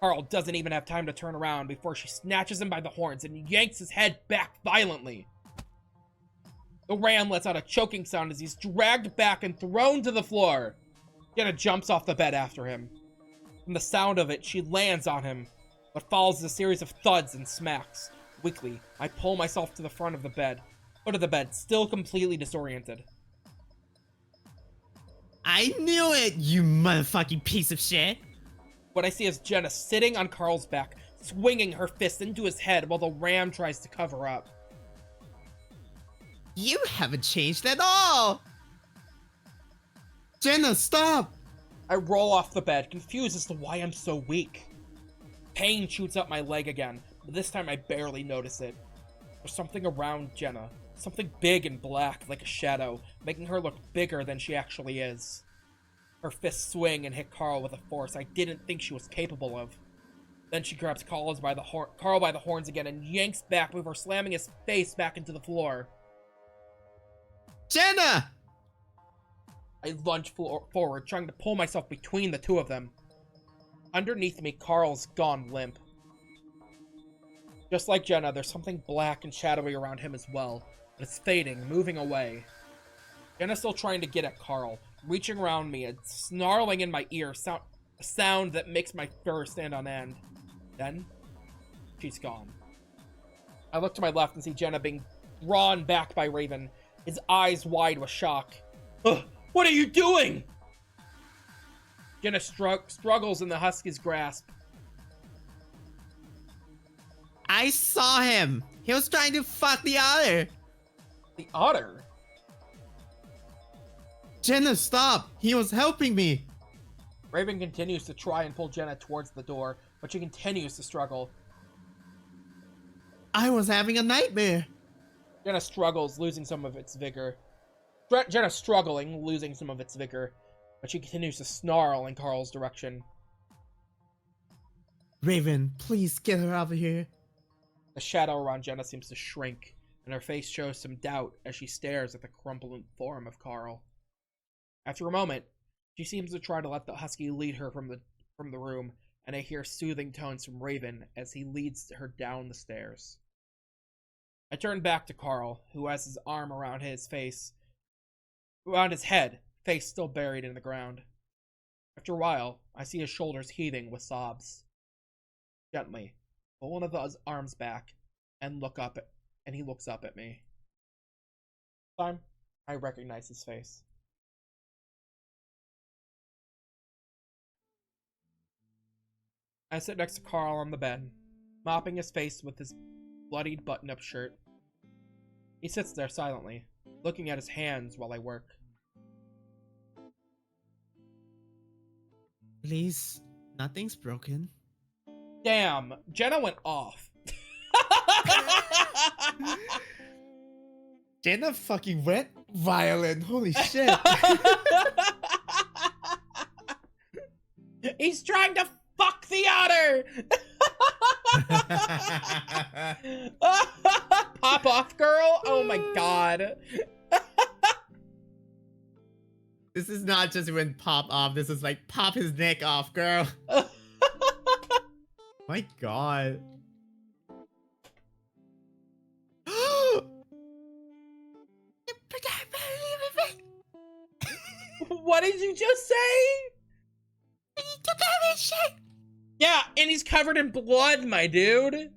Carl doesn't even have time to turn around before she snatches him by the horns and yanks his head back violently. The ram lets out a choking sound as he's dragged back and thrown to the floor. Jenna jumps off the bed after him. From the sound of it, she lands on him, but follows a series of thuds and smacks. Weakly, I pull myself to the front of the bed, foot of the bed, still completely disoriented. I knew it, you motherfucking piece of shit! What I see is Jenna sitting on Carl's back, swinging her fist into his head while the ram tries to cover up. You haven't changed at all! Jenna, stop! I roll off the bed, confused as to why I'm so weak. Pain shoots up my leg again, but this time I barely notice it. There's something around Jenna. Something big and black, like a shadow, making her look bigger than she actually is. Her fists swing and hit Carl with a force I didn't think she was capable of. Then she grabs Carl by the horns again and yanks back before slamming his face back into the floor. Jenna! I lunge forward, trying to pull myself between the two of them. Underneath me, Carl's gone limp. Just like Jenna, there's something black and shadowy around him as well. But it's fading, moving away. Jenna's still trying to get at Carl, reaching around me and snarling in my ear, a sound that makes my fur stand on end. Then, she's gone. I look to my left and see Jenna being drawn back by Raven, his eyes wide with shock. Ugh, what are you doing? Jenna struggles in the Husky's grasp. I saw him! He was trying to fuck the otter! The otter? Jenna, stop! He was helping me! Raven continues to try and pull Jenna towards the door, but she continues to struggle. I was having a nightmare! Jenna struggles, losing some of its vigor. Jenna struggling, losing some of its vigor, but she continues to snarl in Carl's direction. Raven, please get her out of here. The shadow around Jenna seems to shrink, and her face shows some doubt as she stares at the crumpled form of Carl. After a moment, she seems to try to let the Husky lead her from the room, and I hear soothing tones from Raven as he leads her down the stairs. I turn back to Carl, who has his arm around his head, face still buried in the ground. After a while, I see his shoulders heaving with sobs. Gently, pull one of his arms back and he looks up at me. This time, I recognize his face. I sit next to Carl on the bed, mopping his face with his bloodied button-up shirt. He sits there silently, looking at his hands while I work. Please, nothing's broken. Damn, Jenna went off. Jenna fucking went violent, holy shit. He's trying to fuck the otter! Pop off, girl? Oh my god. This is not just when pop off, this is like pop his neck off, girl. My god. What did you just say? Yeah, and he's covered in blood, my dude.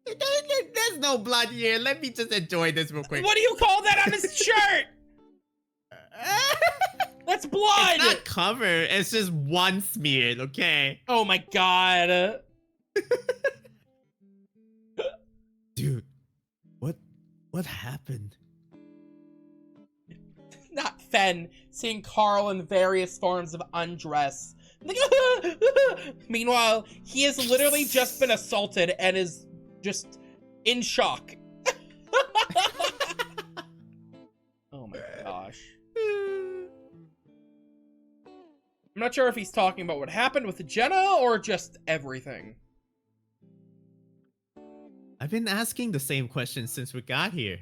There's no blood here. Let me just enjoy this real quick. What do you call that on his shirt? That's blood! It's not covered. It's just one smeared, okay? Oh my god. Dude, what happened? Not Fen, seeing Carl in various forms of undress. Meanwhile, he has literally just been assaulted and is just in shock. Oh my gosh. I'm not sure if he's talking about what happened with Jenna or just everything. I've been asking the same question since we got here.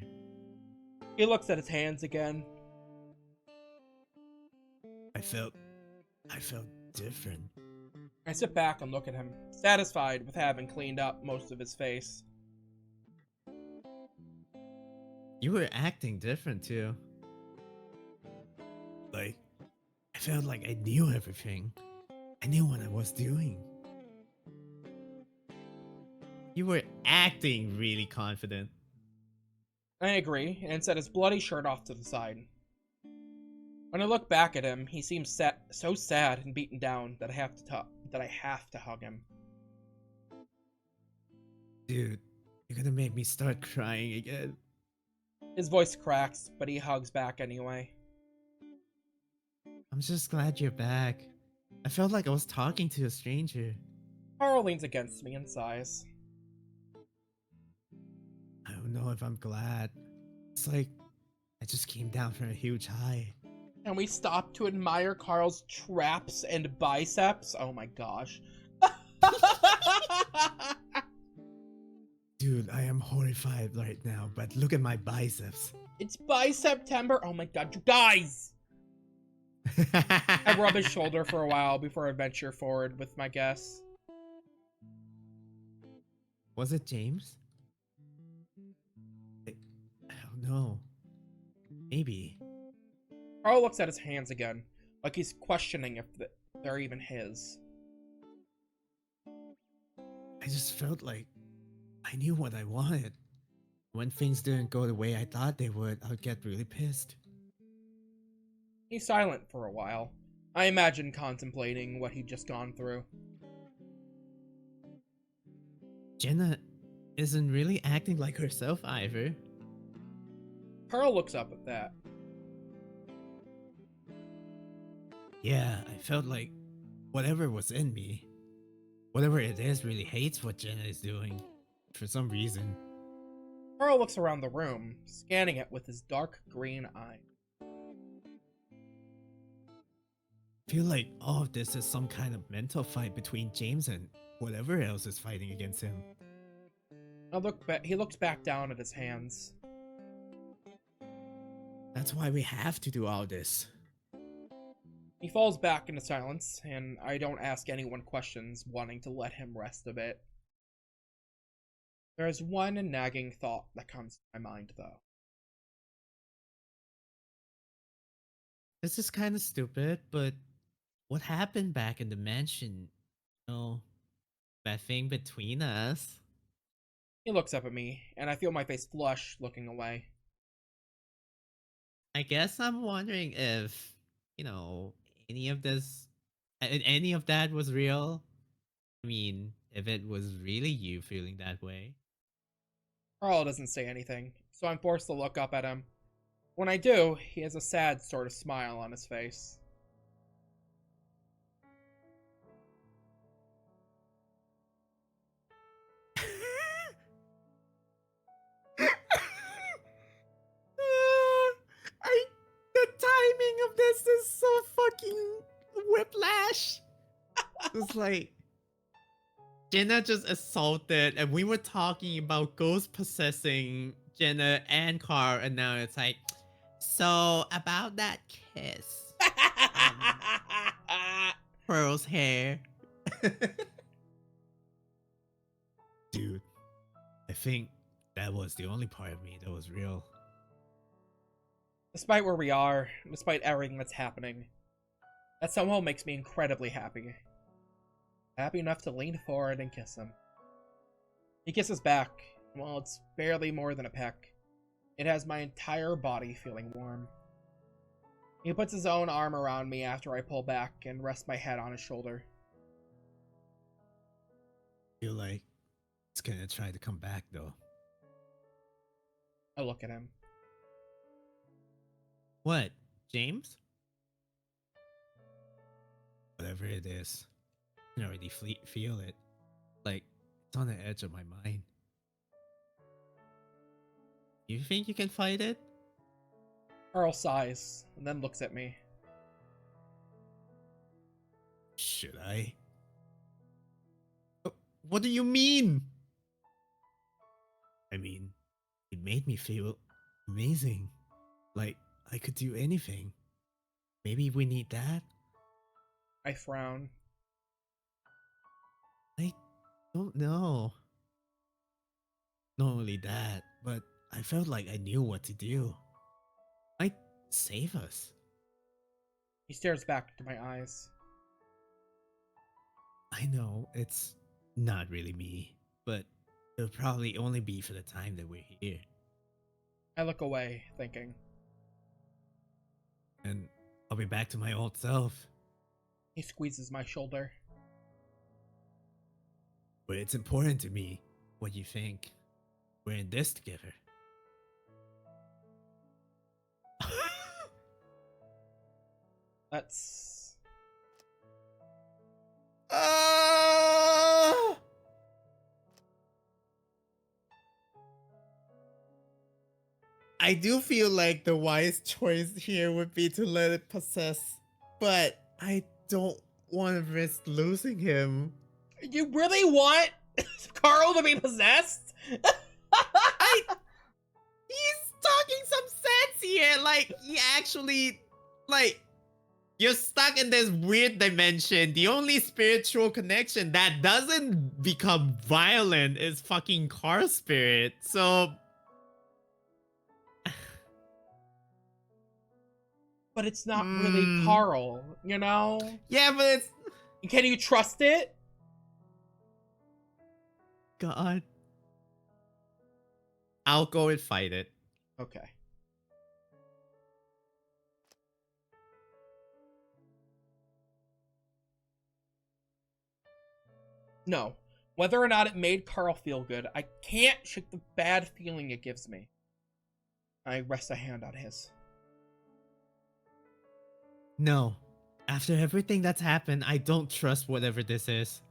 He looks at his hands again. I felt different. I sit back and look at him, satisfied with having cleaned up most of his face. You were acting different too. Like, I felt like I knew everything. I knew what I was doing. You were acting really confident. I agree, and set his bloody shirt off to the side. When I look back at him, he seems so sad and beaten down that I have to hug him. Dude, you're gonna make me start crying again. His voice cracks, but he hugs back anyway. I'm just glad you're back. I felt like I was talking to a stranger. Carl leans against me and sighs. I don't know if I'm glad. It's like I just came down from a huge high. Can we stop to admire Carl's traps and biceps? Oh my gosh. Dude, I am horrified right now, but look at my biceps. It's Bicep-tember. Oh my god, you guys! I rub his shoulder for a while before I venture forward with my guess. Was it James? I don't know. Maybe. Carl looks at his hands again, like he's questioning if they're even his. I just felt like I knew what I wanted. When things didn't go the way I thought they would, I'd get really pissed. He's silent for a while. I imagine contemplating what he'd just gone through. Jenna isn't really acting like herself either. Carl looks up at that. Yeah, I felt like whatever was in me, whatever it is, really hates what Jenna is doing. For some reason. Carl looks around the room, scanning it with his dark green eye. I feel like all of this is some kind of mental fight between James and whatever else is fighting against him. He looks back down at his hands. That's why we have to do all this. He falls back into silence, and I don't ask anyone questions, wanting to let him rest a bit. There is one nagging thought that comes to my mind, though. This is kind of stupid, but what happened back in the mansion? You know, that thing between us? He looks up at me, and I feel my face flush, looking away. I guess I'm wondering if, you know, any of this, any of that was real. I mean, if it was really you feeling that way. Carl doesn't say anything, so I'm forced to look up at him. When I do, he has a sad sort of smile on his face. The timing of this is so fucking whiplash. It's like Jenna just assaulted, and we were talking about ghost possessing Jenna and Carl, and now it's like, so about that kiss, Pearl's hair. Dude, I think that was the only part of me that was real. Despite where we are, despite everything that's happening, that somehow makes me incredibly happy. Happy enough to lean forward and kiss him. He kisses back. Well, it's barely more than a peck. It has my entire body feeling warm. He puts his own arm around me after I pull back and rest my head on his shoulder. I feel like it's gonna try to come back though. I look at him. What, James? Whatever it is, I can already feel it. Like, it's on the edge of my mind. You think you can fight it? Carl sighs, and then looks at me. Should I? What do you mean? I mean, it made me feel amazing. Like, I could do anything. Maybe we need that? I frown. I don't know. Not only that, but I felt like I knew what to do. Might save us. He stares back into my eyes. I know it's not really me, but it'll probably only be for the time that we're here. I look away, thinking. And I'll be back to my old self. He squeezes my shoulder. But it's important to me what you think. We're in this together. Let's... I do feel like the wise choice here would be to let it possess, but I don't want to risk losing him. You really want Carl to be possessed? He's talking some sense here. Like, he actually, like, you're stuck in this weird dimension. The only spiritual connection that doesn't become violent is fucking car spirit. So, But it's not really Carl, you know? yeah, but it's... Can you trust it? God. I'll go and fight it. Okay. No. Whether or not it made Carl feel good, I can't shake the bad feeling it gives me. I rest a hand on his. No. After everything that's happened, I don't trust whatever this is.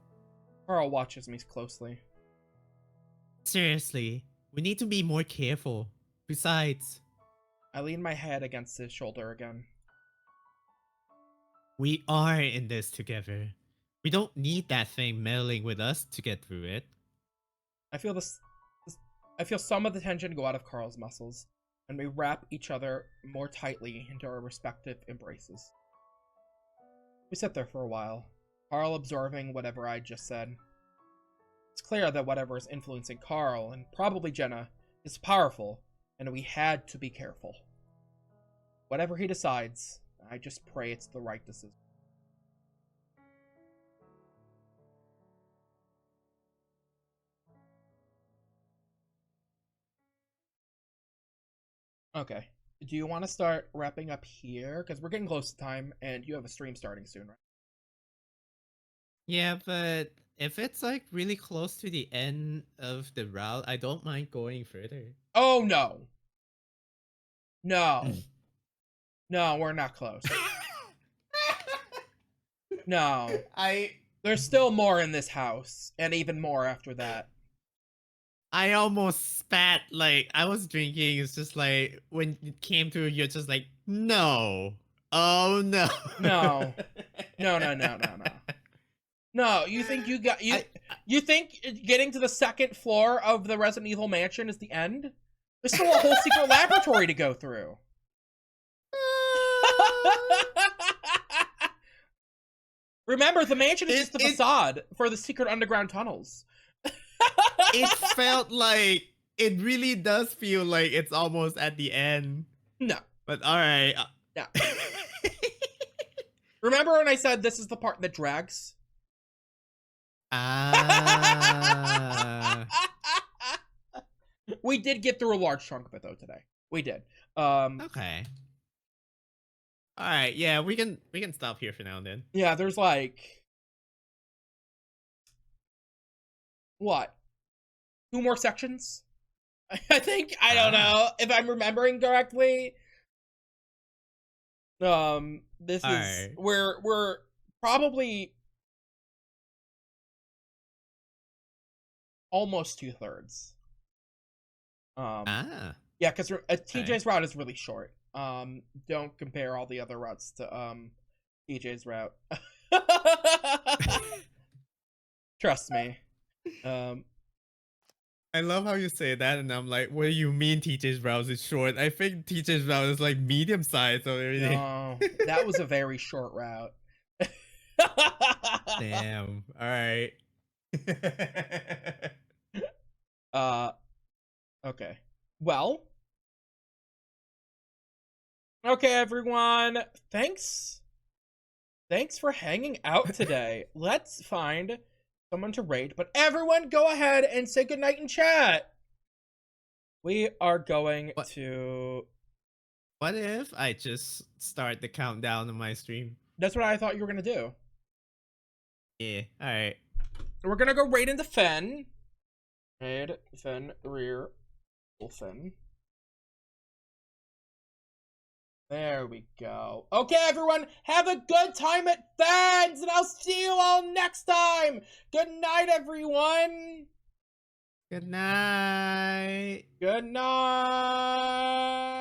Carl watches me closely. Seriously, we need to be more careful. Besides, I lean my head against his shoulder again. we are in this together. We don't need that thing meddling with us to get through it. I feel I feel some of the tension go out of Carl's muscles, and we wrap each other more tightly into our respective embraces. We sit there for a while, Carl absorbing whatever I just said. It's clear that whatever is influencing Carl, and probably Jenna, is powerful, and we had to be careful. Whatever he decides, I just pray it's the right decision. Okay. Do you want to start wrapping up here? Because we're getting close to time, and you have a stream starting soon, right? Yeah, but if it's like really close to the end of the route, I don't mind going further. Oh, no. No. No, we're not close. No. There's still more in this house, and even more after that. I almost spat, like, I was drinking, it's just like, when it came through, you're just like, no. Oh, no. No. No, no, no, no, no. No, you think you got... You think getting to the second floor of the Resident Evil mansion is the end? There's still a whole secret laboratory to go through. Remember, the mansion is just the facade for the secret underground tunnels. It felt like, it really does feel like it's almost at the end. No. But alright. No. Remember when I said this is the part that drags? Ah. We did get through a large chunk of it though today. We did. Okay. Alright, yeah, we can stop here for now then. Yeah, there's like... What? 2 more sections? I think, I don't know, if I'm remembering correctly. This is... We're probably... almost 2/3. Yeah, because TJ's route is really short. Don't compare all the other routes to TJ's route. Trust me. I love how you say that, and I'm like, what do you mean TJ's route is short? I think TJ's route is like medium sized or everything. No, that was a very short route. Damn. Alright. Okay. Well. Okay, everyone. Thanks for hanging out today. Let's find someone to raid, but everyone go ahead and say goodnight in chat. We are going to... What if I just start the countdown on my stream? That's what I thought you were going to do. Yeah, alright. We're going to go raid into Fen. Raid, Fen, rear, Fen. There we go. Okay, everyone, have a good time at Fans, and I'll see you all next time. Good night, everyone. Good night. Good night.